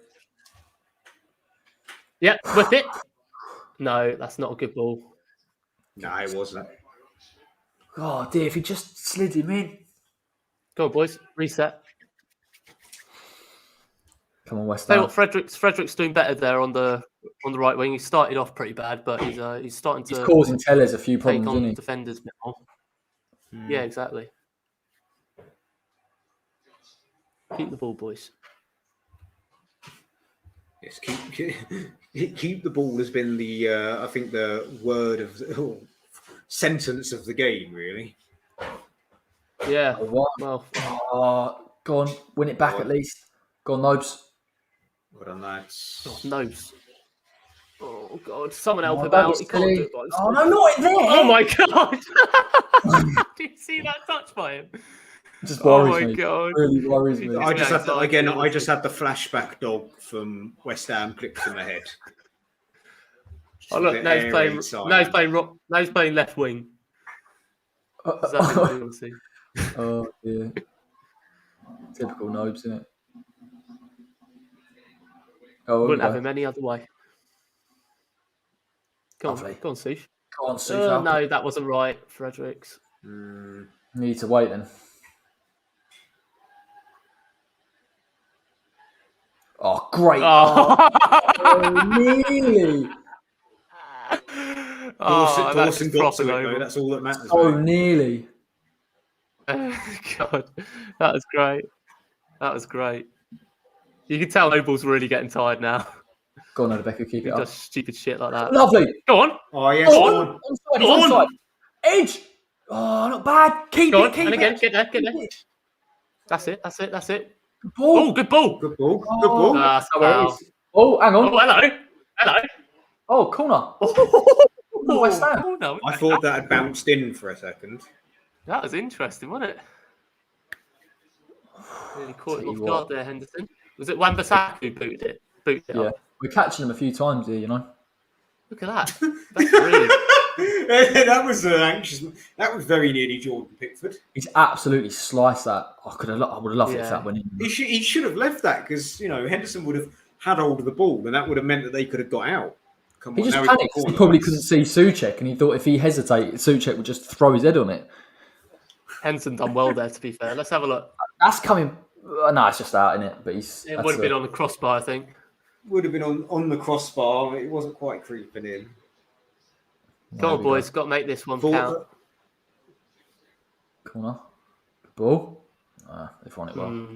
Yep, whip it. No, that's not a good ball. No, it wasn't. God, dear, if he just slid him in. Go on, boys. Reset. Come on, West Tell you Ham. what, Frederick's doing better there on the right wing. He started off pretty bad, but he's starting He's to causing Tellez a few take problems, on isn't he? defenders now. Yeah, exactly. Keep the ball, boys. Yes, keep the ball has been the I think the word of sentence of the game, really. Yeah. What? Well, Go on, win it back at least. Go on, Nobes. What on lads. oh, nose. Oh God! Someone help Oh, him that out. was He can't silly. do it by Oh, himself. no, not in there. Oh my God! Did you see that touch by him? Just Oh worries my me. God! Really worries me. I just had the, anxiety. again. I just had the flashback dog from West Ham clicked in my head. Oh look, now he's playing. Now he's playing left wing. Is that what you want to see? Oh, dear. Typical Nobes, isn't it? Oh, Wouldn't okay. have him any other way. Go on, Lovely. go on, Sush. Go on, Souček. No, that wasn't right, Fredericks. Need to wait then. Oh, great. Oh, Nearly. Dawson got to it, though. That's all that matters. Oh, mate. nearly. God, that was great. That was great. You can tell Noble's really getting tired now. Go on, Rebecca, keep He it up. does stupid shit like that. Lovely. Go on. Oh yes, Go go on. on. Onside, Go on. onside. Edge. Oh, not bad. Keep Go it, on. keep And it. again, get there. That's it. Good ball. Oh, good ball. Good ball. Good ball. That's Oh, there it foul. is. Oh, hang on. Oh, hello. Oh, corner. West Ham. corner. I thought that had bounced in for a second. That was interesting, wasn't it? Really caught him Tell off you guard there, Henderson. Was it Wan-Bissaka who booted it? Yeah, Up? we're catching them a few times here, you know. Look at that. That's brilliant. That was anxious. That was very nearly Jordan Pickford. He's absolutely sliced that. I would have loved it if Yeah. that went in. He should have left that because Henderson would have had hold of the ball, and that would have meant that they could have got out. Come He on, just now panicked. He probably couldn't see Souček, and he thought if he hesitated, Souček would just throw his head on it. Henderson done well there, to be fair. Let's have a look. That's coming. No, it's just out in it. But It would have been on the crossbar, I think. Would have been on the crossbar. It wasn't quite creeping in. Come on, boys. Got to make this one count. Corner. Ball. They've won it well.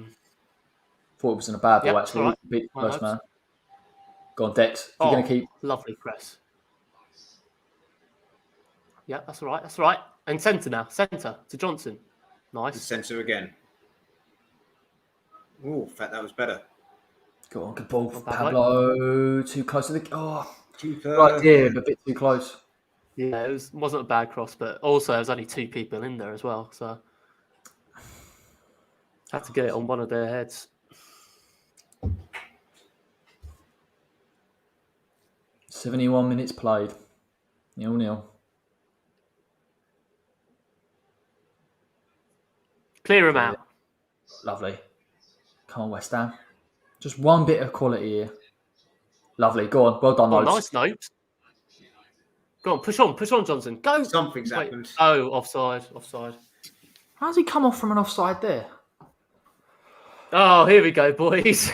Thought it was in a bad ball, actually. Right. Big close, man. Go on, Dex. You're going to keep. Lovely press. Yeah, that's all right. That's all right. And centre now. Centre to Johnson. Nice. Centre again. Oh, in fact, that was better. Go on, good ball. Not bad, Pablo. Too close to the. Keeper. Right here, but a bit too close. Yeah, it wasn't a bad cross, but also there was only 2 people in there as well, so had to get it on one of their heads. "71 minutes played. 0-0. Clear him out. Lovely. Come on, West Ham. Just one bit of quality here. Lovely. Go on. Well done, Oh, Notes. nice note. Go on, push on, Johnson. Go. Something's Wait. happened. Oh, offside. How's he come off from an offside there? Oh, here we go, boys.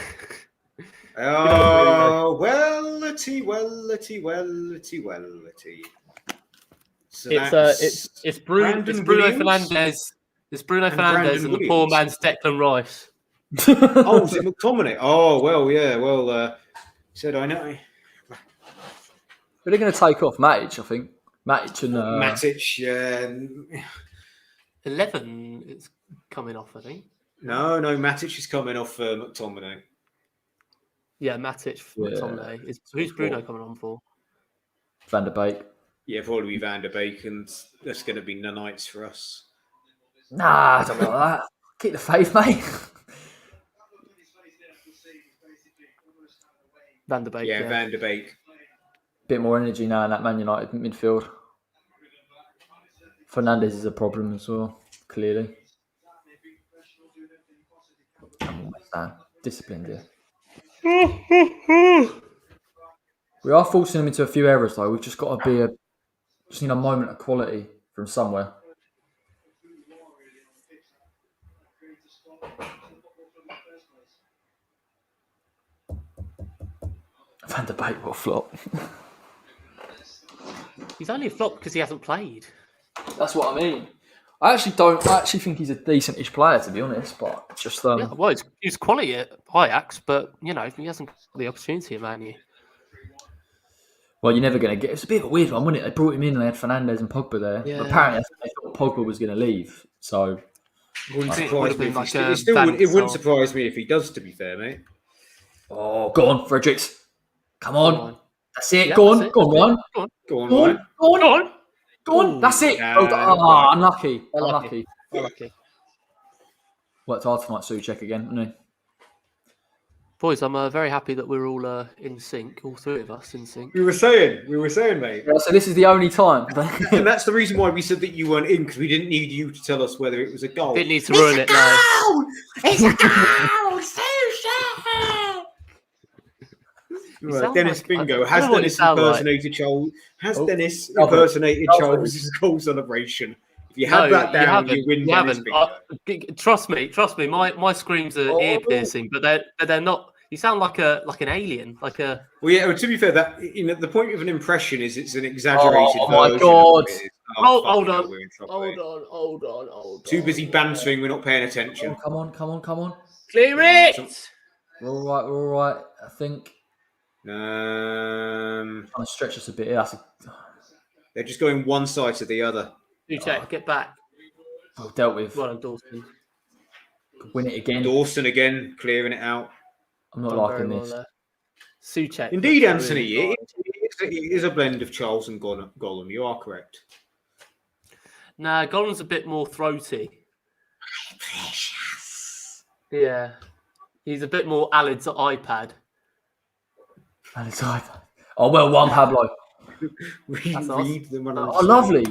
Oh, wellity. So It's Bruno Williams? Fernandes. It's Bruno And Fernandes Brandon and the poor Williams. man's Declan Rice. Oh, is it McTominay? Oh, well, yeah. Well, said I know. But they're going to take off Matic, I think. Matic and... Matic, yeah. 11 is coming off, I think. No, Matic is coming off McTominay. Yeah, Matic for McTominay. Who's Bruno coming on for? Van der Beek. Yeah, probably Van der Beek, and that's going to be Nanites for us. Nah, I don't know that. Keep the faith, mate. Van der Beek. Yeah, Van der Beek. Bit more energy now in that Man United midfield. Fernandes is a problem as well, clearly. Disciplined here. We are forcing them into a few errors though. We've just got to just need a moment of quality from somewhere. Van der Beek will flop. He's only a flop because he hasn't played. That's what I mean. I actually think he's a decent-ish player, to be honest, but just... Yeah, well, he's quality at Ajax, but, he hasn't got the opportunity at Man U. Well, you're never going to get... It's a bit of a weird one, wasn't it? They brought him in and they had Fernandes and Pogba there. Yeah. But apparently, they thought Pogba was going to leave, so... It wouldn't surprise me if he does, to be fair, mate. Oh, go on, Fredericks. Come on. That's it. Yeah, go on. that's it. Go on, Ryan. Go on, Go on. Ryan. Go on. Go on. Go on. That's it. Nah, Well done. Unlucky. Unlucky. Worked hard tonight, Souček again, didn't he? Boys, I'm very happy that we're all in sync, all 3 of us in sync. We were saying, mate. Yeah, so this is the only time. And that's the reason why we said that you weren't in, because we didn't need you to tell us whether it was a goal. Didn't need to ruin it now. It's a goal! Souček! Right, Dennis like- Bingo. I Has don't know what Dennis you sound like. impersonated Charles? Has Oh. Dennis No, impersonated no. Charles' goal celebration? If you have that down, you win. You Dennis haven't. Bingo. Trust me. My screams are ear piercing, but they're not. You sound like an alien, like a. Well, yeah. Well, to be fair, that the point of an impression is it's an exaggerated Oh, my version. God. Of it. Hold fuck, on. we're in trouble Hold here. on, hold on. Too busy bantering. We're not paying attention. Come on. Clear it. We're all right. I think. Um, Trying to stretch us a bit here. they're just going one side to the other. Souček, get back. Well dealt with. Well done, Dawson. Win it again. Dawson again, clearing it out. I'm not Done liking very this. well there. Souček. Indeed, looks Anthony, really it it is a blend of Charles and Gollum. You are correct. Nah, Gollum's a bit more throaty. Precious. Yeah. He's a bit more Alad's iPad. And it's like, oh, well, one Pablo. Read them. And Oh, lovely.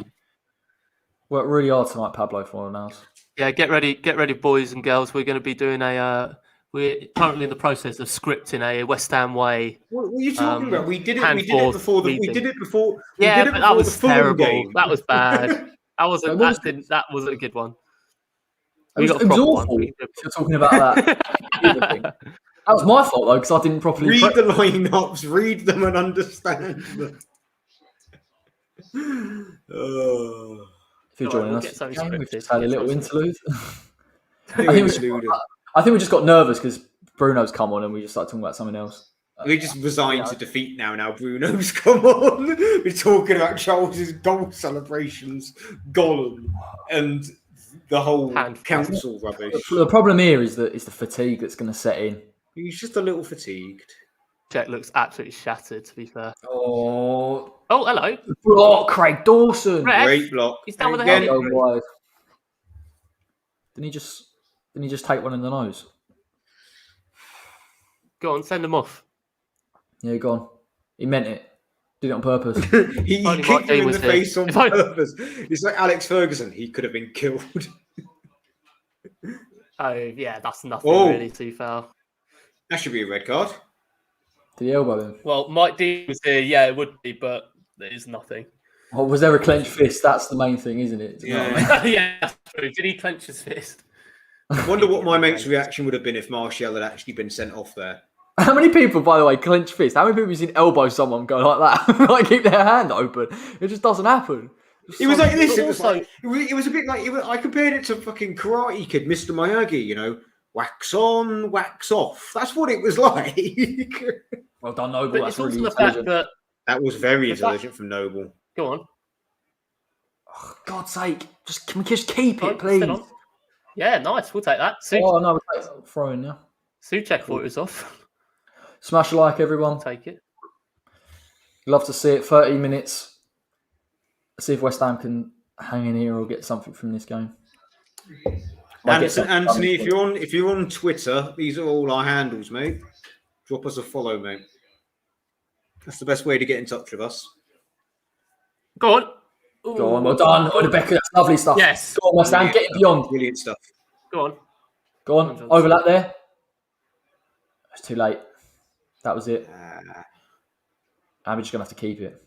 Worked really hard tonight, Pablo, for us. Yeah, get ready, boys and girls. We're going to be doing we're currently in the process of scripting a West Ham way. What are you talking about? We did it before the Fulham game. That was bad. That wasn't a good one. It was awful. If you're talking about that. That was my fault though, because I didn't properly read the lineups, read them, and understand them. If you're joining us, we've just had a little interlude. I think we just got nervous because Bruno's come on and we just started talking about something else. We just resigned to defeat now. Now Bruno's come on. We're talking about Charles's goal celebrations, Gollum, and the whole council rubbish. The problem here is that it's the fatigue that's going to set in. He's just a little fatigued. Jack looks absolutely shattered, to be fair. Oh, hello. Block, Craig Dawson. Great block. He's down with the head. Wide. Didn't he just take one in the nose? Go on, send him off. Yeah, go on. He meant it. Did it on purpose. he kicked him in the face on purpose. It's like Alex Ferguson. He could have been killed. Oh, yeah, that's nothing really too far. That should be a red card. Did he elbow him? Well, Mike D was here. Yeah, it would be, but there is nothing. Oh, was there a clenched fist? That's the main thing, isn't it? Yeah. Yeah, that's true. Did he clench his fist? I wonder what my mate's reaction would have been if Martial had actually been sent off there. How many people, by the way, clench fist? How many people have you seen elbow someone go like that? Like keep their hand open? It just doesn't happen. It was like this. It was a bit like I compared it to fucking Karate Kid, Mr. Miyagi. You know, wax on, wax off. That's what it was like. Well done, Noble. But that's it's also really the fact intelligent. that was very intelligent from Noble. Go on. Oh, God's sake. Can we just keep it, please? Yeah, nice. We'll take that. Oh, no, we'll take it. Throwing now. Souček thought it was off. Smash a like, everyone. Take it. Love to see it. 30 minutes. See if West Ham can hang in here or get something from this game. Anthony, if you're on Twitter, these are all our handles, mate. Drop us a follow, mate. That's the best way to get in touch with us. Go on. Ooh. Go on, well done. Oh, Rebecca, that's lovely stuff. Yes. Go on, West Ham, get it beyond. Brilliant stuff. Go on. Go on, overlap there. It's too late. That was it. I'm just going to have to keep it.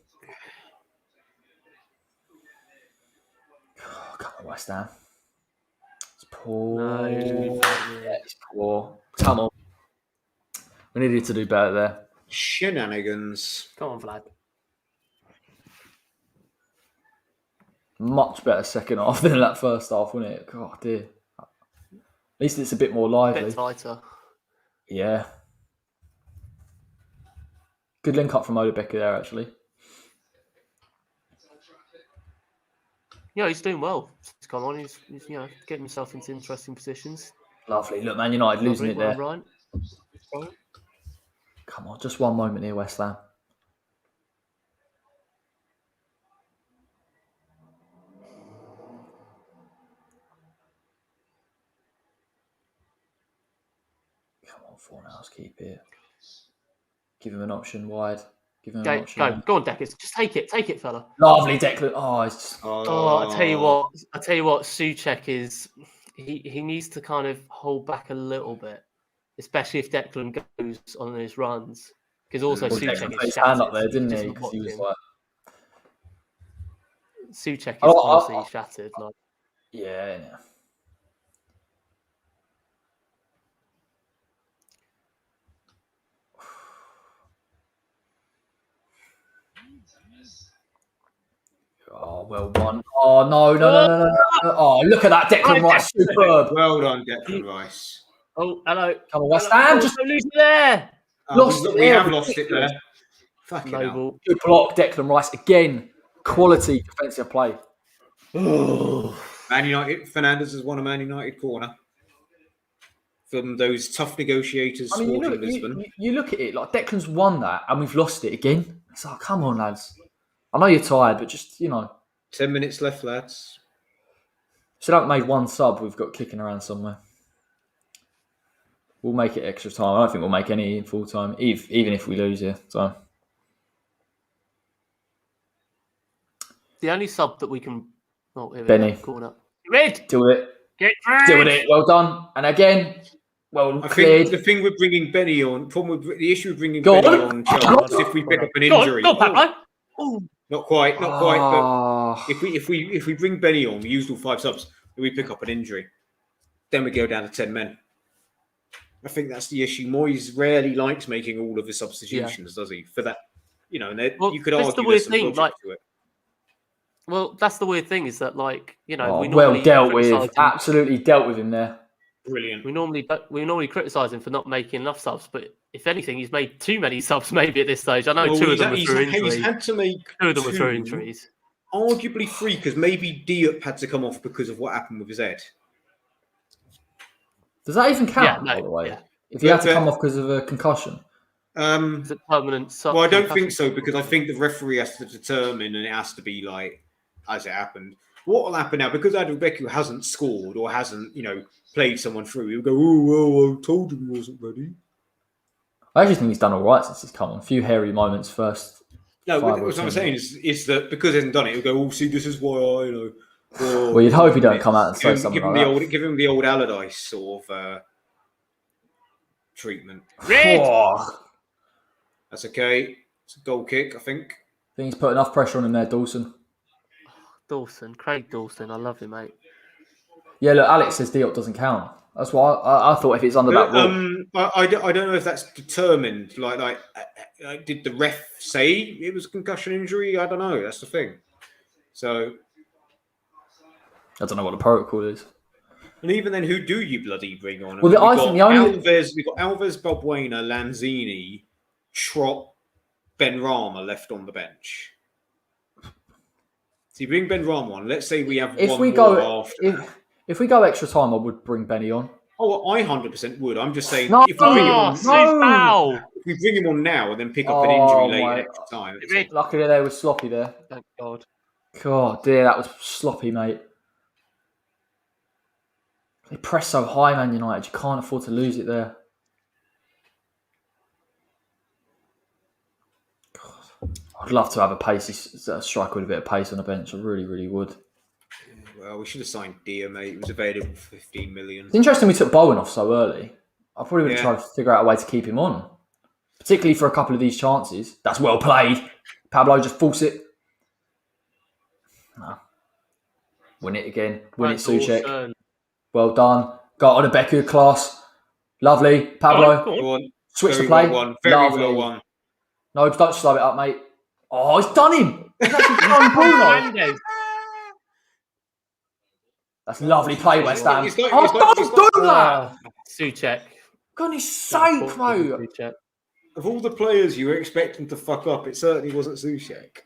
Oh, come on, West Ham. It's poor. No. Yeah, it's poor. Come on. We needed to do better there. Shenanigans. Come on, Vlad. Much better second half than that first half, wasn't it? God, dear. At least it's a bit more lively. A bit tighter. Yeah. Good link up from Odebecker there, actually. Yeah, he's doing well. He's come on. He's getting himself into interesting positions. Lovely. Look, Man United losing it there. Right. Come on, just one moment here, West Ham. Come on, Fornals, keep it. Give him an option wide. Give him an option. Go on, Deckers. Just take it, fella. Lovely, Declan. Oh, it's just... I tell you what, Souček is. He needs to kind of hold back a little bit, especially if Declan goes on his runs. Because also Souček is his hand up there, didn't he? Because he was like... Souček is honestly shattered. Like. Yeah. Oh, well done. Oh, no. Oh, look at that. Declan Rice. Superb. Well done, Declan Rice. Oh, hello. Come on, West Ham. Just lose it there. We have lost it there. Fucking hell. Good block, Declan Rice. Again, quality defensive play. Man United. Fernandes has won a Man United corner. from those tough negotiators. I mean, you look at it, like Declan's won that and we've lost it again. It's like, come on, lads. I know you're tired, but just, 10 minutes left, lads. Still haven't made one sub we've got kicking around somewhere. We'll make it extra time. I don't think we'll make any in full time, even if we lose here. So the only sub that we can... Oh, here we Benny. go. Corner. Red! Deal with it. Get red! Deal with it. Well done. And again, I cleared. think the thing with bringing Benny on, the issue with bringing Benny on, Charles, is if we pick up an injury. Go on, Pablo. Oh. Not quite. But if we bring Benny on, we use all 5 subs, and we pick up an injury, then we go down to 10 men. I think that's the issue. Moyes rarely likes making all of the substitutions, does he? For that, and you could argue there's some logic to it. Well, that's the weird thing is that, we normally well dealt with. Absolutely dealt with him there. Brilliant. We normally criticise him for not making enough subs, but if anything, he's made too many subs. Maybe at this stage, I know 2 of them were through injuries. He's had to make 2 of them were through injuries. Arguably 3, because maybe Diop had to come off because of what happened with his head. Does that even count? By the way, if he had to come off because of a concussion. Is it permanent? Well, I don't think so, because I think the referee has to determine, and it has to be as it happened. What will happen now? Because Adalbeku hasn't scored or hasn't, played someone through, he'll go, "Oh well, I told him he wasn't ready." I actually think he's done all right since he's come on. A few hairy moments first. No, what I'm saying is that because he hasn't done it, he'll go, "Oh, see, this is why I, well, you'd hope he don't come out and say something like that. Give him the old Allardyce sort of treatment. That's okay. It's a goal kick, I think. I think he's put enough pressure on him there, Dawson. Craig Dawson, I love him, mate. Yeah, look, Alex says Diop doesn't count. That's why I thought if it's under that rule. I don't know if that's determined. Did the ref say it was a concussion injury? I don't know. That's the thing. So I don't know what the protocol is. And even then, who do you bloody bring on? Well, I think the only we've got Alves, Balbuena, Lanzini, Trott, Benrahma left on the bench. So you bring Benrahma on. Let's say we have if we go after. If we go extra time, I would bring Benny on. Oh, I 100% would. I'm just saying, if we bring him on, if we bring him on now and then pick up an injury later extra time. Luckily, they were sloppy there. Thank God. God, dear, that was sloppy, mate. They press so high, Man United. You can't afford to lose it there. God. I'd love to have a pacey striker with a bit of pace on the bench. I really, really would. Well, we should have signed Dia, mate. It was available for 15 million. It's interesting we took Bowen off so early. I probably would have tried to figure out a way to keep him on. Particularly for a couple of these chances. That's well played. Pablo, just force it. No. Win it again. Win it, Souček. Well done. Got on a Beku class. Lovely. Pablo. Go on. Switch the play. Very well won. No, don't slow it up, mate. Oh, he's done him. He's actually done Bruno. That's lovely play, West Ham. Don't do that! Souček. Goodness sake, mate. Of all the players you were expecting to fuck up, it certainly wasn't Souček.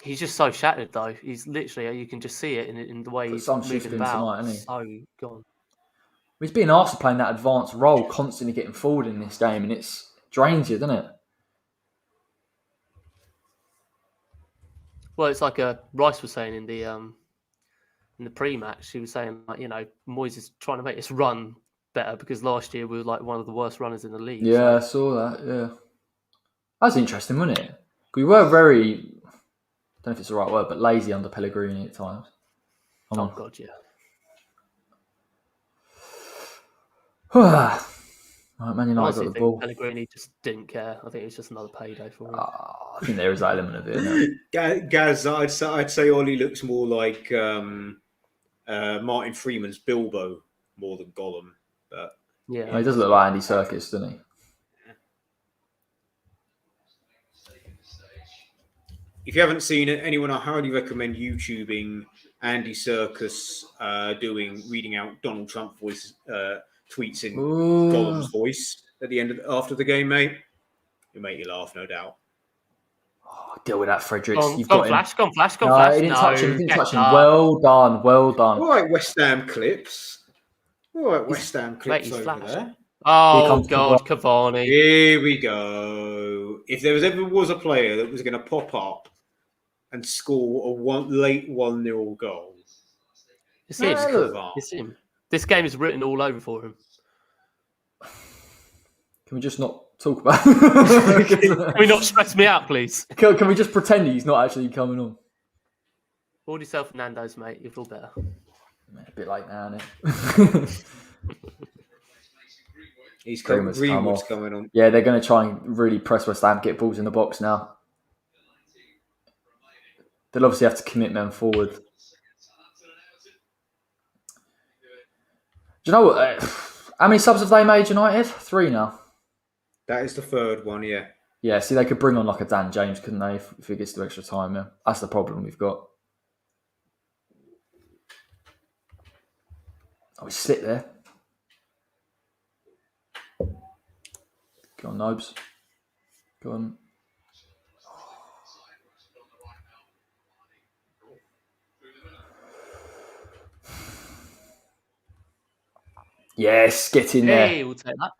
He's just so shattered, though. He's literally, you can just see it in the way he's moving about. Tonight, isn't he? So gone. He's being asked to play in that advanced role, constantly getting forward in this game, and it drains you, doesn't it? Well, it's like Rice was saying in the pre-match. He was saying, Moyes is trying to make this run better because last year we were like one of the worst runners in the league. Yeah, I saw that. Yeah, that was interesting, wasn't it? We were very, I don't know if it's the right word, but lazy under Pellegrini at times. God, yeah. Right, Man United got the ball. Pellegrini just didn't care. I think it's just another payday for him. I think there is that element of it. Isn't it? Gaz, I'd say Ollie looks more like Martin Freeman's Bilbo more than Gollum. But yeah, he does look like Andy Serkis, doesn't he? If you haven't seen it, anyone, I highly recommend YouTubing Andy Serkis reading out Donald Trump voice tweets in Gollum's voice at the end after the game, mate. It'll make you laugh, no doubt. Oh, deal with that, Fredericks. Go on, Flash. He didn't touch him. Well done. All right, West Ham clips. All right, West Ham clips he's over flash. there. Oh, comes God, Cavani. Here we go. If there ever was a player that was going to pop up and score a late 1-0 goal, It's him. Yeah, look. It's him. This game is written all over for him. Can we just not talk about Can we not stress me out, please? Can we just pretend he's not actually coming on? Hold yourself, Nando's, mate. You feel better. Man, a bit late now, isn't it? Greenwood's coming on. Yeah, they're going to try and really press West Ham, get balls in the box now. They'll obviously have to commit men forward. Do you know what? How many subs have they made, United? 3 now. That is the third one, yeah. Yeah, see, they could bring on like a Dan James, couldn't they, if it gets to extra time? Yeah, that's the problem we've got. Oh, we slipped there. Go on, Nobes. Go on. Yes, get in there. Hey, we'll take that.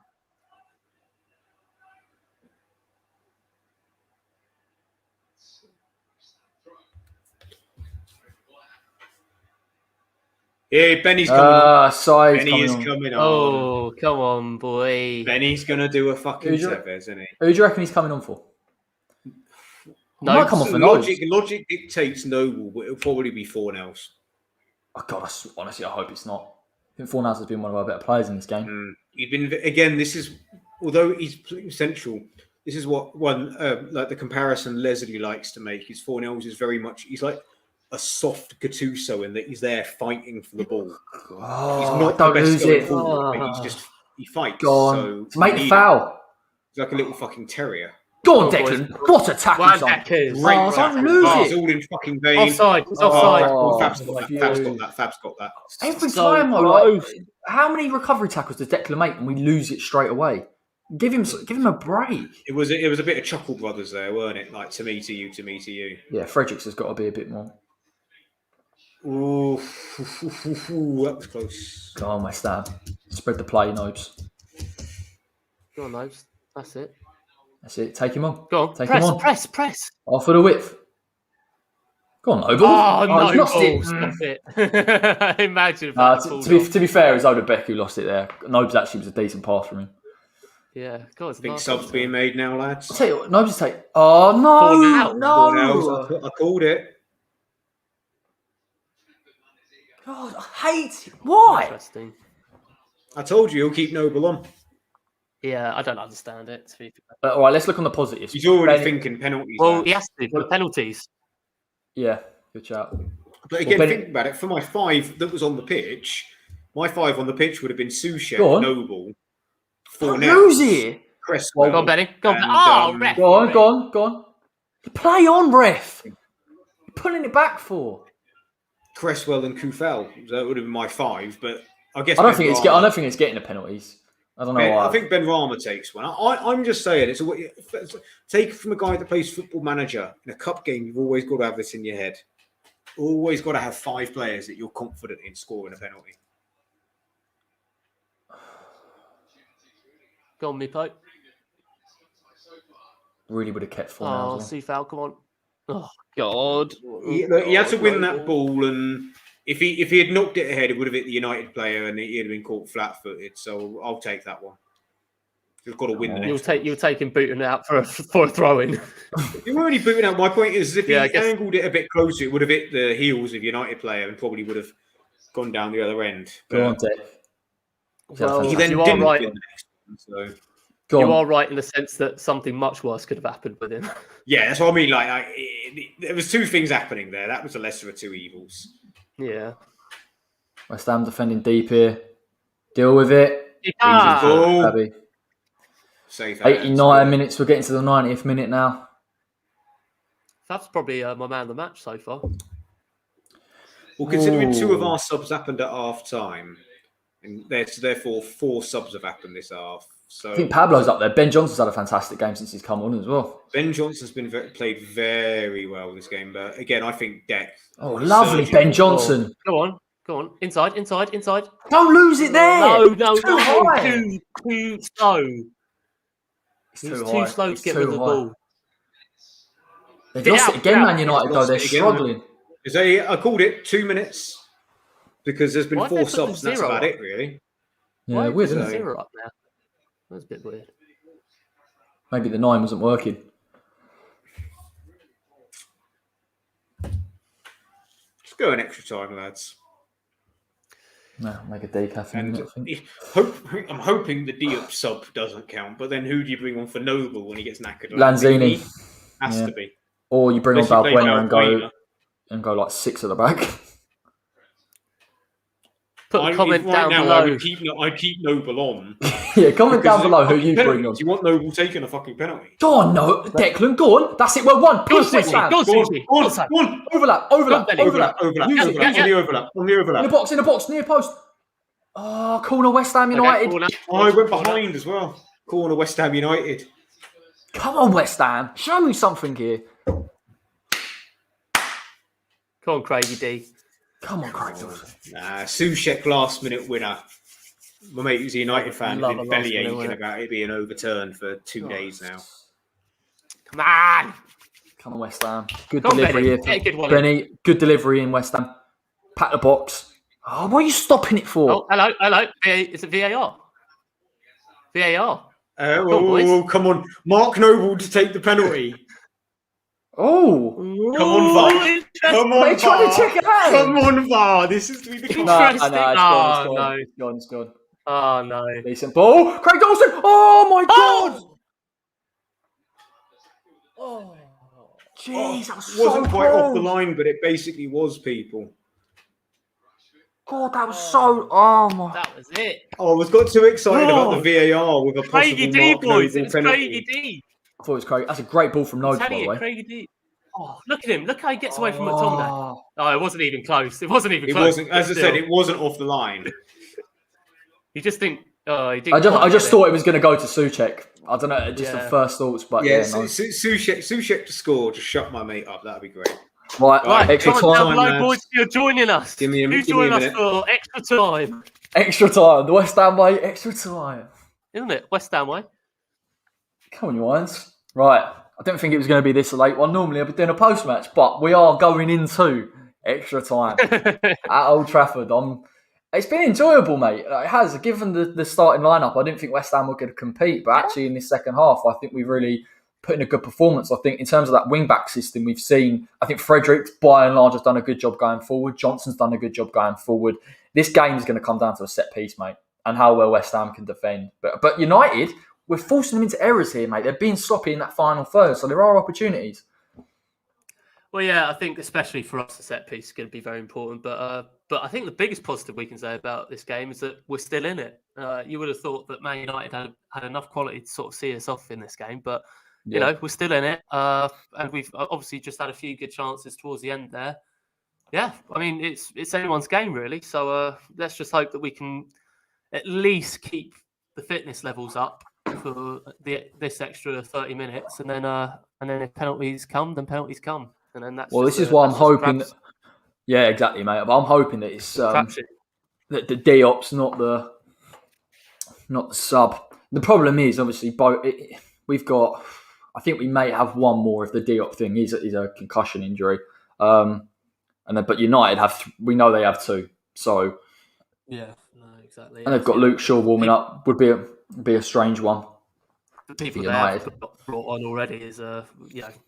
Yeah, Benny's coming on. Benny is coming on. Oh, come on, boy. Benny's going to do a fucking Tevez, isn't he? Who do you reckon he's coming on for? No, might come off for Nobes. Logic dictates Noble, but it'll probably be Fornells. Oh, God, honestly, I hope it's not. I think Fornals has been one of our better players in this game. He's been, again, this is, although he's central, this is what one, like the comparison Leslie likes to make, is Fornells is very much, he's like a soft Gattuso in that he's there fighting for the ball. He's not the best going forward, but he fights. Go on. So make the foul. He's like a little fucking terrier. Go on, Declan. What a tackle. Don't lose it. It's all in fucking vain. Offside. It's offside. Fab's got that. Every time, like, how many recovery tackles does Declan make and we lose it straight away? Give him a break. It was a bit of Chuckle Brothers there, weren't it? Like, to me, to you, to me, to you. Yeah, Fredericks has got to be a bit more. Ooh, that was close. Go on, West Ham. Spread the play, Nobes. Go on, Nobes. That's it. That's it. Take him on. Go on. Take him on. Press. Off for the width. Go on, Noble. Oh, no, lost it. Stop it. Imagine if that to be fair, it was Oda Beck who lost it there. Nobes actually was a decent pass from him. Yeah, God, Big subs being made now, lads. I'll tell you what, Nobes is take. Oh, no. No. I called it. God, I hate it. Why? Interesting. I told you he'll keep Noble on. Yeah, I don't understand it. All right, let's look on the positives. He's already thinking penalties. Well, he has to for the penalties. Yeah, good shout. But again, think about it. For my 5 that was on the pitch, my 5 on the pitch would have been Soucek, Noble, Who's here? Cresswell. Go on, Benny. Go on. Ref. Go on. Play on, ref. You're pulling it back for. Cresswell and Kufel. That would have been my 5, but I guess I don't think it's getting the penalties. I don't know why. I think Ben Rama takes one. I'm just saying, take it from a guy that plays Football Manager. In a cup game, you've always got to have this in your head. Always got to have 5 players that you're confident in scoring a penalty. Go on, Mipo. Really would have kept 4 now. Oh, Seafowl, come on. Oh, God. He had to win that ball, and if he had knocked it ahead, it would have hit the United player, and he'd have been caught flat-footed. So I'll take that one. You've got to win the next. You'll take him booting out for a throw-in. You're already booting out. My point is, if he angled it a bit closer, it would have hit the heels of United player and probably would have gone down the other end. Go on, Dave. Well, he then didn't win the next one, so. You are right in the sense that something much worse could have happened with him. Yeah, that's what I mean. Like, there was 2 things happening there. That was the lesser of 2 evils. Yeah. West Ham defending deep here. Deal with it. Safe. 89 minutes. We're getting to the 90th minute now. That's probably my man of the match so far. Well, considering 2 of our subs happened at half time, and therefore 4 subs have happened this half. So I think Pablo's up there. Ben Johnson's had a fantastic game since he's come on as well. Ben Johnson's been played very well this game, but again, I think Deck. Oh, lovely Ben Johnson. Go on. Go on, inside. Don't lose it there. No, It's too high. Too slow. It's He's too too high. slow It's to get too rid of the high. ball. They've Get lost out, it again, get out. Man United, though. Lost They're it again. struggling. I called it 2 minutes because there's been Why have they 4 put the subs. And that's 0 about up? it, really. Why Yeah, weird, is isn't the it? 0 up now? That's a bit weird. Maybe the 9 wasn't working. Just go in extra time, lads. No, make a decaf in a And minute, I think. I'm hoping the Diop sub doesn't count. But then who do you bring on for Noble when he gets knackered? Lanzini. Has Yeah. to be. Or you bring Unless on you play Balbuena Balbuena. and go like 6 at the back. Put a comment down now, below. I'd keep Noble on. Yeah, comment down Because below who fucking you bring on. penalties. You want Noble taking a fucking penalty? Go on, no, Declan, go on. That's it, we're one. Go on, Peace, West Susie. Ham. Go on, Go on, Susie. go on, Outside. go on. Overlap. Go on, Benny. Overlap. Use it. On the overlap. In the box, near post. Oh, corner West Ham United. Corner. I went behind as well. Corner West Ham United. Come on, West Ham. Show me something here. Come on, Craigie D. Come on, Craig. Soucek last minute winner. My mate who's a United fan has Love been a belly last-minute aching winner. about it being overturned for 2 days now. Come on. Come on, West Ham. Good Come on, delivery Benny. here. Get a good one. Benny, good delivery in West Ham. Pat the box. Oh, what are you stopping it for? Oh, hello. Is it VAR? VAR. Come on. Mark Noble to take the penalty. Oh. Come on, VAR. Come on, Are you trying to check it out? Come on, VAR. This is to be the Interesting. It's gone. Oh, no. Decent ball. Craig Dawson. Oh, my God. Oh. Jeez, that was wasn't so quite off the close. line, but it basically was, people. God, that was so... Oh, my... That was it. Oh, I was got too excited about the VAR with a possible Craigie D, Mark boys. Noble It's penalty. Craigie D. I thought it was Craig. That's a great ball from Noble, by Tell the you, way. Craigie D. Oh, look at him. Look how he gets away from McTominay. Oh, it wasn't even close. It wasn't even It close. wasn't, as I said, it wasn't off the line. You just think, he didn't I just quite thought it was going to go to Soucek. I don't know, just the Yeah. first thoughts, but Yeah, yeah, no. Soucek to score. Just shut my mate up. That'd be great. Right, extra comment down time. below, lads. boys, if you're joining us. Give me a Who's give me a joining us minute. for extra time? Extra time. The West Ham way, extra time. Isn't it? West Ham way. Come on, you irons. Right. I didn't think it was going to be this late one. Normally I'd be doing a post-match, but we are going into extra time at Old Trafford. It's been enjoyable, mate. It has. Given the starting lineup, I didn't think West Ham were going to compete, but actually in this second half, I think we've really put in a good performance. I think in terms of that wing-back system we've seen, I think Fredericks, by and large, has done a good job going forward. Johnson's done a good job going forward. This game is going to come down to a set piece, mate, and how well West Ham can defend. But United, we're forcing them into errors here, mate. They're being sloppy in that final third, so there are opportunities. Well, yeah, I think especially for us, the set piece is going to be very important. But I think the biggest positive we can say about this game is that we're still in it. You would have thought that Man United had enough quality to sort of see us off in this game, but you know, we're still in it. And we've obviously just had a few good chances towards the end there. Yeah, I mean, it's anyone's game, really. So let's just hope that we can at least keep the fitness levels up for this extra 30 minutes. And then if penalties come, then penalties come. And then that's This is why I'm hoping. Yeah, exactly, mate. But I'm hoping that it's that the Diop's not the sub. The problem is obviously we've got. I think we may have one more if the Diop thing is a concussion injury. But United we know they have two. So yeah, no, exactly. And they've got Luke Shaw warming up. Would be a strange one. The people they have brought on already is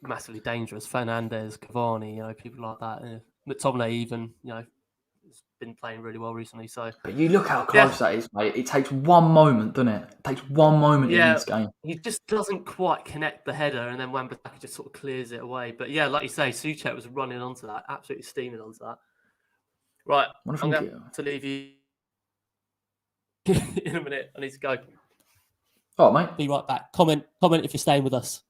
massively dangerous. Fernandes, Cavani, people like that. McTominay even, has been playing really well recently. So, but you look how close that is, mate. It takes one moment, doesn't it? It takes one moment in this game. He just doesn't quite connect the header, and then Wan-Bissaka just sort of clears it away. But yeah, like you say, Soucek was running onto that, absolutely steaming onto that. Right, I'm going to leave you in a minute. I need to go. Oh, mate. Be right back. Comment if you're staying with us.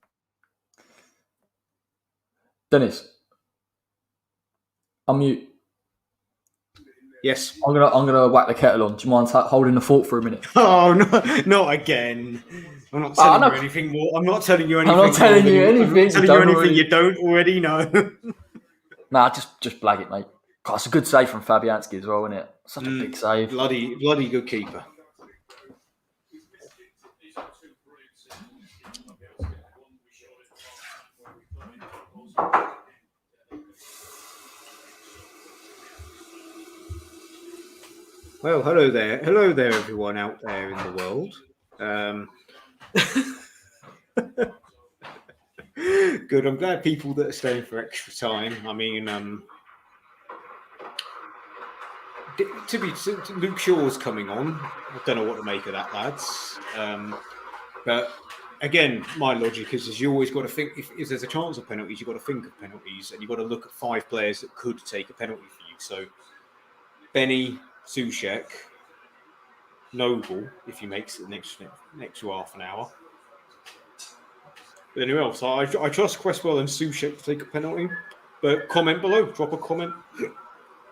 Dennis, unmute. Yes. I'm gonna whack the kettle on. Do you mind holding the fort for a minute? Oh no, not again. I'm not telling you anything more. I'm not telling you anything. I'm not telling you anything. I'm telling you anything you don't already know. Nah, just blag it, mate. God, it's a good save from Fabianski as well, isn't it? Such a big save. Bloody good keeper. Well, hello there, everyone out there in the world. Good. I'm glad people that are staying for extra time. I mean, Luke Shaw's coming on. I don't know what to make of that, lads. But again, my logic is you always got to think if there's a chance of penalties, you've got to think of penalties, and you've got to look at 5 players that could take a penalty for you. So Benny, Soucek, Noble, if he makes it the next half an hour. But anyway else, I trust Cresswell and Soucek to take a penalty. But comment below, drop a comment.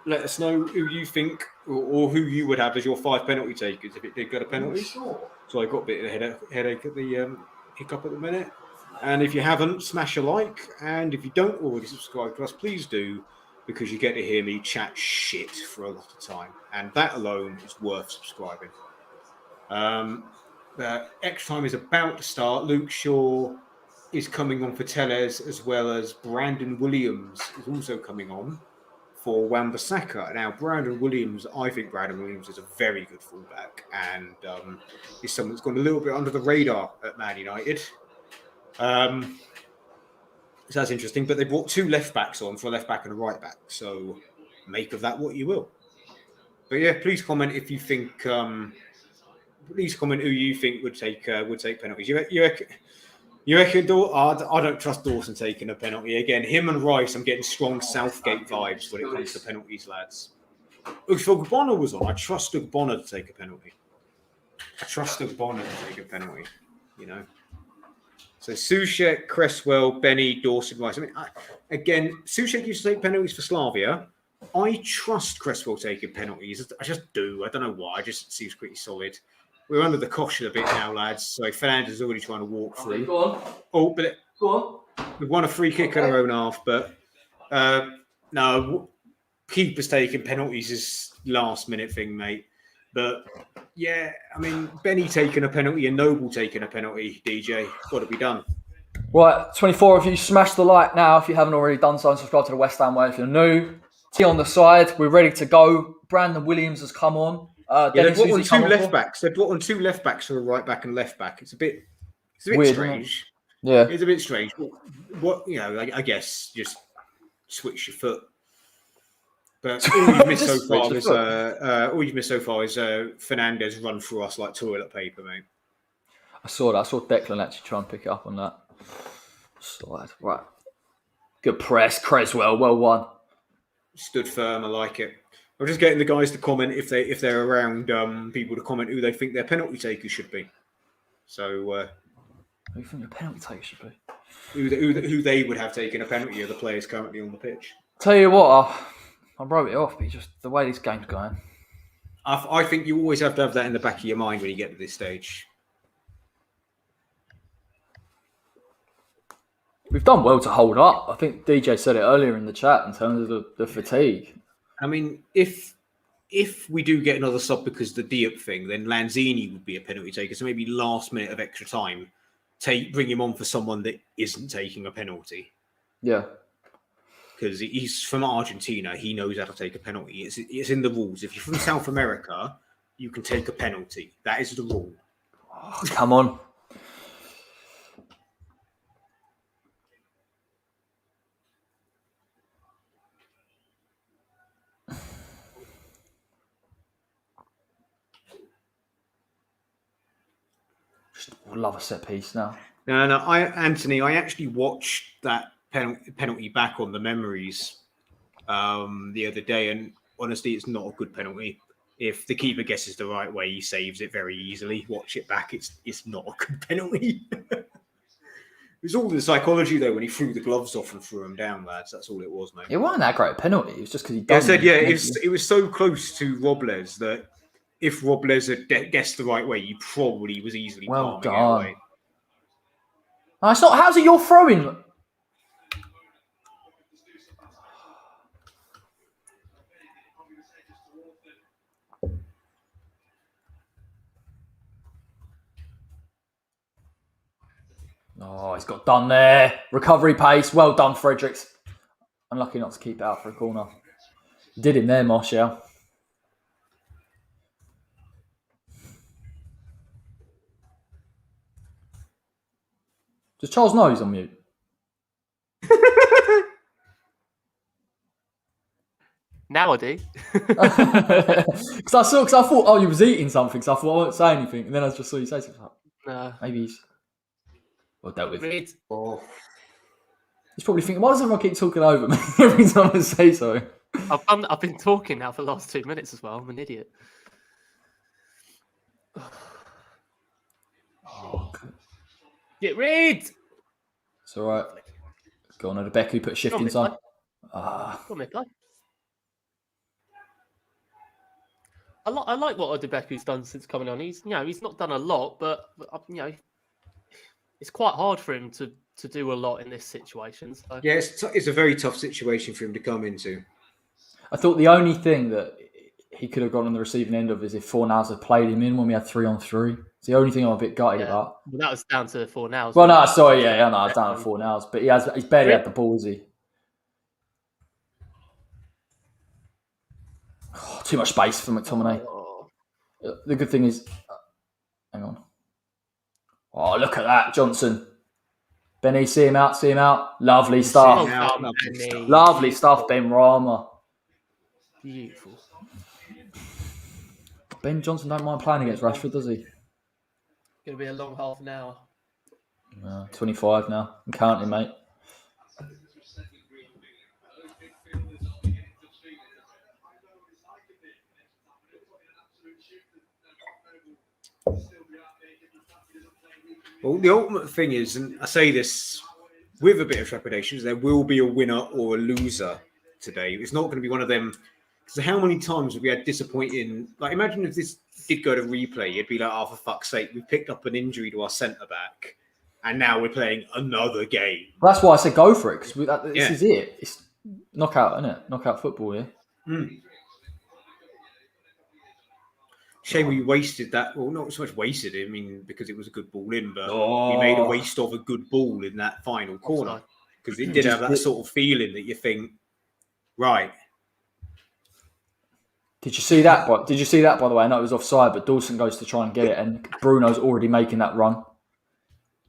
Let us know who you think or who you would have as your 5 penalty takers if it did get a penalty. Sure. So I got a bit of a headache at the hiccup at the minute. And if you haven't, smash a like. And if you don't already subscribe to us, please do, because you get to hear me chat shit for a lot of time. And that alone is worth subscribing. The extra time is about to start. Luke Shaw is coming on for Tellez, as well as Brandon Williams is also coming on for Wan-Bissaka. Now, I think Brandon Williams is a very good fullback, and is someone that's gone a little bit under the radar at Man United. So that's interesting. But they brought 2 left backs on, for a left back and a right back. So make of that what you will. But yeah, please comment if you think. Please comment who you think would take penalties. You reckon I don't trust Dawson taking a penalty again. Him and Rice, I'm getting strong Southgate vibes when it comes to penalties, lads. If Ogbonna was on, I trust Ogbonna to take a penalty. You know. So Soucek, Cresswell, Benny, Dawson, Rice. I mean, again, Soucek used to take penalties for Slavia. I trust Cresswell taking penalties. I just do. I don't know why. It just seems pretty solid. We're under the caution a bit now, lads. So Fernandez is already trying to walk through. Okay, go on. Oh, but Go on. we've won a free kick at our own half. But no, keepers taking penalties is last minute thing, mate. But yeah, I mean, Benny taking a penalty and Noble taking a penalty, DJ, got to be done. Right, 24 of you, smash the like now if you haven't already done so, and subscribe to the West Ham Way if you're new. T on the side, we're ready to go. Brandon Williams has come on. They brought on 2 left backs. They brought on 2 left backs for a right back and left back. It's a bit weird, strange. Yeah, it's a bit strange. What I guess just switch your foot. But all you've missed so far is Fernandez run through us like toilet paper, mate. I saw that. I saw Declan actually try and pick it up on that slide. Right, good press, Cresswell. Well won. Stood firm. I like it. I'm just getting the guys to comment if they're around people to comment who they think their penalty takers should be. So who do you think the penalty taker should be? Who they would have taken a penalty of the players currently on the pitch. Tell you what, I wrote it off, but just the way this game's going. I think you always have to have that in the back of your mind when you get to this stage. We've done well to hold up. I think DJ said it earlier in the chat in terms of the fatigue. I mean, if we do get another sub because of the Diop thing, then Lanzini would be a penalty taker. So maybe last minute of extra time, bring him on for someone that isn't taking a penalty. Yeah. Because he's from Argentina. He knows how to take a penalty. It's in the rules. If you're from South America, you can take a penalty. That is the rule. Oh, come on. Just love a set piece now. No, Anthony, I actually watched that penalty back on the memories the other day, and honestly, it's not a good penalty. If the keeper guesses the right way, he saves it very easily. Watch it back; it's not a good penalty. It was all the psychology though when he threw the gloves off and threw them down, lads. That's all it was, mate. It wasn't that great a penalty. It was just because he. It was so close to Robles that if Robles had guessed the right way, he probably was easily palming it away. No, it's not. How's it you're throwing? Oh, he's got done there. Recovery pace. Well done, Fredericks. Unlucky not to keep it out for a corner. Did him there, Mosh, yeah. Does Charles know he's on mute? Now I do. Because I thought, oh, you was eating something. So I thought I won't say anything, and then I just saw you say something. No. Maybe he's dealt with. Reed. Oh. He's probably thinking, why does everyone keep talking over me every time I say so? I've been talking now for the last 2 minutes as well. I'm an idiot. Get Reed. It's all right. Go on, Becky, put a shift inside. Go on, play. I like what Odebeku's done since coming on. He's not done a lot, but it's quite hard for him to do a lot in this situation. So. Yeah, it's a very tough situation for him to come into. I thought the only thing that he could have gone on the receiving end of is if Fornals had played him in when we had 3-on-3. It's the only thing I'm a bit gutted about. Well, that was down to Fornals. Well, no, sorry, I was down at Fornals, but he's barely had the ball, is he? Oh, too much space for McTominay. The good thing is, hang on. Oh, look at that, Johnson. Benny, see him out. Lovely stuff. Lovely stuff, Ben Rama. Beautiful. Ben Johnson don't mind playing against Rashford, does he? Going to be a long half an hour. 25 now. I'm counting, mate. Well, the ultimate thing is, and I say this with a bit of trepidation, is there will be a winner or a loser today. It's not going to be one of them. Because how many times have we had disappointing? Like, imagine if this did go to replay, you'd be like, "Oh, for fuck's sake, we picked up an injury to our centre back, and now we're playing another game." Well, that's why I said go for it, because this is it. It's knockout, isn't it? Knockout football here. Shame we wasted that. Well, not so much wasted it. I mean, because it was a good ball in, but we made a waste of a good ball in that final corner. Because it did have that sort of feeling that you think, right. Did you see that? By the way? I know it was offside, but Dawson goes to try and get it, and Bruno's already making that run.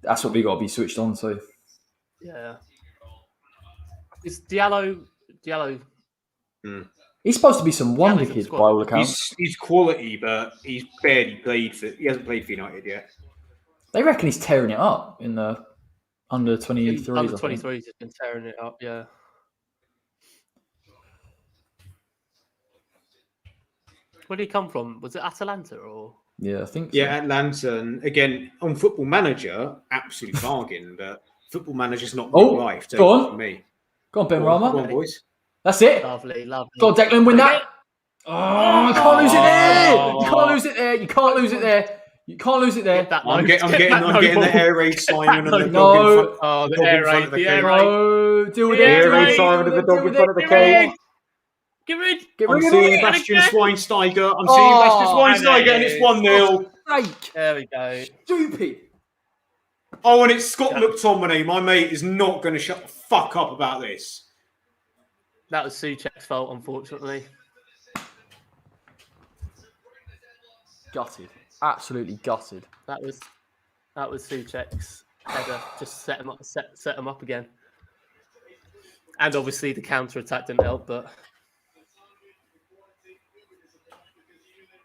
That's what we got to be switched on to. Yeah. Is Diallo? He's supposed to be some wonder kid by all accounts. He's quality, but he's barely played for. He hasn't played for United yet. They reckon he's tearing it up in the under 23s. Under 23s has been tearing it up. Yeah. Where did he come from? Was it Atalanta or? Yeah, I think so. Yeah, Atlanta. And again, on Football Manager, absolute bargain. But Football Manager's not real life. Go on. For me. Go on, Ben Rama. Go on, boys. That's it. Lovely. Go on, Declan, win that. Oh, you can't lose it there. You can't lose it there. You can't lose it there. I'm getting the air raid Simon and the dog in front of the cage. No, deal with The it. air raid Simon and the dog in front of the cage. Get rid. I'm seeing Bastian Schweinsteiger. And it's 1-0. Fake. There we go. Stupid. Oh, and it's Scott McTominay. My mate is not going to shut the fuck up about this. That was Souček's fault, unfortunately. Gutted. Absolutely gutted. That was Souček's header. Just set him up again. And obviously the counter attack didn't help, but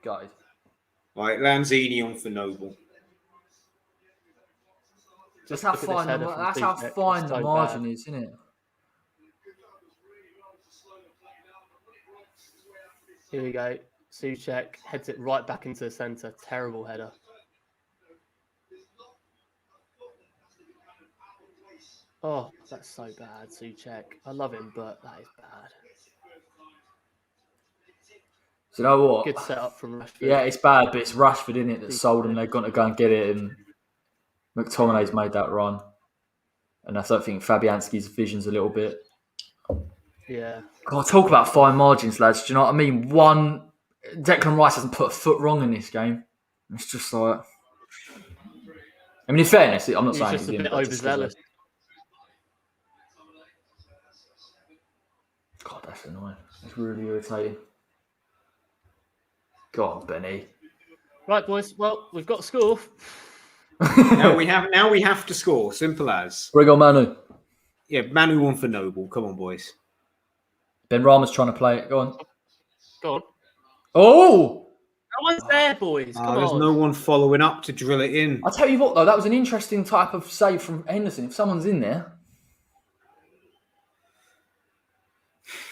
Gutted. Right, Lanzini on for Noble. That's how fine the margin is, isn't it? Here we go. Souček heads it right back into the centre. Terrible header. Oh, that's so bad, Souček. I love him, but that is bad. Do you know what? Good setup from Rashford. Yeah, it's bad, but it's Rashford, in it, that sold them. They're going to go and get it, and McTominay's made that run. And I don't think Fabianski's vision's a little bit. Yeah. God, talk about fine margins, lads. Do you know what I mean? Declan Rice hasn't put a foot wrong in this game. It's just like... I mean, in fairness, I'm not He's saying just he's a in, bit but just 'cause overzealous. God, that's annoying. It's really irritating. Go on, Benny. Right, boys. Well, we've got a score. Now we have to score. Simple as. Bring on Manu. Yeah, Manu won for Noble. Come on, boys. Ben Rama's trying to play it. Go on. Go on. Oh! No one's there, boys. Come There's on. no one following up to drill it in. I'll tell you what, though, that was an interesting type of save from Henderson. If someone's in there.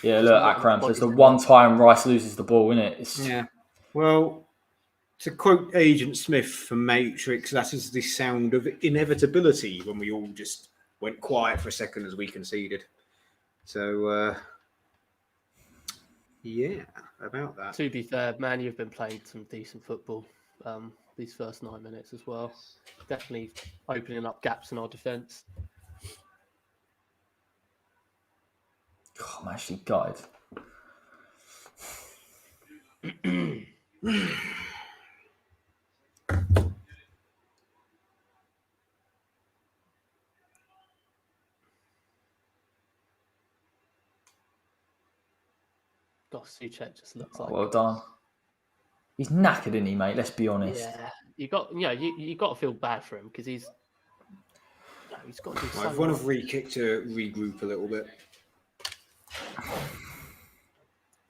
Yeah, look, Akram says the one time Rice loses the ball, innit? Yeah. Well, to quote Agent Smith from Matrix, that is the sound of inevitability when we all just went quiet for a second as we conceded. So, yeah, about that. To be fair, man, you've been playing some decent football these first 9 minutes as well. Definitely opening up gaps in our defence. Oh, I'm actually gutted. God, Souček just looks like. Well done. He's knackered, isn't he, mate? Let's be honest. Yeah, you got to feel bad for him because he's got to do so I've won a much. free kick to regroup a little bit.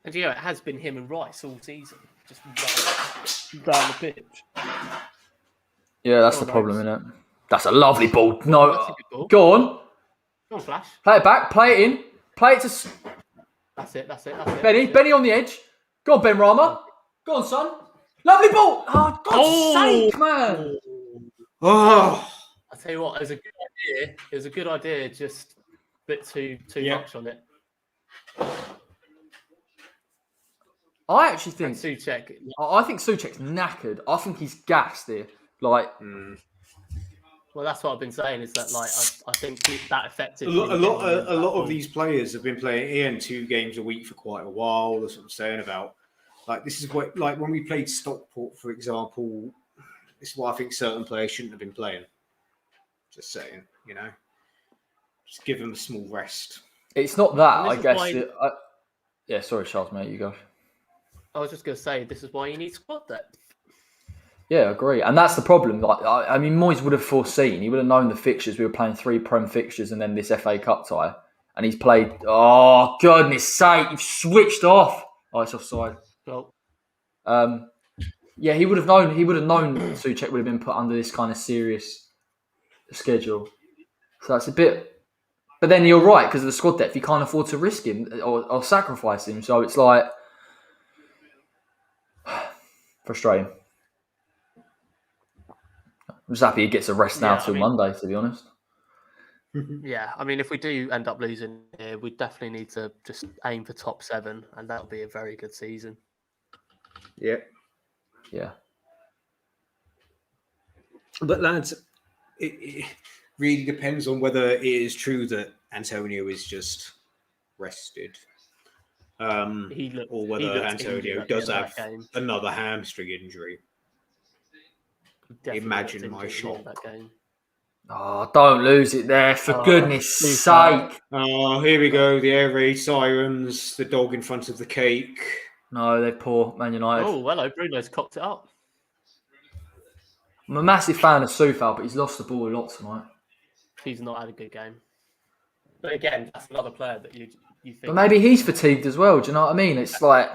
And it has been him and Rice all season, just down the pitch. Yeah, that's the problem, isn't it? That's a lovely ball. No, That's a good ball. go on. Go on, Flash. Play it back. Play it in. Play it to That's it. Benny on the edge. Go on, Ben Rama. Go on, son. Lovely ball. Oh, God's sake, man. Oh, I tell you what, it was a good idea. It was a good idea, just a bit too much on it. I actually And think Souček, I think Souček's knackered. I think he's gassed here. Like, well, that's what I've been saying. Is that like I think that affected a lot of these players have been playing in 2 games a week for quite a while. That's what I'm saying about. Like, this is what, like, when we played Stockport, for example, this is why I think certain players shouldn't have been playing. Just saying, just give them a small rest. it's not that. And I this is guess. why- Yeah, sorry, Charles, mate. You go. I was just going to say, this is why you need squad depth. Yeah, I agree. And that's the problem. Like, I mean, Moyes would have foreseen. He would have known the fixtures. We were playing 3 Prem fixtures and then this FA Cup tie. And he's played. Oh, goodness sake! You've switched off. Oh, it's offside. Well, Yeah, he would have known. He would have known Souček would have been put under this kind of serious schedule. So that's a bit. But then you're right, because of the squad depth, you can't afford to risk him or sacrifice him. So it's like frustrating. I'm just happy he gets a rest now till Monday, to be honest. yeah, I mean, if we do end up losing here, we definitely need to just aim for top 7, and that'll be a very good season. Yeah. Yeah. But lads, it really depends on whether it is true that Antonio is just rested, or whether Antonio does have another hamstring injury. Imagine my shock. Oh, don't lose it there, for goodness sake. Oh, here we go. The air raid sirens, the dog in front of the cake. No, they're poor, Man United. Oh, hello, Bruno's cocked it up. I'm a massive fan of Soufal, but he's lost the ball a lot tonight. He's not had a good game. But again, that's another player that you think. But maybe he's fatigued as well, do you know what I mean? It's like,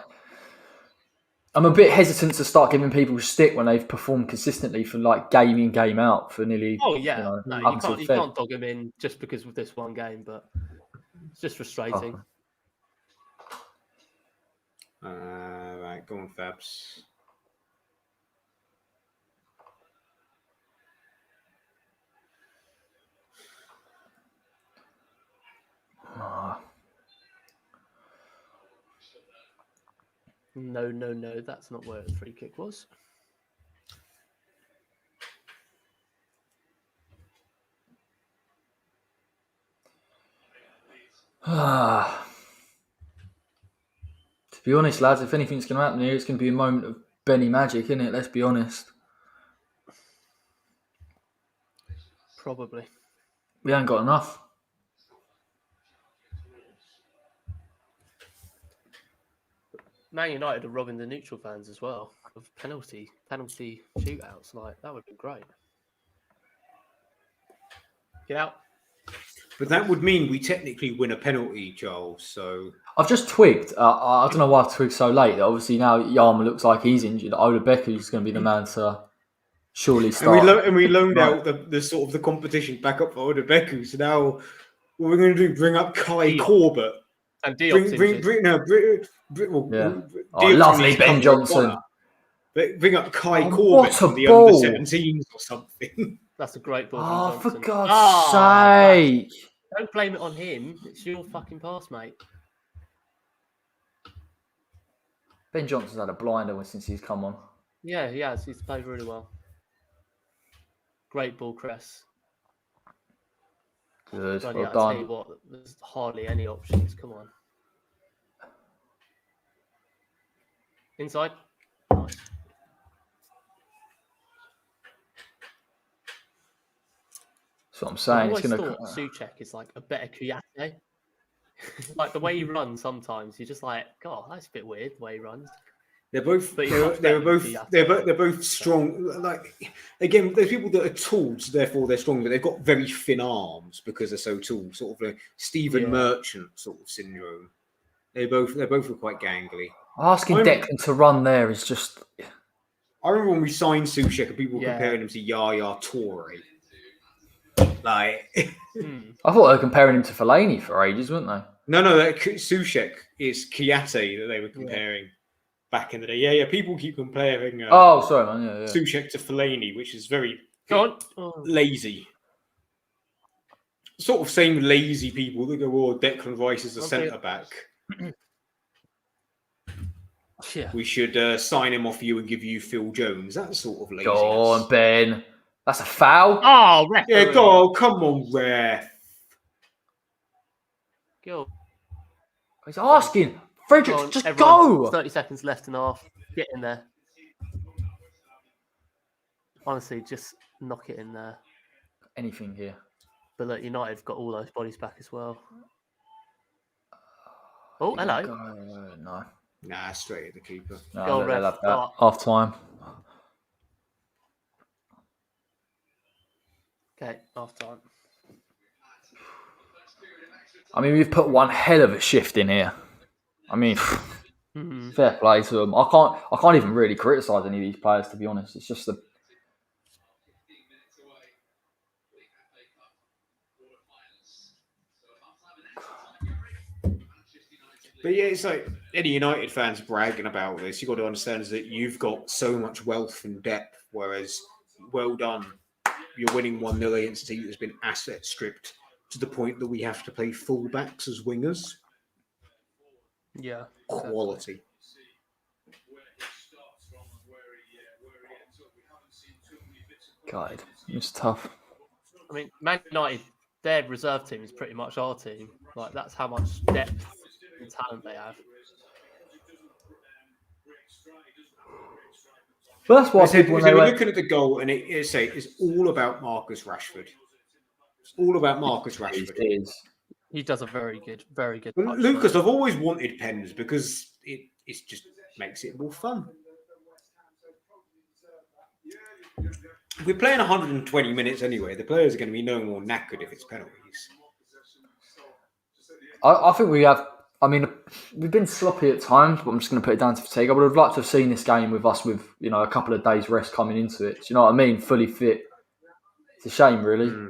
I'm a bit hesitant to start giving people stick when they've performed consistently for like game in, game out for nearly. Oh yeah, you Feb. can't dog him in just because of this one game, but it's just frustrating. Right, go on, Fabs. No, that's not where the free kick was. To be honest, lads, if anything's going to happen here, it's going to be a moment of Benny magic, isn't it? Let's be honest. Probably. We ain't got enough. Man United are robbing the neutral fans as well of penalty shootouts. Like, that would be great. Get out. But that would mean we technically win a penalty, Charles. So I've just twigged. I don't know why I've twigged so late. Obviously now Yarma looks like he's injured. Ola Becker's going to be the man to surely start. and we loaned out the sort of the competition back up for Oda Beku. So now what we're going to do? Bring up Kai Corbett. And Diop's lovely Ben Johnson. Bring up Kai Corbett what a from the ball. under-17s or something. That's a great ball. Oh, from for Johnson. God's sake. Don't blame it on him. It's your fucking pass, mate. Ben Johnson's had a blinder since he's come on. Yeah, he has. He's played really well. Great ball, Cress. Good, Bloody well hell, I tell done. you what, there's hardly any options. Come on. Inside. Nice. That's what I'm saying. I It's always going thought Souček is like a better Kouyaté. Like the way he runs sometimes, you're just like, God, that's a bit weird the way he runs. They're both. But They're both strong. Like again, there's people that are tall, so therefore they're strong, but they've got very thin arms because they're so tall. Sort of like Stephen Merchant sort of syndrome. They both are quite gangly. Asking Declan to run there is just. I remember when we signed Souček and people were comparing him to Yaya Toure. Like, I thought they were comparing him to Fellaini for ages, weren't they? No, Souček is Kouyaté that they were comparing back in the day. Yeah, people keep comparing sorry, man. Yeah. Souček to Fellaini, which is very lazy. Sort of same lazy people that go, oh, Declan Rice is a centre-back. Yeah. We should sign him off you and give you Phil Jones. That sort of laziness. Go on, Ben. That's a foul. Oh, ref. Yeah, go on, come on, ref. Go. He's asking. Frederick, just everyone, go. 30 seconds left and a half. Get in there. Honestly, just knock it in there. Anything here. But look, United have got all those bodies back as well. Oh, hello. No. Nah, straight at the keeper. No, Go on, they ref. love that. Half time. Okay, half time. I mean, we've put one hell of a shift in here. I mean, fair play to them. I can't even really criticise any of these players, to be honest. It's just the. But yeah, it's like any United fans bragging about this. You've got to understand is that you've got so much wealth and depth, whereas, well done, you're winning 1-0 against a team that's been asset stripped to the point that we have to play fullbacks as wingers. Yeah. Quality. God, it's tough. I mean, Man United, their reserve team is pretty much our team. Like, that's how much depth and talent they have. But that's why people when they were looking at the goal, and it's all about Marcus Rashford. It's all about Marcus Rashford. He does a very good. Well, Lucas, I've always wanted pens because it just makes it more fun. We're playing 120 minutes anyway. The players are going to be no more knackered if it's penalties. I think we have. I mean, we've been sloppy at times, but I'm just going to put it down to fatigue. I would have liked to have seen this game with us with, a couple of days rest coming into it. Do you know what I mean? Fully fit. It's a shame, really.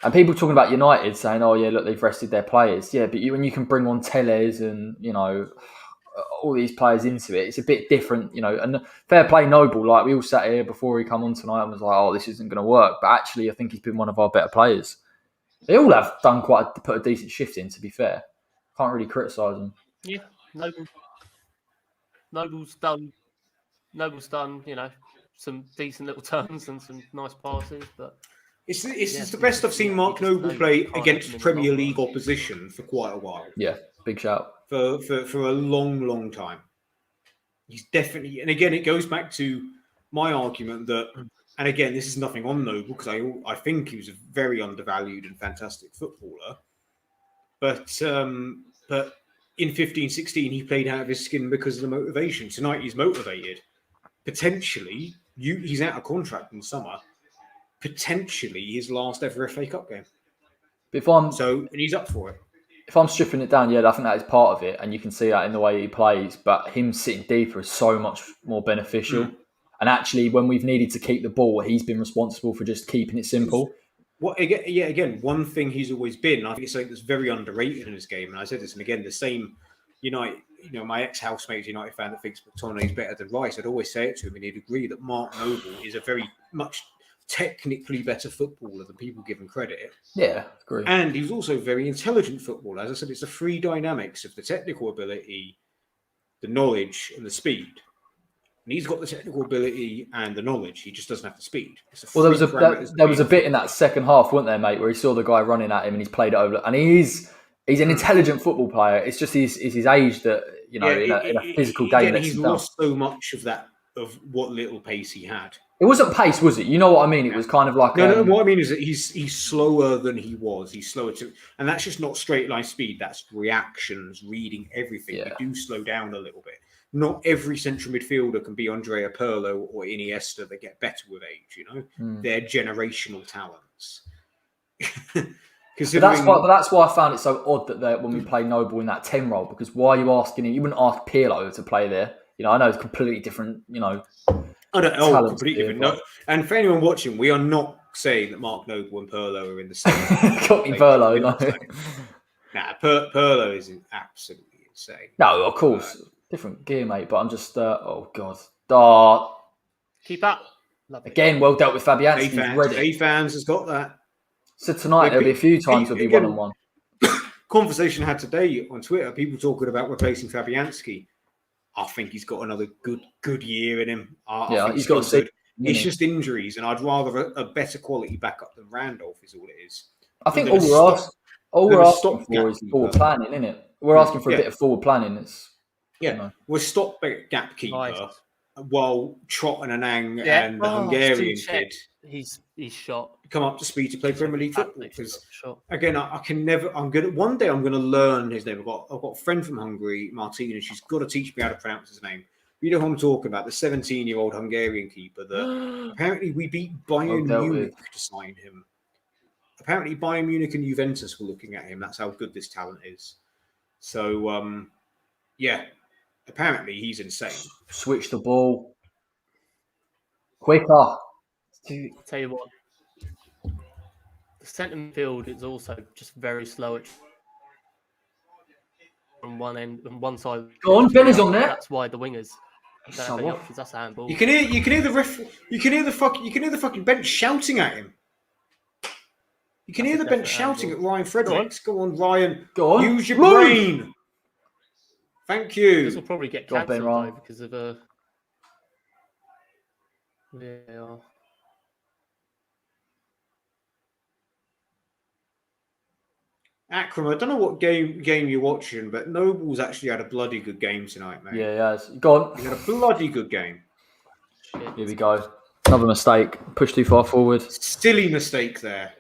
And people talking about United saying, "Oh yeah, look, they've rested their players." Yeah, but when you can bring on Telles and all these players into it, it's a bit different. And fair play, Noble. Like we all sat here before he come on tonight and was like, "Oh, this isn't going to work." But actually, I think he's been one of our better players. They all have done put a decent shift in. To be fair. Can't really criticise them. Yeah, Noble's done. Some decent little turns and some nice passes, but it's the best I've seen Mark Noble play against Premier League opposition for quite a while. Yeah, big shout for a long time. He's definitely, and again, it goes back to my argument that And again, this is nothing on Noble because I think he was a very undervalued and fantastic footballer. But in 15-16, he played out of his skin because of the motivation. Tonight, he's motivated. Potentially, he's out of contract in summer. Potentially, his last ever FA Cup game. And he's up for it. If I'm stripping it down, I think that is part of it, and you can see that in the way he plays. But him sitting deeper is so much more beneficial. And actually, when we've needed to keep the ball, he's been responsible for just keeping it simple. Again, one thing he's always been, and I think it's something that's very underrated in his game. And I said this, and again, the same. My ex-housemate's a United fan that thinks McTominay is better than Rice. I'd always say it to him, and he'd agree that Mark Noble is a very much technically better footballer than people give him credit. Yeah, agree. And he's also a very intelligent footballer. As I said, it's the three dynamics of the technical ability, the knowledge, and the speed. And he's got the technical ability and the knowledge. He just doesn't have the speed. Well, there was a bit in that second half, wasn't there, mate, where he saw the guy running at him and he's played it over. And he's an intelligent football player. It's just his age that, in a physical game. He's lost so much of that, of what little pace he had. It wasn't pace, was it? You know what I mean? It was kind of like... No, what I mean is that he's slower than he was. He's slower too. And that's just not straight line speed. That's reactions, reading everything. Yeah. You do slow down a little bit. Not every central midfielder can be Andrea Pirlo or Iniesta that get better with age, They're generational talents. But that's why I found it so odd that when we play Noble in that 10 role, because why are you asking him? You wouldn't ask Pirlo to play there. I know it's completely different, I don't know, completely different. No, and for anyone watching, we are not saying that Mark Noble and Pirlo are in the same. Got me Pirlo, no. Nah, Pirlo is absolutely insane. No, of course. Different gear, mate, but I'm just, oh, God. Keep up. Lovely. Again, well dealt with Fabianski. A-Fans has got that. So tonight, there'll be a few times we'll be one-on-one. Conversation I had today on Twitter, people talking about replacing Fabianski. I think he's got another good year in him. He's got good. It's just injuries, and I'd rather a better quality backup than Randolph is all it is. I think all we're asking for is forward planning, isn't it? We're asking for a bit of forward planning. We're stopgap keeper while Trot and Anang and the Hungarian kid. He's shot. Come up to speed to play Premier League football. Because again, I can never. One day I'm gonna learn his name. I've got a friend from Hungary, Martina. She's got to teach me how to pronounce his name. You know who I'm talking about? The 17-year-old Hungarian keeper that apparently we beat Bayern Munich to sign him. Apparently Bayern Munich and Juventus were looking at him. That's how good this talent is. So apparently he's insane. Switch the ball quicker. Tell you what, the centre midfield is also just very slow from one end, on one side. Go on, Benny's on there. That's why the wingers. That's a handball. You can hear the ref. You can hear the fucking bench shouting at him. You can hear the bench shouting at Ryan Fredericks. Go on, Ryan. Go on. Use your brain. Thank you. This will probably get cancelled because of a. Yeah. Akram, I don't know what game you're watching, but Noble's actually had a bloody good game tonight, mate. Yeah, he has. Go on. He had a bloody good game. Here we go. Another mistake. Pushed too far forward. Silly mistake there.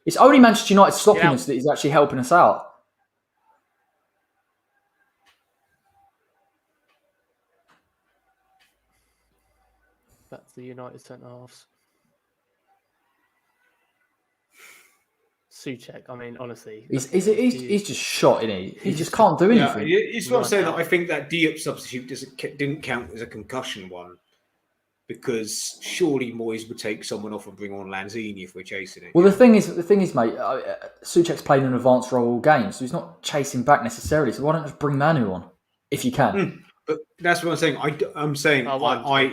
It's only Manchester United stopping us that is actually helping us out. That's the United centre halves. Suchek, I mean, honestly. He's just shot, isn't he? He just can't do anything. Yeah, it's what I'm saying. That I think that Diop substitute didn't count as a concussion one, because surely Moyes would take someone off and bring on Lanzini if we're chasing it. Well, the thing is, mate, Suchek's played an advanced role all game, so he's not chasing back necessarily. So why don't just bring Manu on if you can? But that's what I'm saying. I'm saying,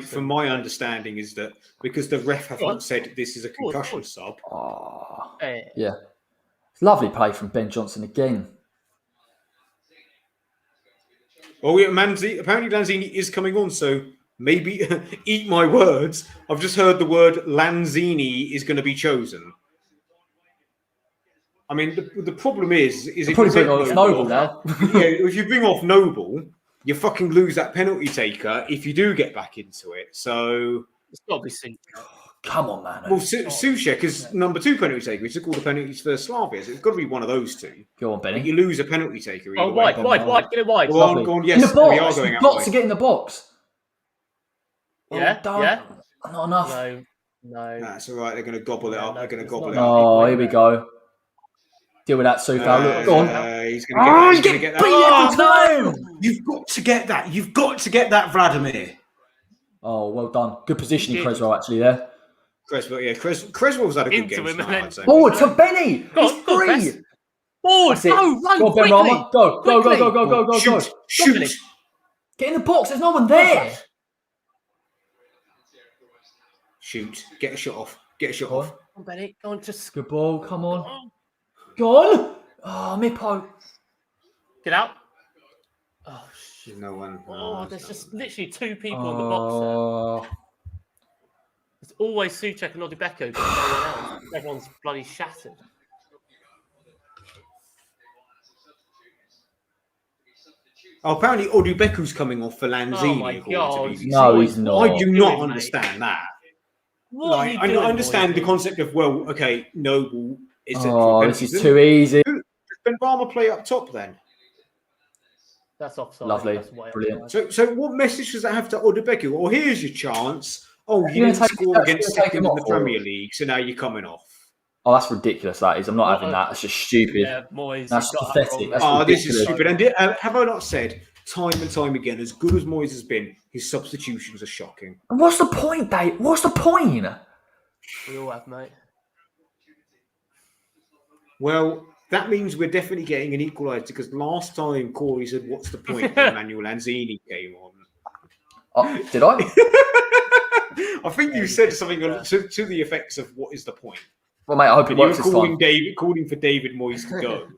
from my understanding, is that because the ref haven't said this is a concussion sub. Oh, yeah. Lovely play from Ben Johnson again. Oh, yeah, apparently Lanzini is coming on, so maybe, eat my words, I've just heard the word Lanzini is going to be chosen. I mean, the problem is if you bring off Noble now. If you bring off Noble, you fucking lose that penalty taker if you do get back into it. So It's got to be Souček. Come on, man. Well, Souček is number 2 penalty taker. He took all the penalties for Slavia. So it's got to be one of those two. Go on, But Benny. you lose a penalty taker. Oh, either way. wide. Get it wide. Go on, go on. Yes, in the we are box. going You've out got wide. to get in the box. Yeah, yeah. Not enough. No. That's all right. They're going to gobble it up. They're going to gobble it up. Oh, here we go. Deal with that, Soufal. Go on. He's going to get that. He's going to get that. Oh, no! You've got to get that. You've got to get that, Vladimir. Oh, well done. Good positioning, Creswell, actually, there. Creswell, yeah. Creswell's had a good game tonight, I'd say. Forward to Benny. Go He's on, free. Forward. That's it. Go, run Go on, Ben quickly. Rama. Go. Shoot. Get in the box. There's no one there. Shoot. Get a shot off. Go on. Come on, Benny. Go on, just Good ball. Come on. Go on. Oh, Mippo. get out. Oh, shit. No one. Oh, there's just literally 2 people in the box there. It's always Souček and Odubeko, but no one else. Everyone's bloody shattered. Oh, apparently Odubeku's coming off for Lanzini. Oh my according to God. BBC. No, he's not. I do not Mate. understand that. What are Like, you I doing, understand the boys? concept of, well, okay, Noble is a Oh, this is too easy. Does Benrahma play up top then? That's offside. Lovely. That's way Brilliant. offside. So what message does that have to Odubeku? Well, here's your chance. Oh, you You're didn't gonna take- score that's against gonna take second him in the off, or- Premier League, so now you're coming off. Oh, that's ridiculous, that is. I'm not having that. That's just stupid. Yeah, Moyes. That's he's got that pathetic. wrong. That's Oh, this is ridiculous. stupid. And have I not said time and time again, as good as Moyes has been, his substitutions are shocking. And what's the point, Dave? What's the point? We all have, mate. Well, that means we're definitely getting an equaliser, because last time Corey said, what's the point when Emmanuel Lanzini came on? Oh, did I? I think you said something to the effects of what is the point. Well, mate, I hope it And you were works this time. calling for David Moyes to go.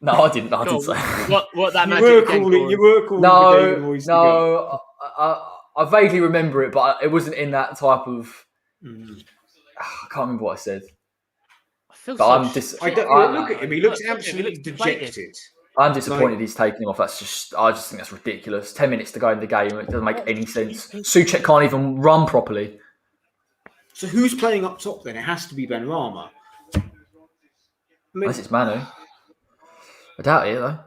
No, I didn't. I Go didn't on, say. what that You magic were again, calling Corey? for David Moyes to go. I vaguely remember it, but it wasn't in that type of. I can't remember what I said. I feel But so I'm shit. just. Look at him. He looks absolutely dejected. I'm disappointed he's taking him off. I just think that's ridiculous. 10 minutes to go in the game. It doesn't make any sense. Souček can't even run properly. So who's playing up top then? It has to be Benrahma. I mean, Unless it's Manu. I doubt it, though.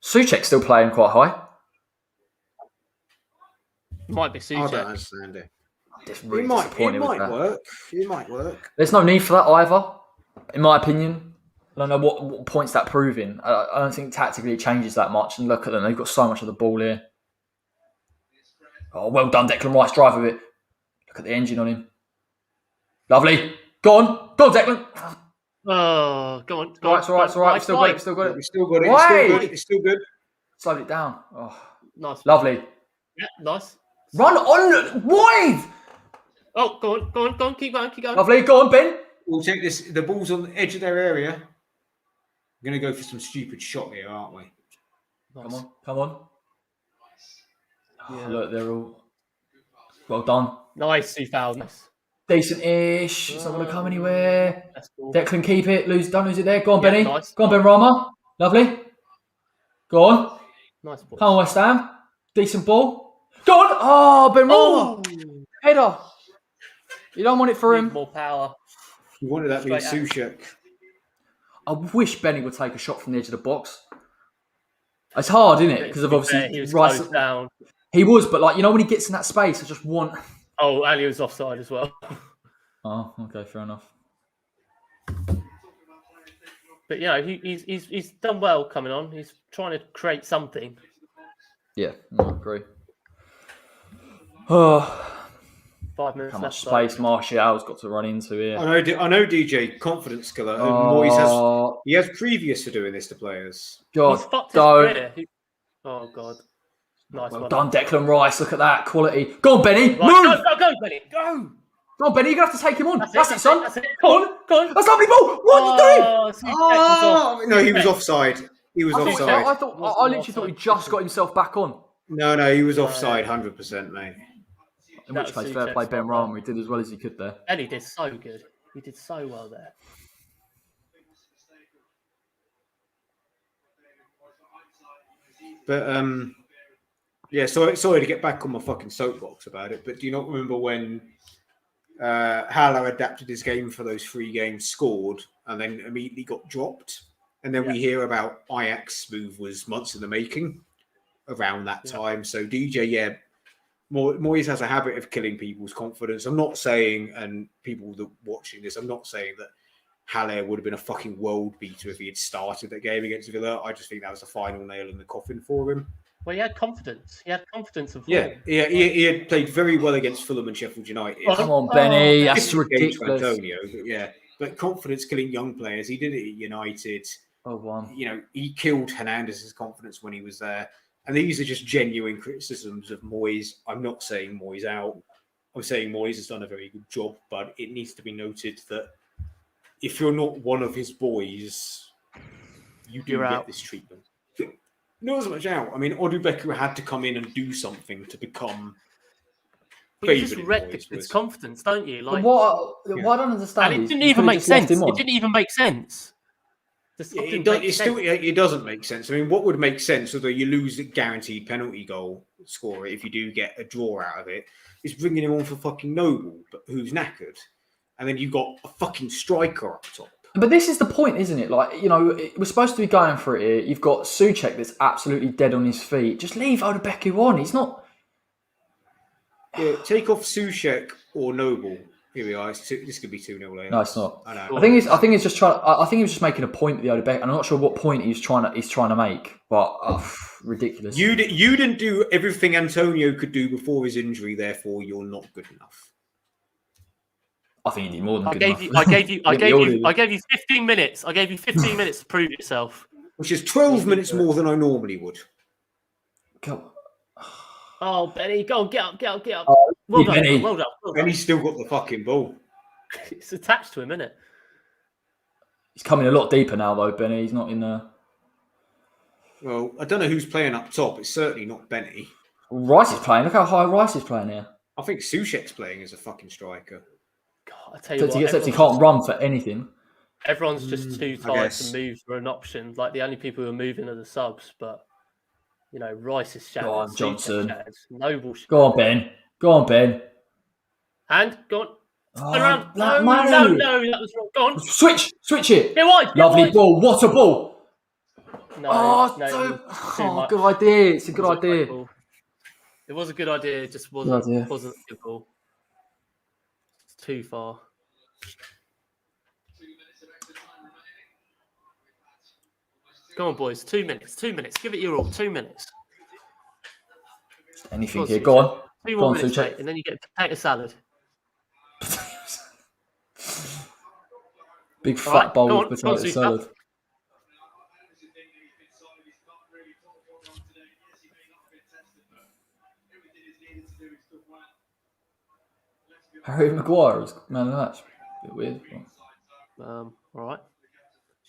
Souček's still playing quite high. Might be I don't Souček. understand it. Just It really might disappointed with that. work. It might work. There's no need for that either, in my opinion. I don't know what points that proving. I don't think tactically it changes that much. And look at them, they've got so much of the ball here. Oh, well done, Declan Rice, drive with it. Look at the engine on him. Lovely. Go on, Declan. Oh, go on. It's all right. We've still got it. We still got it. It's still good. Slowed it down. Oh, Nice. lovely. Yeah, nice. Run on wide. Oh, go on. Keep going. Lovely. Go on, Ben. We'll take this. The ball's on the edge of their area. We're going to go for some stupid shot here, aren't we? Nice. Come on. Yeah. Oh, look, they're all well done. Nice, Soufal. Nice. Decent-ish. It's not going to come anywhere. That's cool. Declan, keep it. Don't lose it there. Go on, Yeah, Benny. nice. Go on, Ben Rama. Lovely. Go on. Nice ball. Come on, West Ham. Decent ball. Go on. Oh, Ben Rama. Header. You don't want it for him. More power. You wanted that being Straight Souček. I wish Benny would take a shot from the edge of the box. It's hard, isn't it? Because of he obviously was Rice. closed down. He was, but like, you know, when he gets in that space, I just want. Oh, and he was offside as well. Oh, okay, fair enough. But you know, he's done well coming on. He's trying to create something. Yeah, I agree. Oh, 5 minutes how left. much space Martial's got to run into here. I know, DJ, confidence killer. And Moyes has previous to doing this to players. God, He's fucked his don't. career. Oh God. Nice Well one. done, Declan Rice. Look at that quality. Go on, Benny. Right, Move. go, Benny. Go. Go on, Benny. You're going to have to take him on. That's it, son. That's it. Go on. That's lovely ball. What are you doing? Oh, Souček was No, he was offside. He was I offside. literally thought he just got himself back on. No, he was offside 100%, mate. In That which was case, fair play, Souček's Ben fault, Rama. He did as well as he could there. And he did so good. He did so well there. But yeah, sorry to get back on my fucking soapbox about it, but do you not remember when Haller adapted his game for those 3 games, scored, and then immediately got dropped. And then we hear about Ajax move was months in the making around that time. So DJ, Moyes has a habit of killing people's confidence. I'm not saying, and people that watching this, I'm not saying that Haller would have been a fucking world beater if he had started that game against Villa. I just think that was the final nail in the coffin for him. Well, he had confidence. He had confidence of he had played very well against Fulham and Sheffield United. Come on, Benny. That's ridiculous. Antonio, but confidence killing young players. He did it at United. Oh, one. He killed Hernandez's confidence when he was there. And these are just genuine criticisms of Moyes. I'm not saying Moyes out. I'm saying Moyes has done a very good job, but it needs to be noted that if you're not one of his boys, you do get this treatment. Not as much out. I mean, Odubeku had to come in and do something to become. But you just wrecked his confidence, don't you? Like, what I don't understand. And it didn't even make sense. It didn't even make sense. It doesn't make sense. I mean, what would make sense, although you lose the guaranteed penalty goal scorer if you do get a draw out of it, is bringing him on for fucking Noble, who's knackered. And then you've got a fucking striker up top. But this is the point, isn't it? Like, we're supposed to be going for it here. You've got Souček that's absolutely dead on his feet. Just leave Odubeku on. He's not... Yeah, take off Souček or Noble. Here we are. This could be 2-0 later. No, it's not. I know. I think he's just trying. I think he was just making a point with the Odubeku. I'm not sure what point he's trying to make, but ridiculous. You didn't do everything Antonio could do before his injury. Therefore, you're not good enough. I think he did more than good enough. I gave you 15 minutes. I gave you 15 minutes to prove yourself. Which is 12 minutes more than I normally would. Go. Oh, Benny, go on, get up. Oh, well done, Benny. well done. Benny's still got the fucking ball. It's attached to him, isn't it? He's coming a lot deeper now, though, Benny. He's not in there. Well, I don't know who's playing up top. It's certainly not Benny. Rice is playing. Look how high Rice is playing here. I think Souček's playing as a fucking striker. God, I tell you what, except he can't run for anything. Everyone's just too tired to move for an option. Like, the only people who are moving are the subs, but Rice is shattered. Go on, Johnson. Noble. Go on, Ben. And go on. Oh, around. No, that was wrong. Go on. Switch it. Get wide. Lovely ball. What a ball. No, good idea. It's a good idea. It was a good idea. It just wasn't a good ball. It's too far. 2 minutes of extra time remaining. Go on, boys. 2 minutes. 2 minutes. Give it your all. 2 minutes. Anything here. Go on. 2 more minutes, mate, and then you get potato salad. Big fat bowl of potato salad. Harry Maguire is man of the match. A bit weird. All right.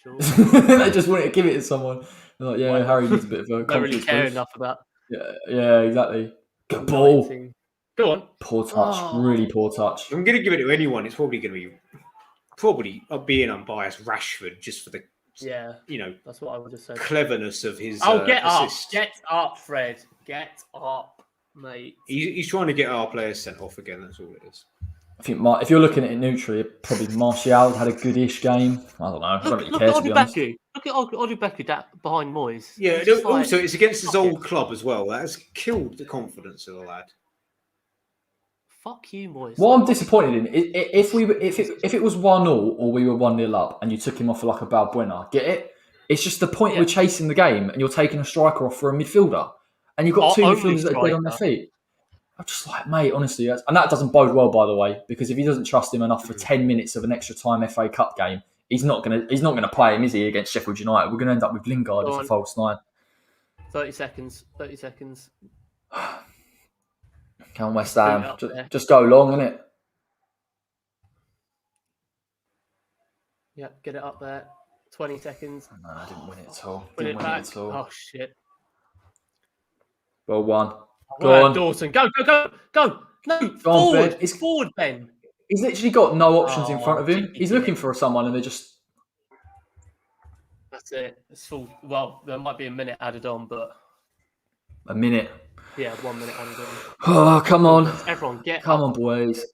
Sure. They just wanted to give it to someone. They're like, yeah, Harry needs a bit of a don't really care enough about. Yeah, exactly. Good ball. Go on. Poor touch. Really poor touch. I'm going to give it to anyone. It's probably going to be being unbiased, Rashford, just for the that's what I would have said. Cleverness of his. Get assist. up, get up, Fred, get up, mate. He's trying to get our players sent off again. That's all it is. I think if you're looking at it neutrally, probably Martial had a goodish game. I don't know. I don't really care, to be honest. Look at Odubeku behind Moyes. Yeah, also it's against his old club as well. That has killed the confidence of the lad. Fuck you, Moyes. What I'm disappointed in if it was 1-0 or we were 1-0 up and you took him off for like a Balbuena, get it? It's just the point we're chasing the game and you're taking a striker off for a midfielder and you've got two midfielders that are dead on their feet. I'm just like, mate, honestly, and that doesn't bode well, by the way, because if he doesn't trust him enough for 10 minutes of an extra time FA Cup game, he's not gonna play him, is he, against Sheffield United? We're gonna end up with Lingard as a false 9. 30 seconds. Come on, West Ham. Just go long, innit? Yep, get it up there. 20 seconds. No, I didn't win it at all. Win it back. Oh, shit. Well, one. Go on. Dawson. Go. No, forward. It's forward, Ben. He's literally got no options in front of him. He's looking for someone and they're just... That's it. It's full. Well, there might be a minute added on, but... A minute. Yeah, 1 minute added on. Oh, come on. Everyone, get Come up. on, boys.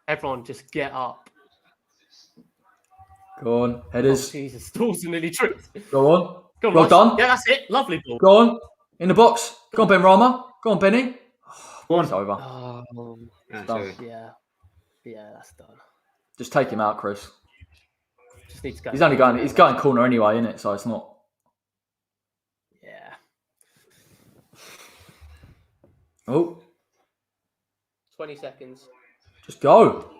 Everyone just get up. Go on, headers. Oh, Jesus, Dawson nearly tripped. Go on. Go on, Well Ross. done. Yeah, that's it. Lovely ball. Go on. In the box. Go on, Ben Rama. Go on, Benny. Go It's on. over. Oh, That's done. it. yeah. Yeah, that's done. Just take him out, Chris. Just need to go. He's only going. He's going corner anyway, isn't it? So it's not. Yeah. Oh, 20 seconds. just go.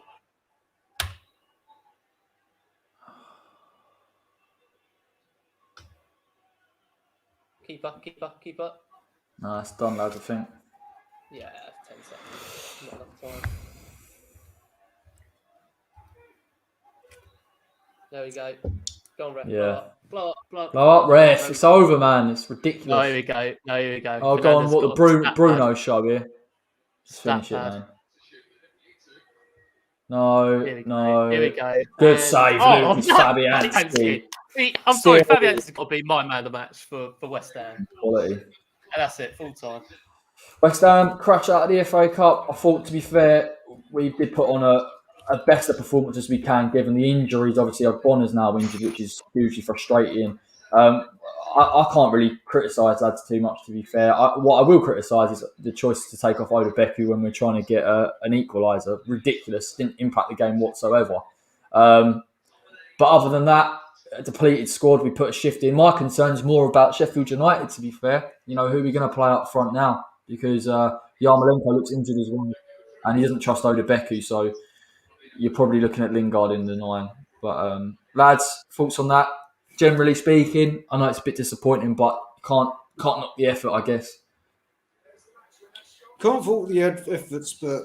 Keep up. No, it's done, lads. I think. Yeah, 10 seconds. Not enough time. There we go. Go on, ref. Yeah. Blow up. Blow up, ref. It's over, man. It's ridiculous. No, here we go. Oh, go on. What the Bruno show here? Just finish it, pad. man. No, Here we no. go. Good save, Lucas Fabianski. I'm sorry, Fabianski's got to be my man of the match for West Ham. Quality. And that's it, full time. West Ham crash out of the FA Cup. I thought, to be fair, we did put on a better performance as we can, given the injuries. Obviously, Bonner's now injured, which is hugely frustrating. I can't really criticise lads too much, to be fair. What I will criticise is the choice to take off Odebeku when we're trying to get an equaliser. Ridiculous. Didn't impact the game whatsoever. But other than that, a depleted squad, we put a shift in. My concern's more about Sheffield United, to be fair. You know, who are we going to play up front now? Because Yarmolenko looks injured as well. And he doesn't trust Odebeku, so you're probably looking at Lingard in the 9. But lads, thoughts on that? Generally speaking, I know it's a bit disappointing, but can't knock the effort, I guess. Can't fault the efforts, but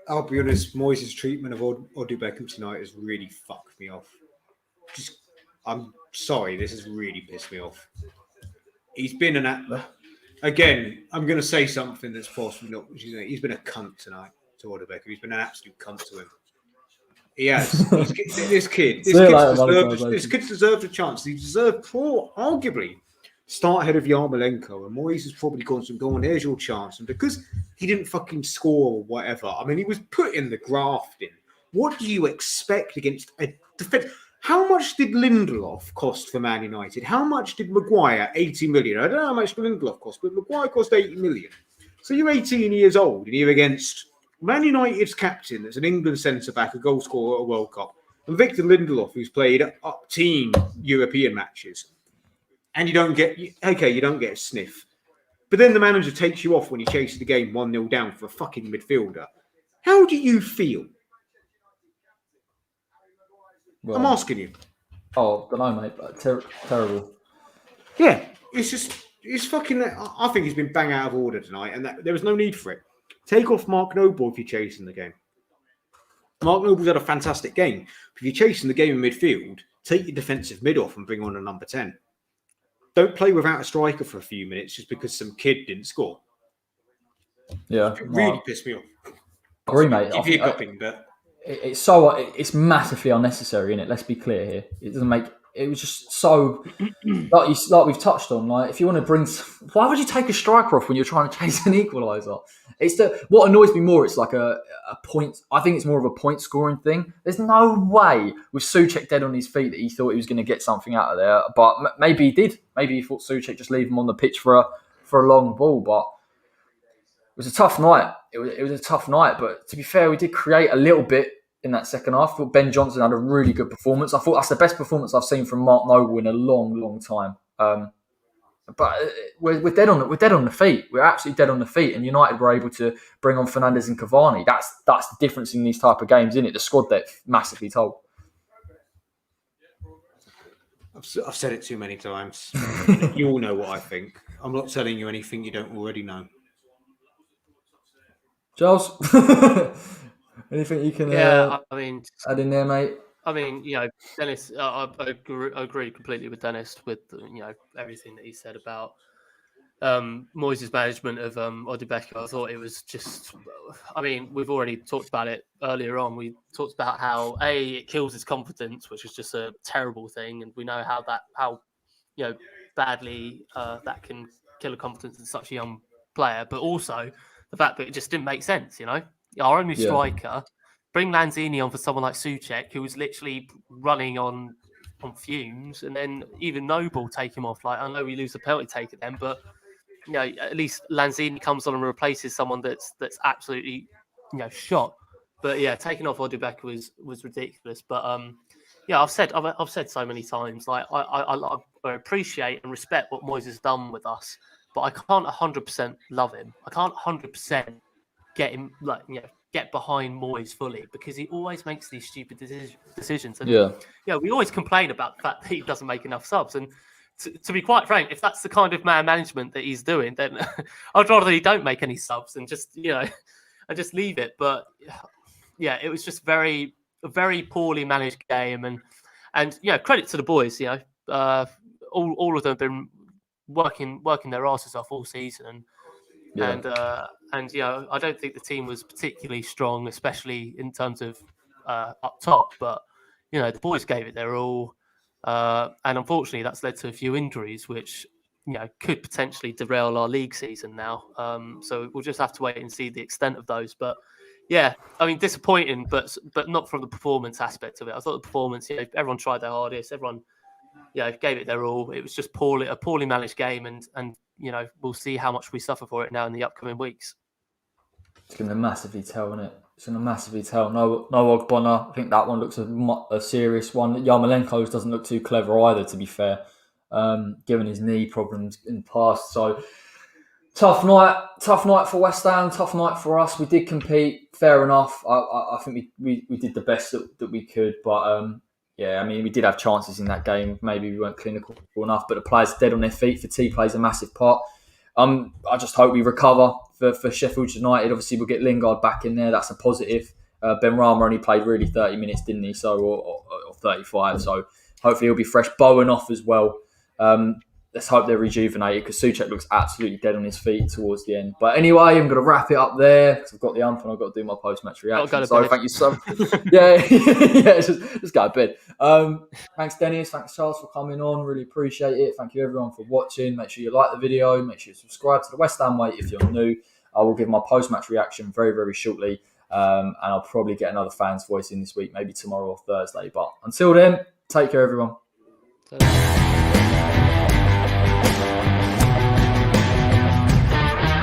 I'll be honest, Moyes' treatment of Odebeku tonight has really fucked me off. I'm sorry, this has really pissed me off. He's been again, I'm going to say something that's possibly not. He's been a cunt tonight to Odebeku. He's been an absolute cunt to him. He has. This kid deserved a chance. He deserved, arguably, start ahead of Yarmolenko. And Moyes has probably gone some, go on, there's your chance. And because he didn't fucking score or whatever, I mean, he was put in the grafting. What do you expect against a defence? How much did Lindelof cost for Man United? How much did Maguire? 80 million. I don't know how much Lindelof cost, but Maguire cost 80 million. So you're 18 years old and you're against Man United's captain, that's an England centre-back, a goal scorer at a World Cup, and Victor Lindelof, who's played up-team European matches. And you don't get a sniff. But then the manager takes you off when he chases the game 1-0 down for a fucking midfielder. How do you feel? Well, I'm asking you. Oh, I don't know, mate. But terrible. Yeah, it's fucking. I think he's been bang out of order tonight, and there was no need for it. Take off Mark Noble if you're chasing the game. Mark Noble's had a fantastic game. But if you're chasing the game in midfield, take your defensive mid off and bring on a number 10. Don't play without a striker for a few minutes just because some kid didn't score. Yeah, It really pissed me off. Agree, mate. Keep hiccuping, but It's massively unnecessary, isn't it? Let's be clear here. It doesn't make. It was just so like we've touched on. Like, if you want to bring, why would you take a striker off when you're trying to chase an equaliser? It's what annoys me more. It's like a point. I think it's more of a point scoring thing. There's no way with Souček dead on his feet that he thought he was going to get something out of there. But maybe he did. Maybe he thought Souček just leave him on the pitch for a long ball. But it was a tough night. It was a tough night. But to be fair, we did create a little bit in that second half. I thought Ben Johnson had a really good performance. I thought that's the best performance I've seen from Mark Noble in a long, long time. But we're dead on the feet. We're absolutely dead on the feet. And United were able to bring on Fernandes and Cavani. That's the difference in these type of games, isn't it? The squad depth massively told. I've said it too many times. You all know what I think. I'm not telling you anything you don't already know. Charles, anything you can add in there, mate? I mean, Dennis, I agree completely with Dennis with everything that he said about Moyes' management of Odebeku. I thought it was just. I mean, we've already talked about it earlier on. We talked about how it kills his confidence, which is just a terrible thing, and we know how badly that can kill a confidence in such a young player. But also the fact that it just didn't make sense. Our only striker bring Lanzini on for someone like Souček, who was literally running on fumes, and then even Noble take him off. Like, I know we lose the penalty take at them, but at least Lanzini comes on and replaces someone that's absolutely shot. But yeah, taking off Odubek was ridiculous. But I've said so many times, like I appreciate and respect what Moyes has done with us, but I can't 100% love him. I can't 100% get him, get behind Moyes fully, because he always makes these stupid decisions. And we always complain about the fact that he doesn't make enough subs. And to be quite frank, if that's the kind of man management that he's doing, then I'd rather he don't make any subs and just and just leave it. But yeah, it was just a very poorly managed game, and credit to the boys. All of them have been working their asses off all season, and I don't think the team was particularly strong, especially in terms of up top. But the boys gave it their all, and unfortunately, that's led to a few injuries, which could potentially derail our league season now. So we'll just have to wait and see the extent of those. But yeah, I mean, disappointing, but not from the performance aspect of it. I thought the performance, everyone tried their hardest, everyone gave it their all. It was just a poorly managed game, and we'll see how much we suffer for it now in the upcoming weeks. It's going to massively tell, isn't it? It's going to massively tell. No Ogbonna. I think that one looks a serious one. Yarmolenko doesn't look too clever either, to be fair, given his knee problems in the past. So tough night for West Ham. Tough night for us. We did compete, fair enough. I think we did the best that we could, but I mean, we did have chances in that game. Maybe we weren't clinical enough, but the players dead on their feet. Fatigue plays a massive part. I just hope we recover for Sheffield United. Obviously, we'll get Lingard back in there. That's a positive. Benrahma only played really 30 minutes, didn't he? So, or 35. So hopefully he'll be fresh. Bowen off as well. Let's hope they're rejuvenated, because Souček looks absolutely dead on his feet towards the end. But anyway, I'm going to wrap it up there because I've got the ump and I've got to do my post-match reaction. So thank you so just go to bed. Thanks, Dennis. Thanks, Charles, for coming on. Really appreciate it. Thank you, everyone, for watching. Make sure you like the video. Make sure you subscribe to the West Ham Way if you're new. I will give my post-match reaction very, very shortly. And I'll probably get another fan's voice in this week, maybe tomorrow or Thursday. But until then, take care, everyone.